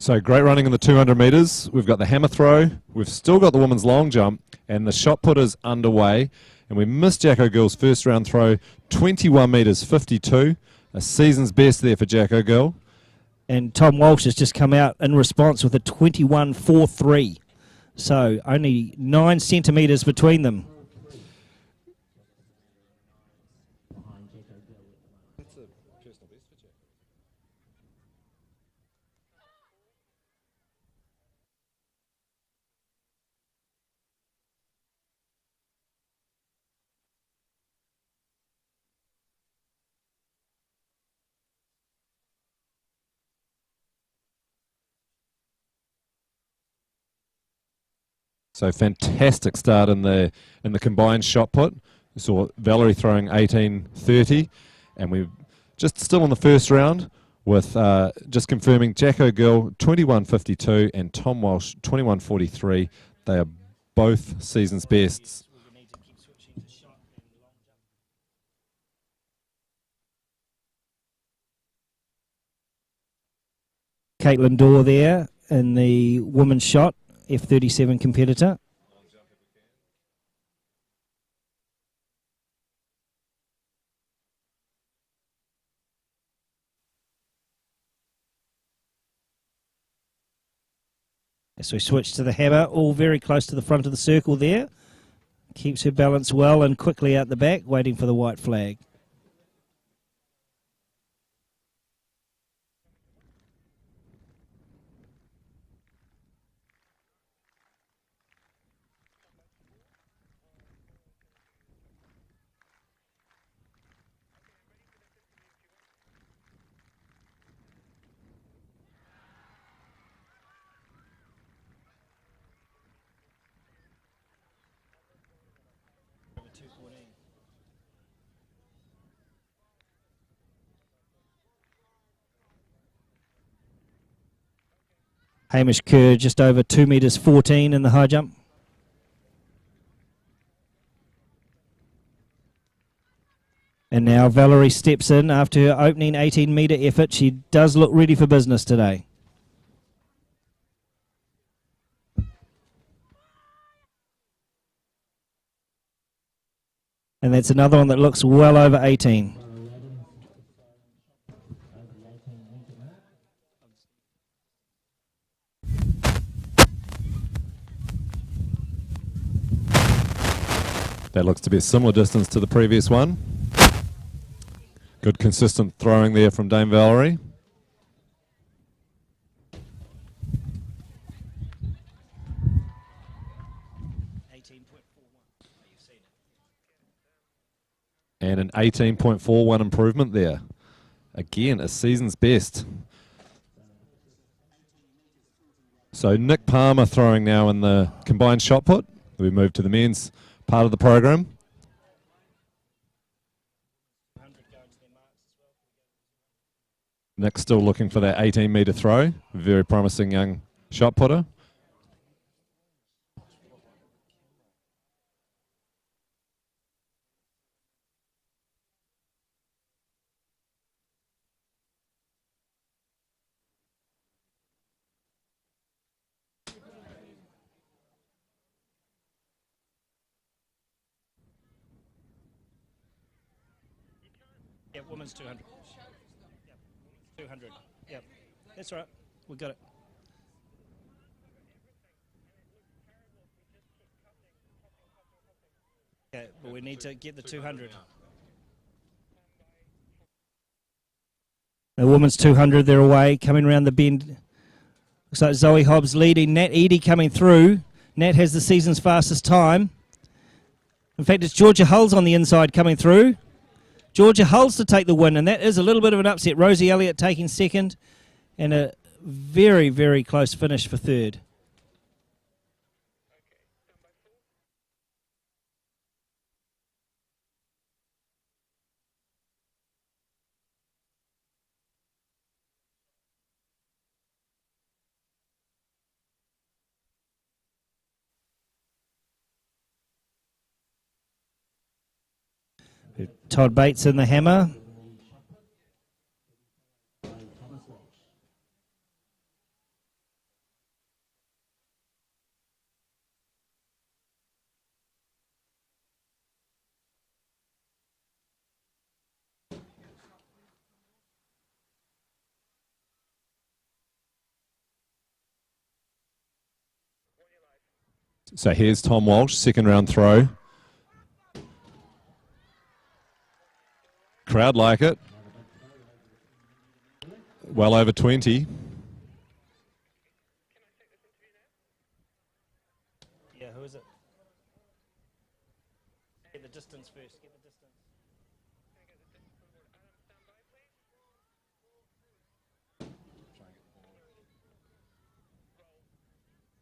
Q: So great running in the 200 metres. We've got the hammer throw. We've still got the women's long jump, and the shot put is underway. And we missed Jacko Girl's first round throw, 21 metres 52. A season's best there for Jacko Girl.
R: And Tom Walsh has just come out in response with a 21.43. So only 9 centimetres between them.
Q: So fantastic start in the combined shot put. We saw Valerie throwing 18.30, and we're just still in the first round with just confirming Jacko Gill 21.52 and Tom Walsh 21.43. They are both season's bests.
R: Caitlin Dorr there in the women's shot, F37 competitor. So we switch to the hammer, all very close to the front of the circle there. Keeps her balance well and quickly out the back, waiting for the white flag. Hamish Kerr just over 2 metres 14 in the high jump. And now Valerie steps in after her opening 18-metre effort. She does look ready for business today. And that's another one that looks well over 18.
Q: That looks to be a similar distance to the previous one. Good consistent throwing there from Dame Valerie. And an 18.41 improvement there. Again, a season's best. So Nick Palmer throwing now in the combined shot put. We move to the men's part of the program. Nick's still looking for that 18-metre throw. Very promising young shot putter.
R: Yeah, women's 200. Yep. 200. Yep. That's right. We got it. Okay, but we need to get the 200. The women's 200, they're away, coming around the bend. Looks like Zoe Hobbs leading, Nat Edie coming through. Nat has the season's fastest time. In fact, it's Georgia Hulls on the inside coming through. Georgia Hulls to take the win, and that is a little bit of an upset. Rosie Elliott taking second, and a very, very close finish for third. Todd Bates in the hammer.
Q: So here's Tom Walsh, second round throw. Crowd like it. Well over 20.
R: Yeah, who is it? Get the distance first. Get the distance.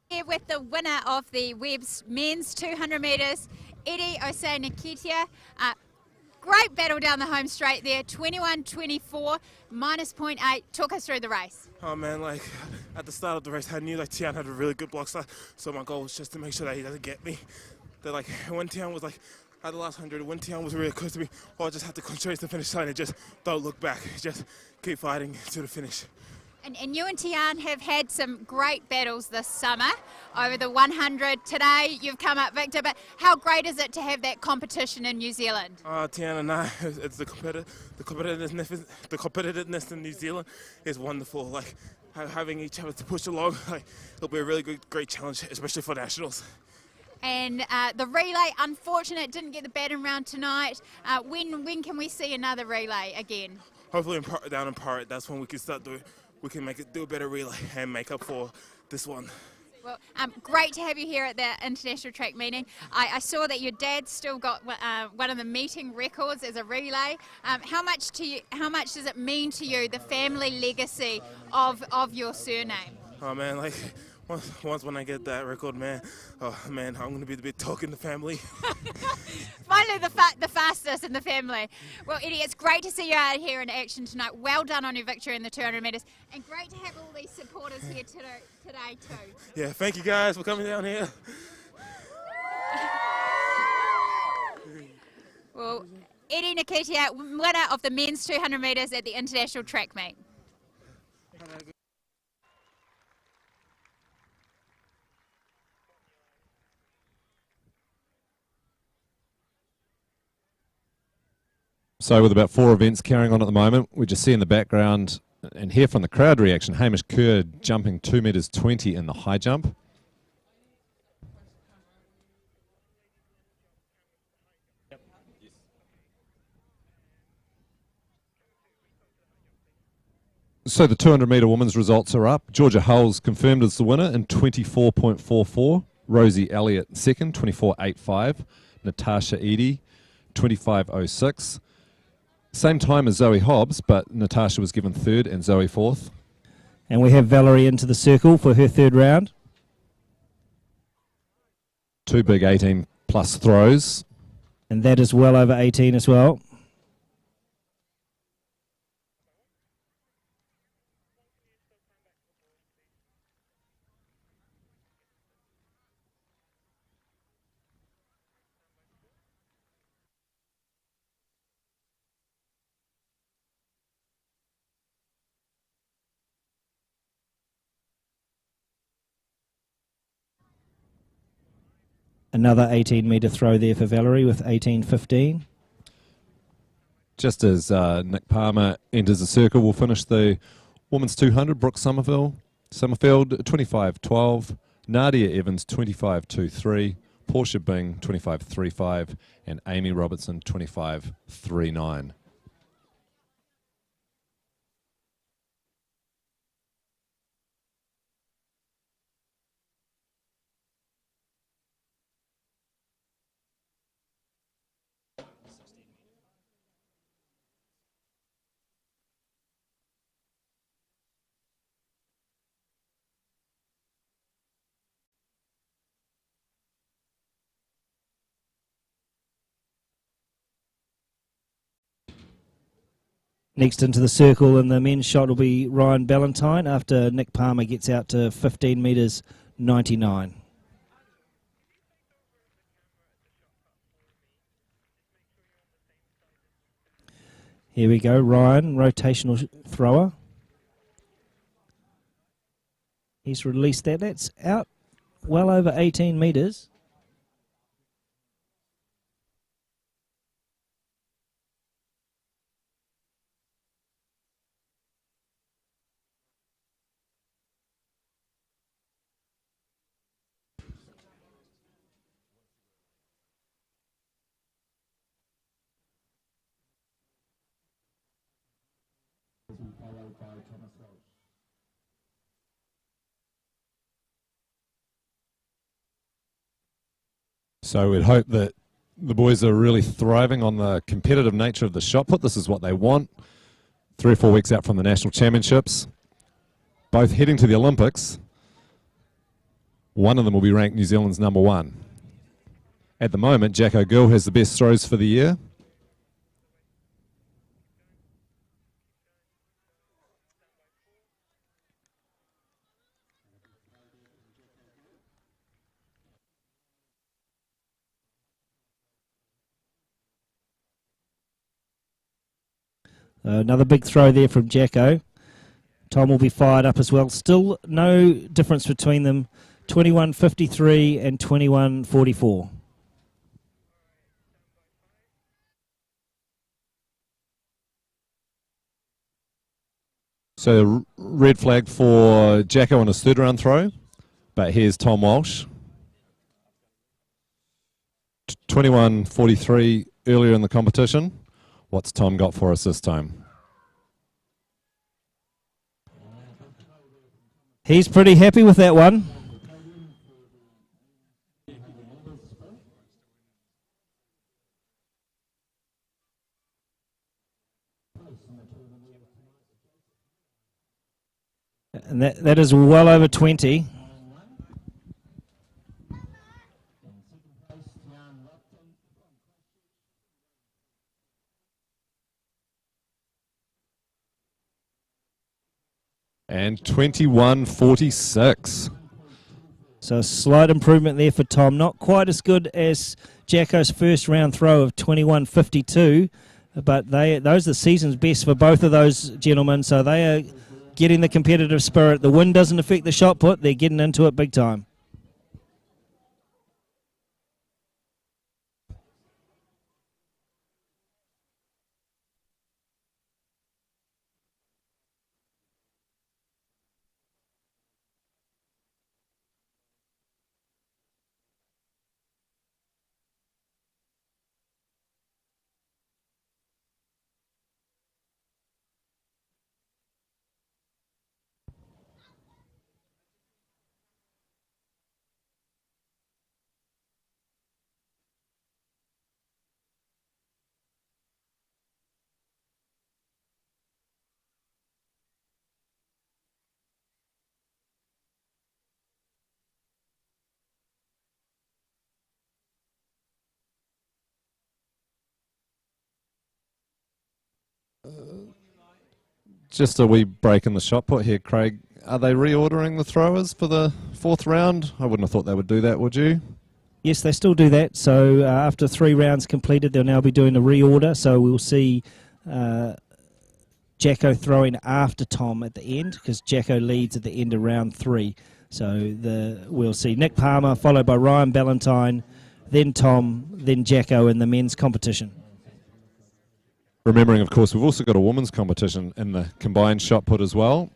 J: Here with the winner of the Webb's men's 200 metres, Eddie Osei-Niketia. Great battle down the home straight there, 21-24, minus 0.8. Talk us through the race.
D: Oh man, like at the start of the race, I knew like Tian had a really good block start, so my goal was just to make sure that he doesn't get me. That like when Tian was like at the last 100, when Tian was really close to me, I just had to concentrate the finish line and just don't look back, just keep fighting to the finish.
J: And you and Tian have had some great battles this summer over the 100. Today you've come up victor, but how great is it to have that competition in New Zealand?
D: Tian and I, it's the competitiveness in New Zealand is wonderful. Like having each other to push along, like it'll be a really great challenge, especially for nationals.
J: And the relay, unfortunate, didn't get the batting round tonight. When can we see another relay again?
D: Hopefully down in Pirate, that's when we can start doing. We can do a better relay and make up for this one.
J: Well, great to have you here at the International Track meeting. I saw that your dad still got one of the meeting records as a relay. How much does it mean to you, the family legacy of your surname?
D: Oh man, like once when I get that record, man, I'm going to be the big talk in the family.
J: Finally, the fastest in the family. Well, Eddie, it's great to see you out here in action tonight. Well done on your victory in the 200 metres, and great to have all these supporters here today too.
D: Yeah, thank you guys for coming down here.
J: Well, Eddie Niketia, winner of the men's 200 metres at the International Track Meet.
Q: So with about 4 events carrying on at the moment, we just see in the background and hear from the crowd reaction, Hamish Kerr jumping 2 metres 20 in the high jump. So the 200 metre women's results are up. Georgia Hulls confirmed as the winner in 24.44. Rosie Elliott second, 24.85. Natasha Edie, 25.06. Same time as Zoe Hobbs, but Natasha was given third and Zoe fourth.
R: And we have Valerie into the circle for her third round.
Q: 2 big 18 plus throws.
R: And that is well over 18 as well. Another 18-metre throw there for Valerie with 18.15.
Q: Just as Nick Palmer enters the circle, we'll finish the women's 200. Brooke Summerfield, 25.12. Nadia Evans, 25.23. Portia Bing 25.35 and Amy Robertson 25.39.
R: Next into the circle in the men's shot will be Ryan Ballantyne after Nick Palmer gets out to 15 metres 99. Here we go, Ryan, rotational thrower. He's released that. That's out well over 18 metres.
Q: So we'd hope that the boys are really thriving on the competitive nature of the shot put. This is what they want. 3 or 4 weeks out from the National Championships, both heading to the Olympics. One of them will be ranked New Zealand's #1. At the moment, Jacko Gill has the best throws for the year.
R: Another big throw there from Jacko. Tom will be fired up as well. Still no difference between them. 21.53 and 21.44.
Q: So red flag for Jacko on his third round throw. But here's Tom Walsh. 21.43 earlier in the competition. What's Tom got for us this time?
R: He's pretty happy with that one. And that is well over 20.
Q: And 21.46.
R: So a slight improvement there for Tom. Not quite as good as Jacko's first round throw of 21.52, but those are the season's best for both of those gentlemen. So they are getting the competitive spirit. The wind doesn't affect the shot put. They're getting into it big time.
Q: Just a wee break in the shot put here, Craig. Are they reordering the throwers for the 4th round? I wouldn't have thought they would do that, would you?
R: Yes, they still do that. So after 3 rounds completed, they'll now be doing a reorder. So we'll see Jacko throwing after Tom at the end, because Jacko leads at the end of round 3. So we'll see Nick Palmer followed by Ryan Ballantyne, then Tom, then Jacko in the men's competition.
Q: Remembering, of course, we've also got a women's competition in the combined shot put as well.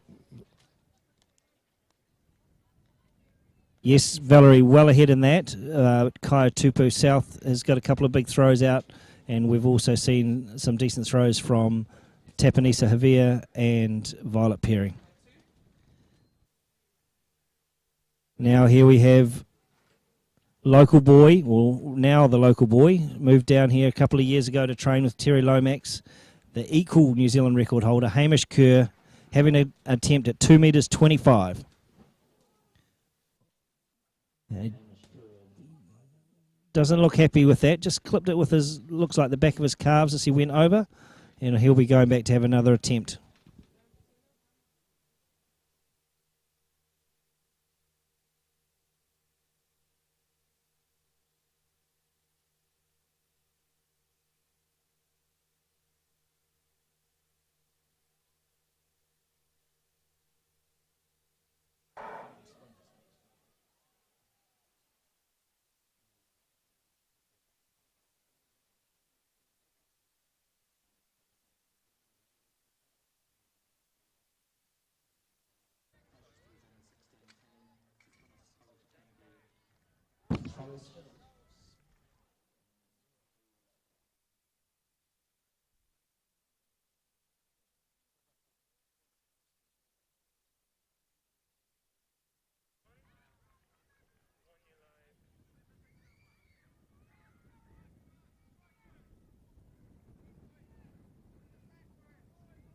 R: Yes, Valerie, well ahead in that. Kaya Tupu South has got a couple of big throws out, and we've also seen some decent throws from Tapanisa Havia and Violet Perry. Now here we have local boy, well now the local boy, moved down here a couple of years ago to train with Terry Lomax, the equal New Zealand record holder, Hamish Kerr, having an attempt at 2 metres 25. Doesn't look happy with that, just clipped it with his, looks like the back of his calves as he went over, and he'll be going back to have another attempt.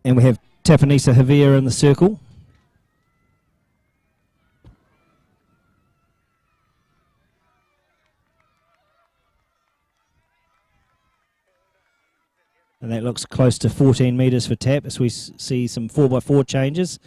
R: And we have Tapanisa Havia in the circle. And that looks close to 14 metres for Tap as we see some 4x4 changes.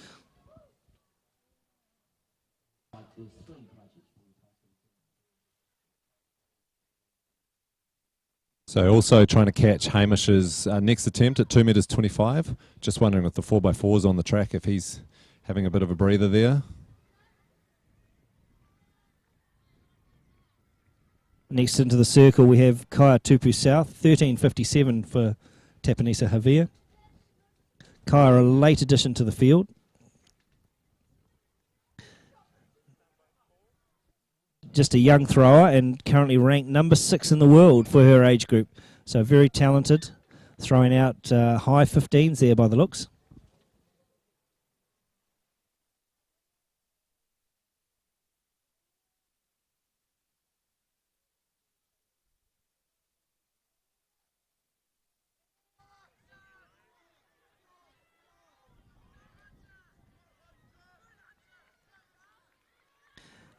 Q: So also trying to catch Hamish's next attempt at 2 metres 25. Just wondering if the 4x4 is on the track, if he's having a bit of a breather there.
R: Next into the circle we have Kaya Tupu South, 13.57 for Tapanisa Havia. Kaya, a late addition to the field. Just a young thrower and currently ranked number 6 in the world for her age group. So very talented, throwing out high 15s there by the looks.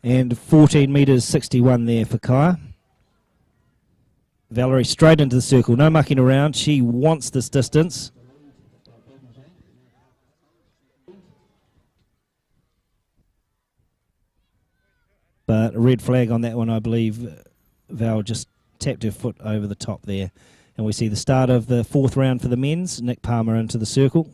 R: And 14 metres 61 there for Kaya. Valerie straight into the circle, no mucking around. She wants this distance. But a red flag on that one, I believe. Val just tapped her foot over the top there. And we see the start of the 4th round for the men's. Nick Palmer into the circle.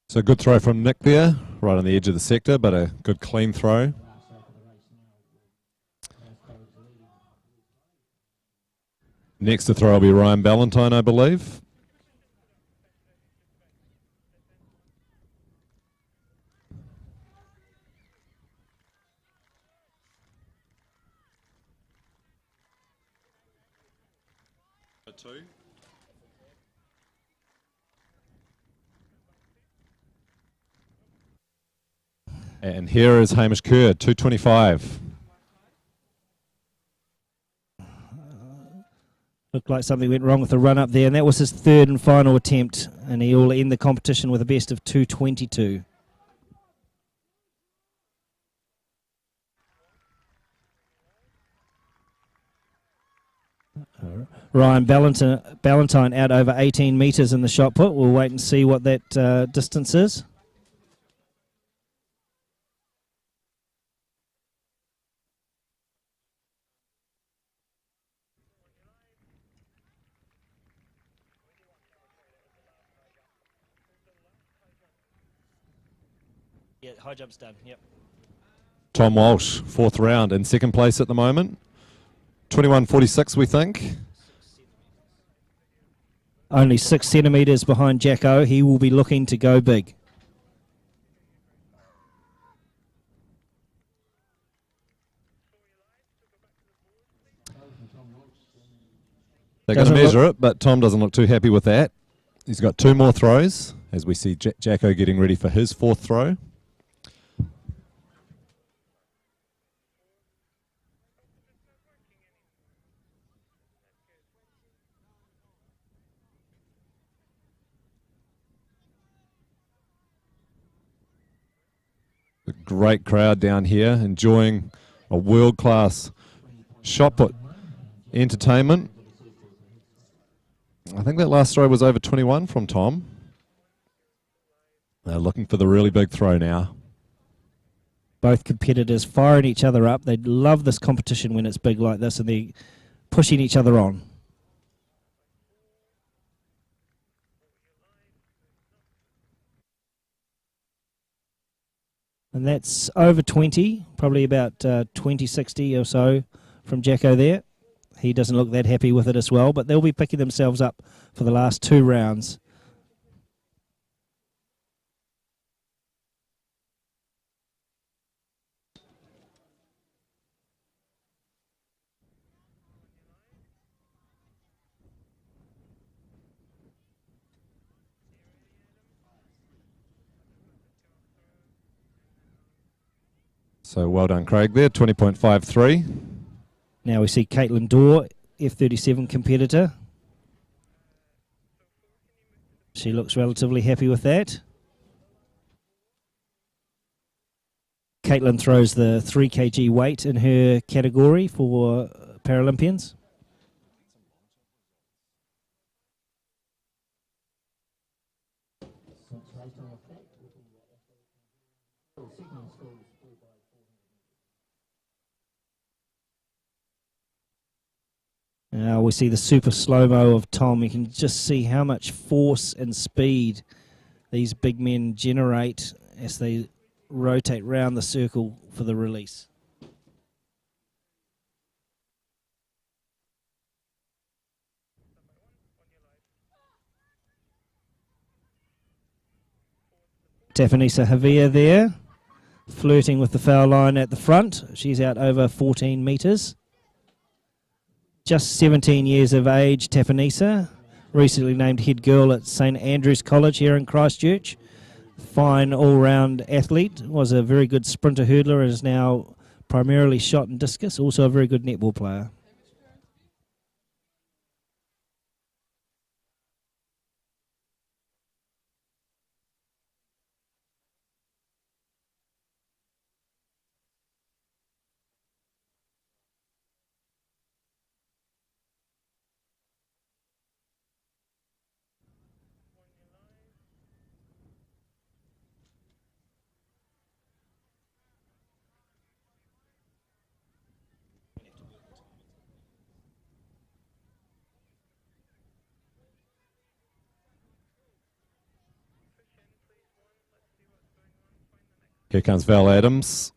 Q: So good throw from Nick there, right on the edge of the sector, but a good clean throw. Next to throw will be Ryan Ballantyne, I believe. And here is Hamish Kerr, 225.
R: Looked like something went wrong with the run up there, and that was his 3rd and final attempt, and he will end the competition with a best of 222. Ryan Ballantyne out over 18 metres in the shot put. We'll wait and see what that distance is. Yeah, high jump's done, yep.
Q: Tom Walsh, 4th round, in 2nd place at the moment. 21.46, we think.
R: Only 6 centimetres behind Jacko. He will be looking to go big.
Q: They're going to measure it, but Tom doesn't look too happy with that. He's got 2 more throws, as we see Jacko getting ready for his 4th throw. A great crowd down here enjoying a world-class shot put entertainment. I think that last throw was over 21 from Tom. They're looking for the really big throw now.
R: Both competitors firing each other up. They love this competition when it's big like this, and they're pushing each other on. And that's over 20, probably about 20-60 or so from Jacko there. He doesn't look that happy with it as well, but they'll be picking themselves up for the last 2 rounds.
Q: So well done, Craig, there, 20.53.
R: Now we see Caitlin Dorr, F37 competitor. She looks relatively happy with that. Caitlin throws the 3 kg weight in her category for Paralympians. Now we see the super slow-mo of Tom. You can just see how much force and speed these big men generate as they rotate round the circle for the release. Tafanisa Havia there, flirting with the foul line at the front. She's out over 14 metres. Just 17 years of age, Tafanisa, recently named head girl at St Andrew's College here in Christchurch. Fine all-round athlete, was a very good sprinter hurdler and is now primarily shot and discus, also a very good netball player.
Q: Here comes Val Adams,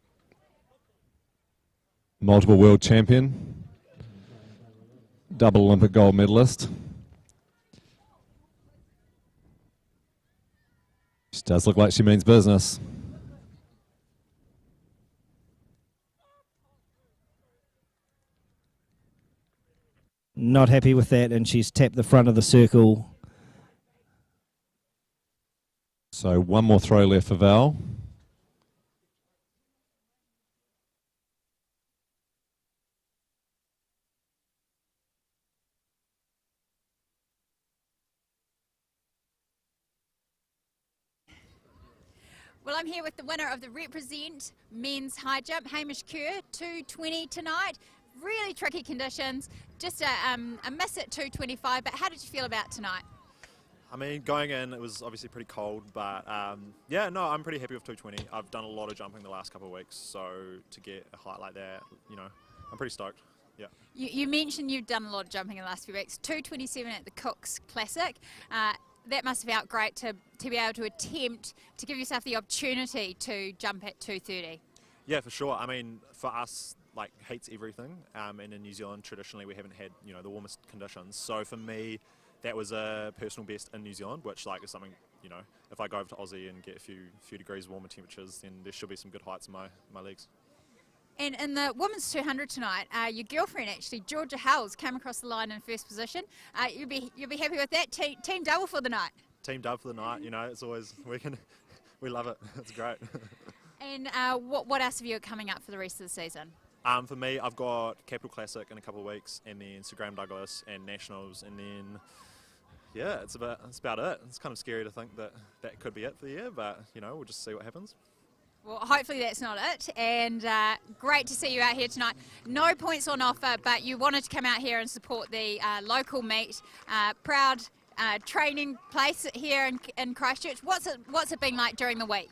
Q: multiple world champion, double Olympic gold medalist. She does look like she means business.
R: Not happy with that, and she's tapped the front of the circle.
Q: So one more throw left for Val.
J: Well, I'm here with the winner of the Represent men's high jump, Hamish Kerr, 2:20 tonight. Really tricky conditions, just a miss at 2:25, but how did you feel about tonight?
E: I mean, going in, it was obviously pretty cold, but yeah, no, I'm pretty happy with 2:20. I've done a lot of jumping the last couple of weeks, so to get a height like that, you know, I'm pretty stoked. Yeah.
J: You mentioned you've done a lot of jumping in the last few weeks. 2:27 at the Cooks Classic. that must have felt great to be able to attempt to give yourself the opportunity to jump at 2:30.
E: Yeah, for sure. I mean, for us, like, heat's everything, and in New Zealand traditionally we haven't had, you know, the warmest conditions. So for me, that was a personal best in New Zealand, which, like, is something, you know, if I go over to Aussie and get a few degrees warmer temperatures, then there should be some good heights in my legs.
J: And in the women's 200 tonight, your girlfriend actually, Georgia Hells, came across the line in first position. You'll be happy with that. Team double for the night.
E: Team dub for the night, you know, it's always, we love it, it's great.
J: And what else have you got coming up for the rest of the season?
E: For me, I've got Capital Classic in a couple of weeks, and then Sir Graham Douglas and Nationals, and then, yeah, that's about it. It's kind of scary to think that could be it for the year, but, you know, we'll just see what happens.
J: Well, hopefully that's not it, and great to see you out here tonight. No points on offer, but you wanted to come out here and support the local meet. Proud training place here in Christchurch. What's it been like during the week?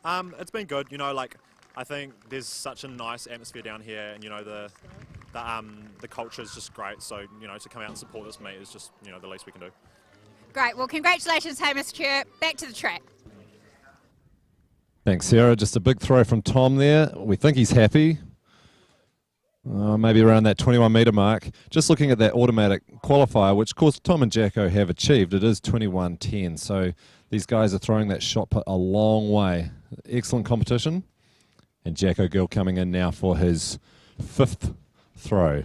E: It's been good, you know, like, I think there's such a nice atmosphere down here, and, you know, the culture is just great, so, you know, to come out and support this meet is just, you know, the least we can do. Great,
J: well, congratulations, Hamish Kerr. Back to the track.
Q: Thanks, Sarah. Just a big throw from Tom there. We think he's happy. Maybe around that 21 metre mark. Just looking at that automatic qualifier, which of course Tom and Jacko have achieved. It is 21.10. So these guys are throwing that shot put a long way. Excellent competition. And Jacko Gill coming in now for his 5th throw.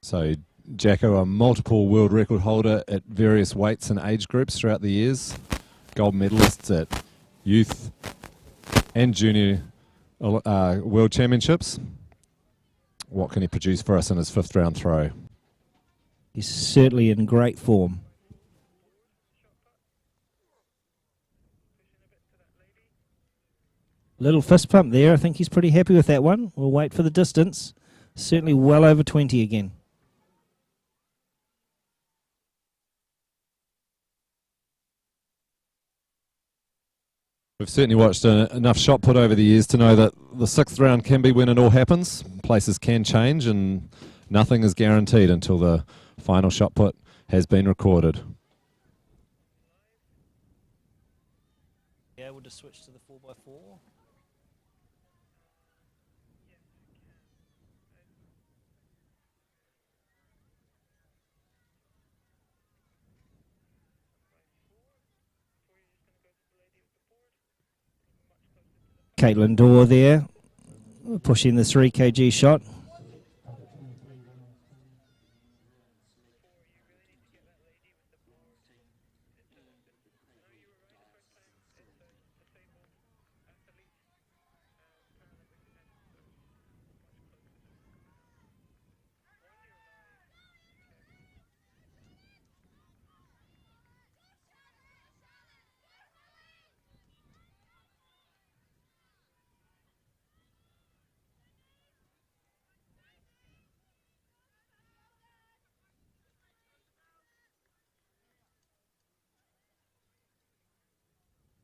Q: So Jacko, a multiple world record holder at various weights and age groups throughout the years. Gold medalists at youth and junior world championships. What can he produce for us in his 5th round throw?
R: He's certainly in great form. Little fist pump there. I think he's pretty happy with that one. We'll wait for the distance. Certainly well over 20 again.
Q: We've certainly watched enough shot put over the years to know that the 6th round can be when it all happens. Places can change and nothing is guaranteed until the final shot put has been recorded.
R: Yeah, we'll just switch to the 4x4. Caitlin Dorr there, pushing the 3 kg shot.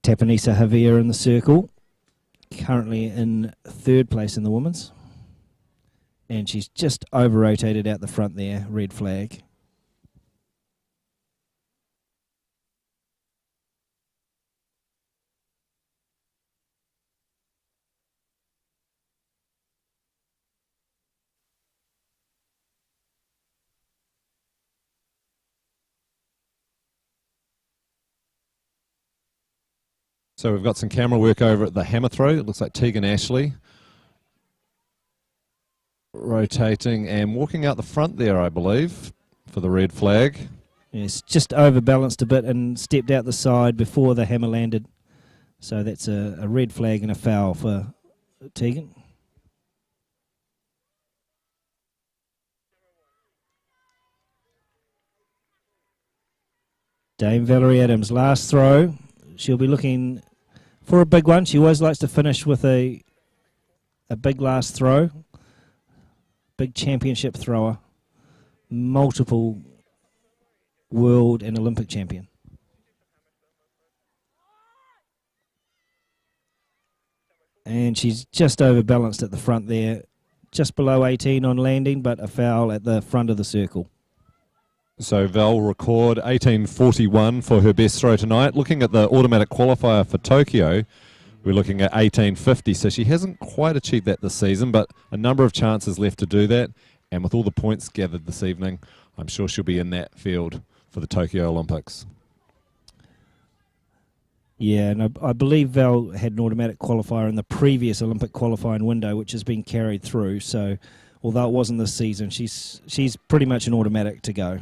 R: Tapanisa Javier in the circle, currently in 3rd place in the women's. And she's just over-rotated out the front there, red flag.
Q: So we've got some camera work over at the hammer throw. It looks like Tegan Ashley rotating and walking out the front there, I believe, for the red flag.
R: Yes, just overbalanced a bit and stepped out the side before the hammer landed. So that's a red flag and a foul for Tegan. Dame Valerie Adams, last throw. She'll be looking for a big one. She always likes to finish with a big last throw. Big championship thrower. multiple world and Olympic champion. And she's just overbalanced at the front there, just below 18 on landing, but a foul at the front of the circle.
Q: So Val record 18.41 for her best throw tonight. Looking at the automatic qualifier for Tokyo, we're looking at 18.50. So she hasn't quite achieved that this season, but a number of chances left to do that. And with all the points gathered this evening, I'm sure she'll be in that field for the Tokyo Olympics.
R: Yeah, and I believe Val had an automatic qualifier in the previous Olympic qualifying window, which has been carried through. So although it wasn't this season, she's pretty much an automatic to go.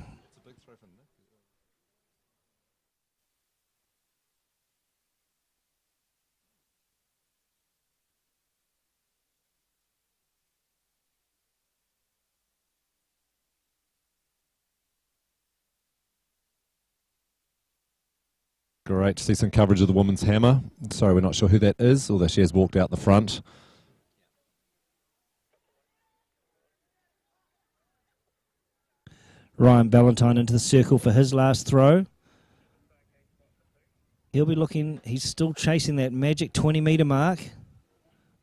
Q: Great to see some coverage of the women's hammer. Sorry, we're not sure who that is, although she has walked out the front.
R: Ryan Ballantyne into the circle for his last throw. He'll be looking, he's still chasing that magic 20-metre mark.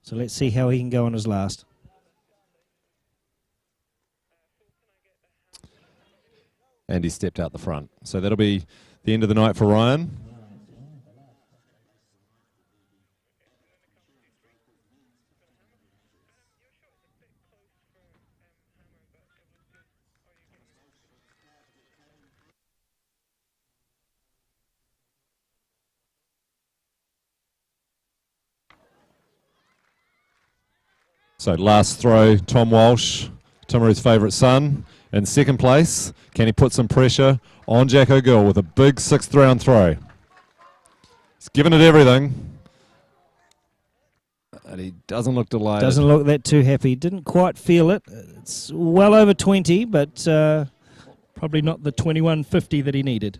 R: So let's see how he can go on his last.
Q: And he stepped out the front. So that'll be the end of the night for Ryan. So last throw, Tom Walsh, Timaru's favourite son, in second place. Can he put some pressure on Jack O'Gill with a big sixth round throw? He's given it everything. And he doesn't look delighted.
R: Doesn't look that too happy. Didn't quite feel it. It's well over 20, but probably not the 21.50 that he needed.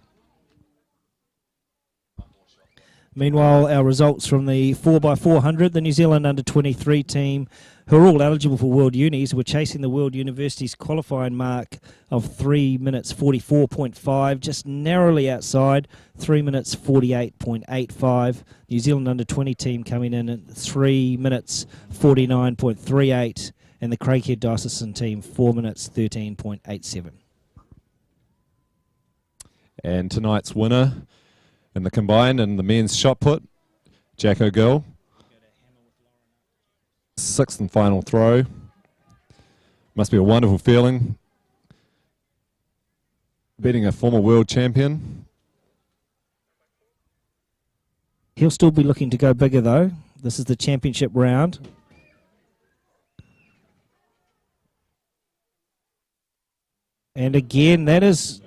R: Meanwhile, our results from the 4x400, the New Zealand under-23 team, who are all eligible for World Unis, were chasing the World Universities qualifying mark of 3 minutes 44.5, just narrowly outside, 3 minutes 48.85. New Zealand under-20 team coming in at 3 minutes 49.38, and the Craighead Diocesan team 4 minutes 13.87.
Q: And tonight's winner in the combined and the men's shot put, Jack O'Gill. Sixth and final throw. Must be a wonderful feeling. Beating a former world champion.
R: He'll still be looking to go bigger though. This is the championship round. And again, that is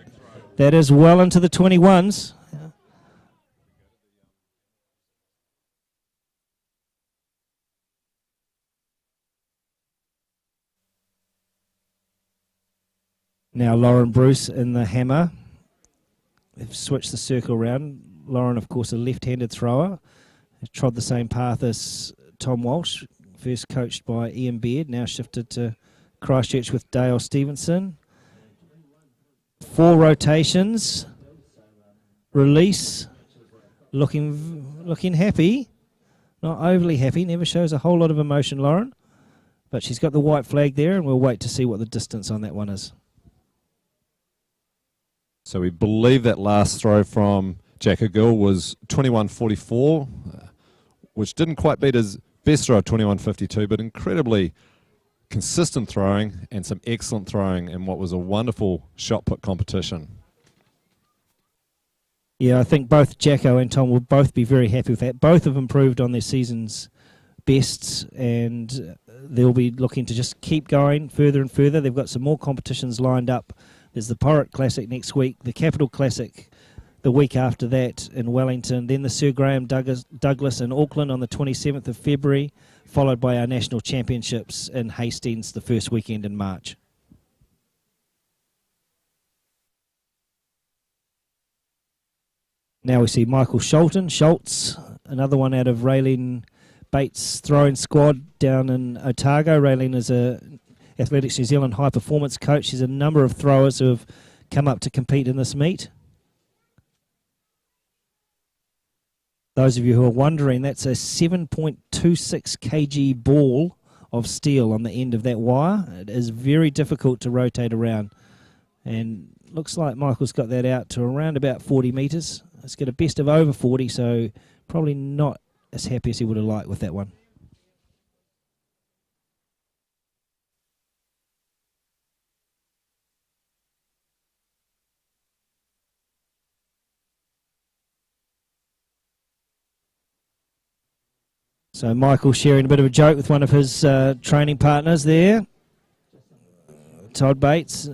R: well into the 21s. Now Lauren Bruce in the hammer. They've switched the circle around. Lauren, of course, a left-handed thrower. Trod the same path as Tom Walsh, first coached by Ian Baird, now shifted to Christchurch with Dale Stevenson. 4 rotations. Release. Looking happy. Not overly happy. Never shows a whole lot of emotion, Lauren. But she's got the white flag there, and we'll wait to see what the distance on that one is.
Q: So we believe that last throw from Jack O'Gill was 21.44, which didn't quite beat his best throw of 21.52, but incredibly consistent throwing and some excellent throwing in what was a wonderful shot put competition.
R: Yeah, I think both Jacko and Tom will both be very happy with that. Both have improved on their season's bests, and they'll be looking to just keep going further and further. They've got some more competitions lined up. There's the Porritt Classic next week, the Capital Classic the week after that in Wellington, then the Sir Graham Douglas in Auckland on the 27th of February, followed by our national championships in Hastings the first weekend in March. Now we see Michael Schultz, another one out of Raylene Bates' throwing squad down in Otago. Raylene is a Athletics New Zealand high performance coach. There's a number of throwers who have come up to compete in this meet. Those of you who are wondering, that's a 7.26 kg ball of steel on the end of that wire. It is very difficult to rotate around. And looks like Michael's got that out to around about 40 metres. It's got a best of over 40, so probably not as happy as he would have liked with that one. So Michael sharing a bit of a joke with one of his training partners there, Todd Bates.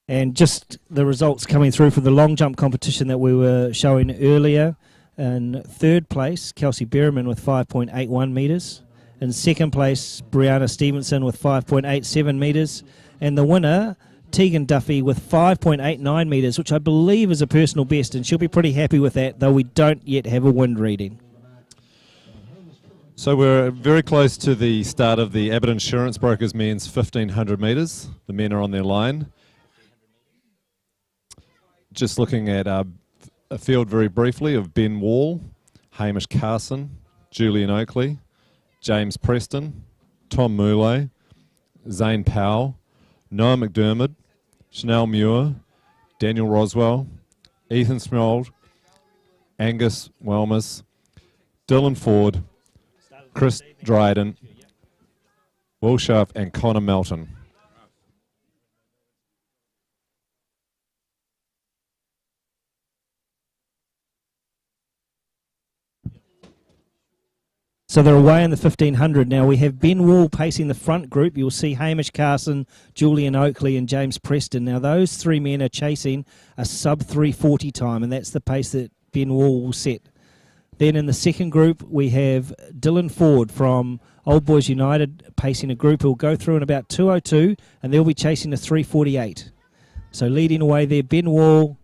R: And just the results coming through for the long jump competition that we were showing earlier. In third place, Kelsey Berriman with 5.81 metres. In second place, Brianna Stevenson with 5.87 metres. And the winner, Tegan Duffy, with 5.89 metres, which I believe is a personal best, and she'll be pretty happy with that, though we don't yet have a wind reading.
Q: So we're very close to the start of the Abbott Insurance Brokers men's 1500 metres. The men are on their line. Just looking at a field very briefly of Ben Wall, Hamish Carson, Julian Oakley, James Preston, Tom Moulay, Zane Powell, Noah McDermott, Chanel Muir, Daniel Roswell, Ethan Smold, Angus Welmus, Dylan Ford, Chris Dryden, Will Schaff and Connor Melton.
R: So they're away in the 1500. Now we have Ben Wall pacing the front group. You'll see Hamish Carson, Julian Oakley and James Preston. Now those three men are chasing a sub 340 time, and that's the pace that Ben Wall will set. Then in the second group we have Dylan Ford from Old Boys United pacing a group who will go through in about 2:02, and they'll be chasing a 3:48. So leading away there, Ben Wall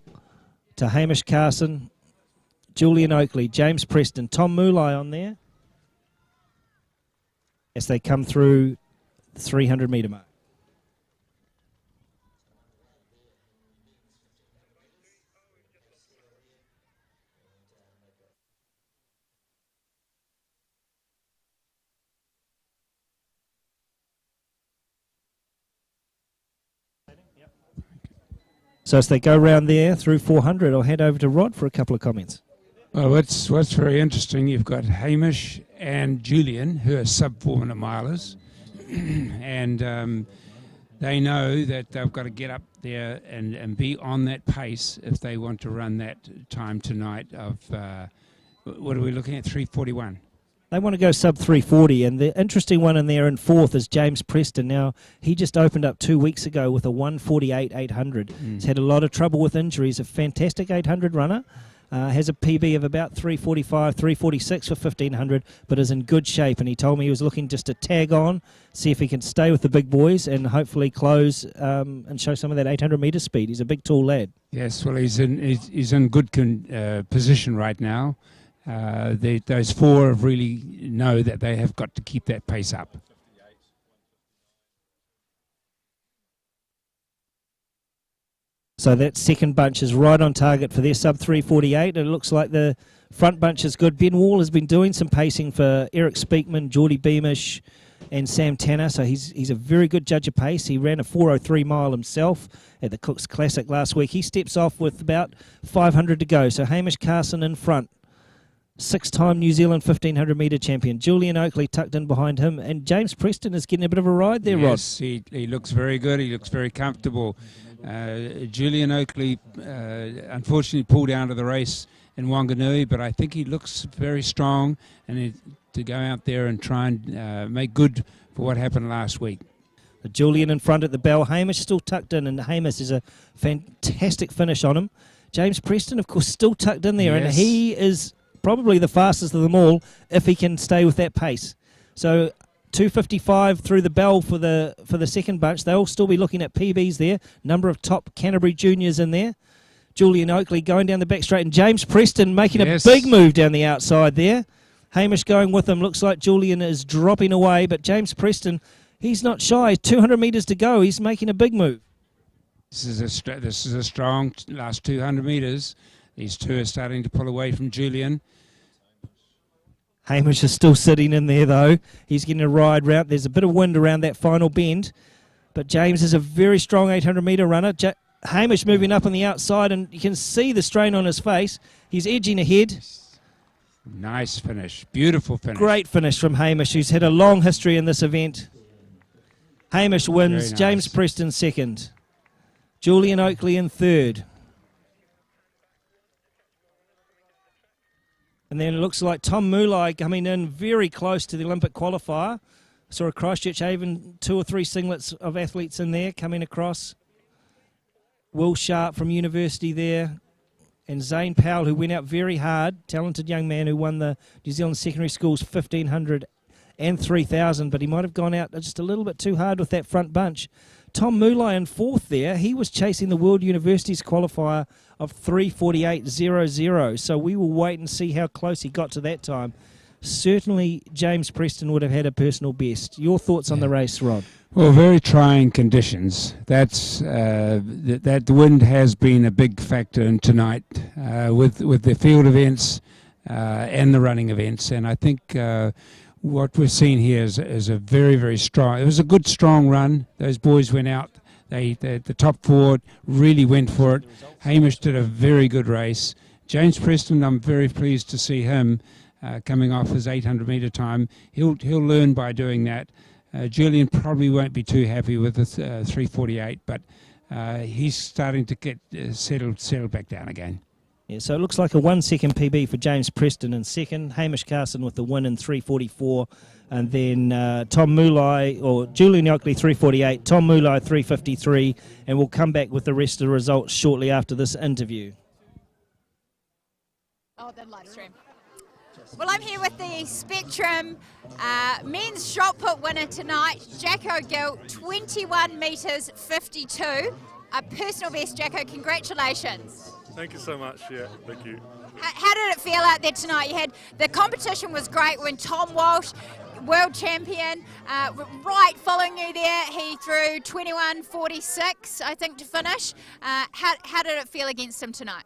R: to Hamish Carson, Julian Oakley, James Preston, Tom Moulay on there, as they come through the 300 metre mark. So as they go round there through 400, I'll hand over to Rod for a couple of comments.
U: Well, what's very interesting, you've got Hamish and Julian, who are sub-4-minute milers, and they know that they've got to get up there and be on that pace if they want to run that time tonight of, what are we looking at, 3:41?
R: They want to go sub 340, and the interesting one in there in fourth is James Preston. Now, he just opened up 2 weeks ago with a 1:48.800. He's had a lot of trouble with injuries, a fantastic 800 runner. Has a PB of about 3:45, 3:46 for 1500, but is in good shape. And he told me he was looking just to tag on, see if he can stay with the big boys and hopefully close and show some of that 800 metre speed. He's a big, tall lad.
U: Yes, well, he's in good position right now. Those four really know that they have got to keep that pace up.
R: So that second bunch is right on target for their sub 3:48. It looks like the front bunch is good. Ben Wall has been doing some pacing for Eric Speakman, Geordie Beamish and Sam Tanner, so he's a very good judge of pace. He ran a 4:03 mile himself at the Cooks Classic last week. He steps off with about 500 to go. So Hamish Carson in front. 6-time New Zealand 1500 metre champion. Julian Oakley tucked in behind him, and James Preston is getting a bit of a ride there, Rod.
U: Yes, he looks very good. He looks very comfortable. Julian Oakley unfortunately pulled out of the race in Wanganui, but I think he looks very strong, and to go out there and try and make good for what happened last week.
R: Julian in front at the bell. Hamish still tucked in, and Hamish is a fantastic finish on him. James Preston, of course, still tucked in there, and he is probably the fastest of them all if he can stay with that pace. So 2:55 through the bell for the second bunch. They'll still be looking at PBs there. Number of top Canterbury juniors in there. Julian Oakley going down the back straight, and James Preston making a big move down the outside there. Hamish going with him. Looks like Julian is dropping away, but James Preston, he's not shy. 200 metres to go. He's making a big move.
U: This is a strong last 200 metres. These two are starting to pull away from Julian.
R: Hamish is still sitting in there, though. He's getting a ride round. There's a bit of wind around that final bend, but James is a very strong 800-metre runner. Hamish moving up on the outside, and you can see the strain on his face. He's edging ahead.
U: Nice finish. Beautiful finish.
R: Great finish from Hamish, who's had a long history in this event. Hamish wins. Nice. James Preston second. Julian Oakley in third. And then it looks like Tom Mulai coming in very close to the Olympic qualifier. Saw a Christchurch Haven, 2 or 3 singlets of athletes in there coming across. Will Sharp from university there. And Zane Powell, who went out very hard, talented young man who won the New Zealand Secondary Schools 1500 and 3000, but he might have gone out just a little bit too hard with that front bunch. Tom Mulai in fourth there. He was chasing the World Universities qualifier of 3:48.00, so we will wait and see how close he got to that time. Certainly James Preston would have had a personal best. Your thoughts on the race, Rod?
U: Well, very trying conditions. That's that the wind has been a big factor in tonight with the field events and the running events, and I think what we're seeing here is a very, very strong. It was a good, strong run. Those boys went out. The top 4 really went for it. Hamish did a very good race. James Preston, I'm very pleased to see him coming off his 800-metre time. He'll learn by doing that. Julian probably won't be too happy with the 3:48, but he's starting to get settled back down again.
R: Yeah, so it looks like a 1 second PB for James Preston in second. Hamish Carson with the win in 3:44, and then Tom Mulai, or Julian Oakley 3:48, Tom Mulai 3:53, and we'll come back with the rest of the results shortly after this interview.
J: Oh, the live stream. Well, I'm here with the Spectrum men's shot put winner tonight, Jacko Gill, 21 metres 52. A personal best, Jacko. Congratulations.
P: Thank you so much. Yeah, thank you.
J: How did it feel out there tonight? You had the competition was great when Tom Walsh, world champion, right following you there. He threw 21.46, I think, to finish. How did it feel against him tonight?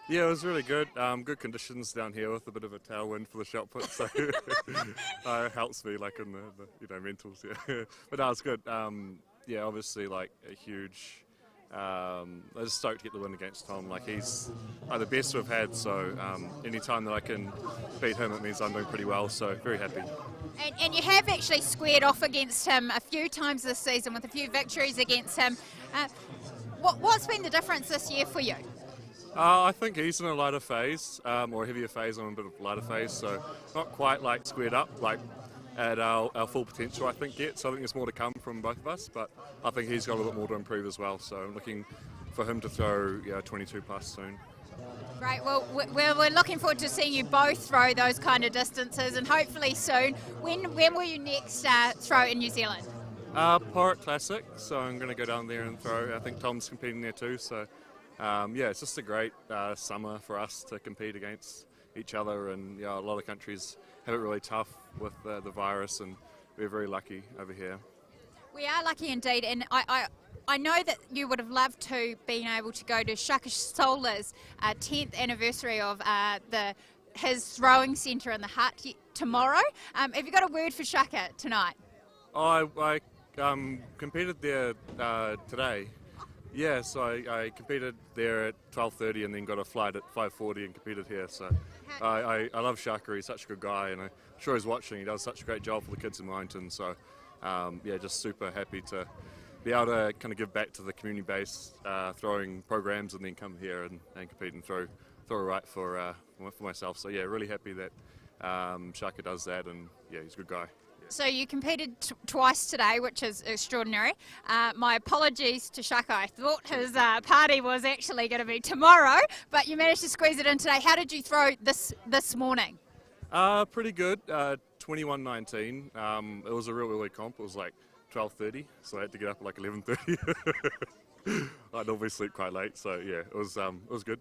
P: Yeah, it was really good. Good conditions down here with a bit of a tailwind for the shot put, so it helps me like in the mentals. Yeah, but no, it's good. Yeah, obviously like a huge. I was stoked to get the win against Tom. Like he's the best we've had, so any time that I can beat him, it means I'm doing pretty well. So very happy.
J: And you have actually squared off against him a few times this season with a few victories against him. What's been the difference this year for you?
P: I think he's in a lighter phase, or a heavier phase. I'm in a bit of a lighter phase, so not quite like squared up, like at our full potential, I think, yet. So I think there's more to come from both of us, but I think he's got a little bit more to improve as well. So I'm looking for him to throw 22 plus soon.
J: Great. Well, we're looking forward to seeing you both throw those kind of distances, and hopefully soon. When will you next throw in New Zealand?
P: Porritt Classic, so I'm going to go down there and throw. I think Tom's competing there too, so yeah, it's just a great summer for us to compete against each other, and a lot of countries have it really tough with the virus, and we're very lucky over here.
J: We are lucky indeed, and I know that you would have loved to been able to go to Shaka Sola's 10th anniversary of his throwing centre in the hut tomorrow. Have you got a word for Shaka tonight?
P: I competed there today. Yeah, so I competed there at 12:30 and then got a flight at 5:40 and competed here. So I love Shaka. He's such a good guy, and I'm sure he's watching. He does such a great job for the kids in Wellington. So yeah, just super happy to be able to kind of give back to the community-based throwing programs, and then come here and compete and throw right for myself. So yeah, really happy that Shaka does that, and yeah, he's a good guy.
J: So you competed twice today, which is extraordinary. My apologies to Shaka. I thought his party was actually going to be tomorrow, but you managed to squeeze it in today. How did you throw this morning?
P: Pretty good. 21:19. It was a real early comp. It was like 12:30, so I had to get up at like 11:30. I normally sleep quite late, so yeah, it was good.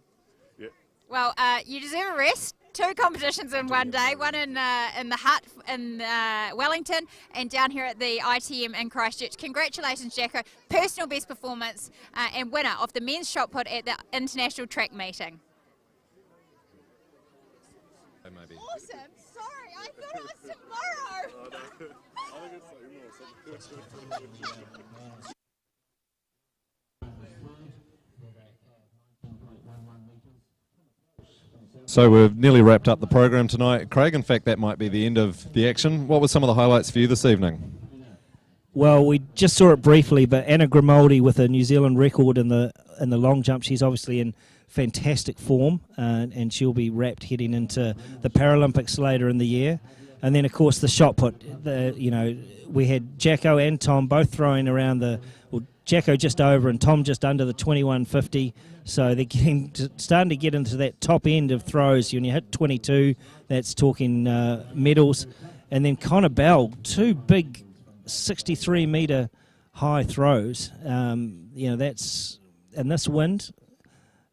P: Yeah.
J: Well, you deserve a rest. 2 competitions in one day, one in the hut in Wellington and down here at the ITM in Christchurch. Congratulations, Jacko. Personal best performance and winner of the men's shot put at the International Track Meeting.
Q: Maybe.
J: Awesome. Sorry, I thought it was tomorrow.
Q: So we've nearly wrapped up the program tonight. Craig, in fact, that might be the end of the action. What were some of the highlights for you this evening?
R: Well, we just saw it briefly, but Anna Grimaldi with a New Zealand record in the long jump. She's obviously in fantastic form, and she'll be wrapped heading into the Paralympics later in the year. And then, of course, the shot put. We had Jacko and Tom both throwing around Jacko just over and Tom just under the 21.50. So they're starting to get into that top end of throws. When you hit 22, that's talking medals. And then Connor Bell, 2 big 63-metre high throws. That's in this wind,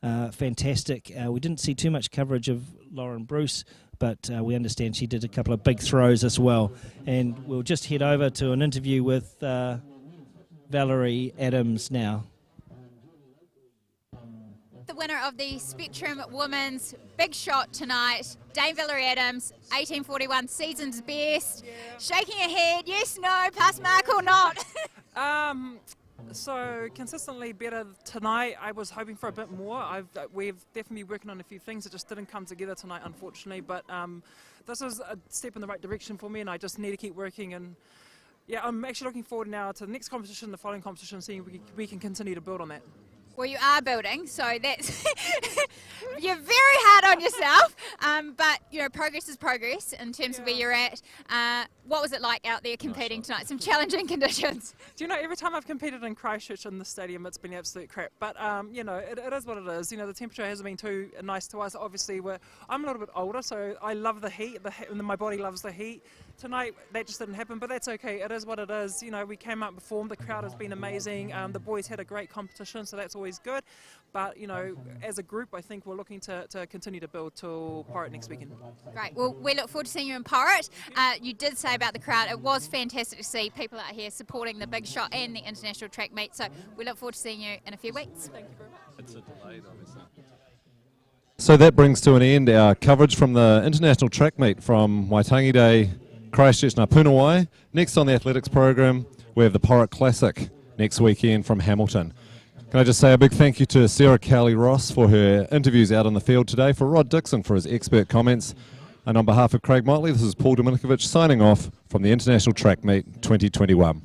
R: fantastic. We didn't see too much coverage of Lauren Bruce, but we understand she did a couple of big throws as well. And we'll just head over to an interview with Valerie Adams now.
J: The winner of the Spectrum Women's Big Shot tonight, Dame Valerie Adams, 18:41 season's best. Yeah. Shaking her head, yes, no, pass mark or not?
I: So consistently better tonight. I was hoping for a bit more. We've definitely been working on a few things that just didn't come together tonight, unfortunately. But this is a step in the right direction for me, and I just need to keep working. And yeah, I'm actually looking forward now to the next competition, the following competition, seeing if we can continue to build on that.
J: Well, you are building, so that's you're very hard on yourself, but progress is progress in terms of where you're at. What was it like out there competing tonight? Some challenging conditions.
I: Do you know, every time I've competed in Christchurch in the stadium, it's been absolute crap. But it is what it is. The temperature hasn't been too nice to us. Obviously, I'm a little bit older, so I love the heat. And my body loves the heat. Tonight, that just didn't happen, but that's okay. It is what it is. We came out and performed. The crowd has been amazing. The boys had a great competition, so that's always good. But, as a group, I think we're looking to continue to build till Porritt next weekend.
J: Great. Well, we look forward to seeing you in Porritt. You did say about the crowd, it was fantastic to see people out here supporting the Big Shot and the International Track Meet. So we look forward to seeing you in a few weeks. Thank you very much.
Q: It's a delay, obviously. So that brings to an end our coverage from the International Track Meet from Waitangi Day, Christchurch, Punawai. Next on the athletics program, we have the Porritt Classic next weekend from Hamilton. Can I just say a big thank you to Sarah Cowley-Ross for her interviews out on the field today, for Rod Dixon for his expert comments, and on behalf of Craig Motley, this is Paul Dominikovich signing off from the International Track Meet 2021.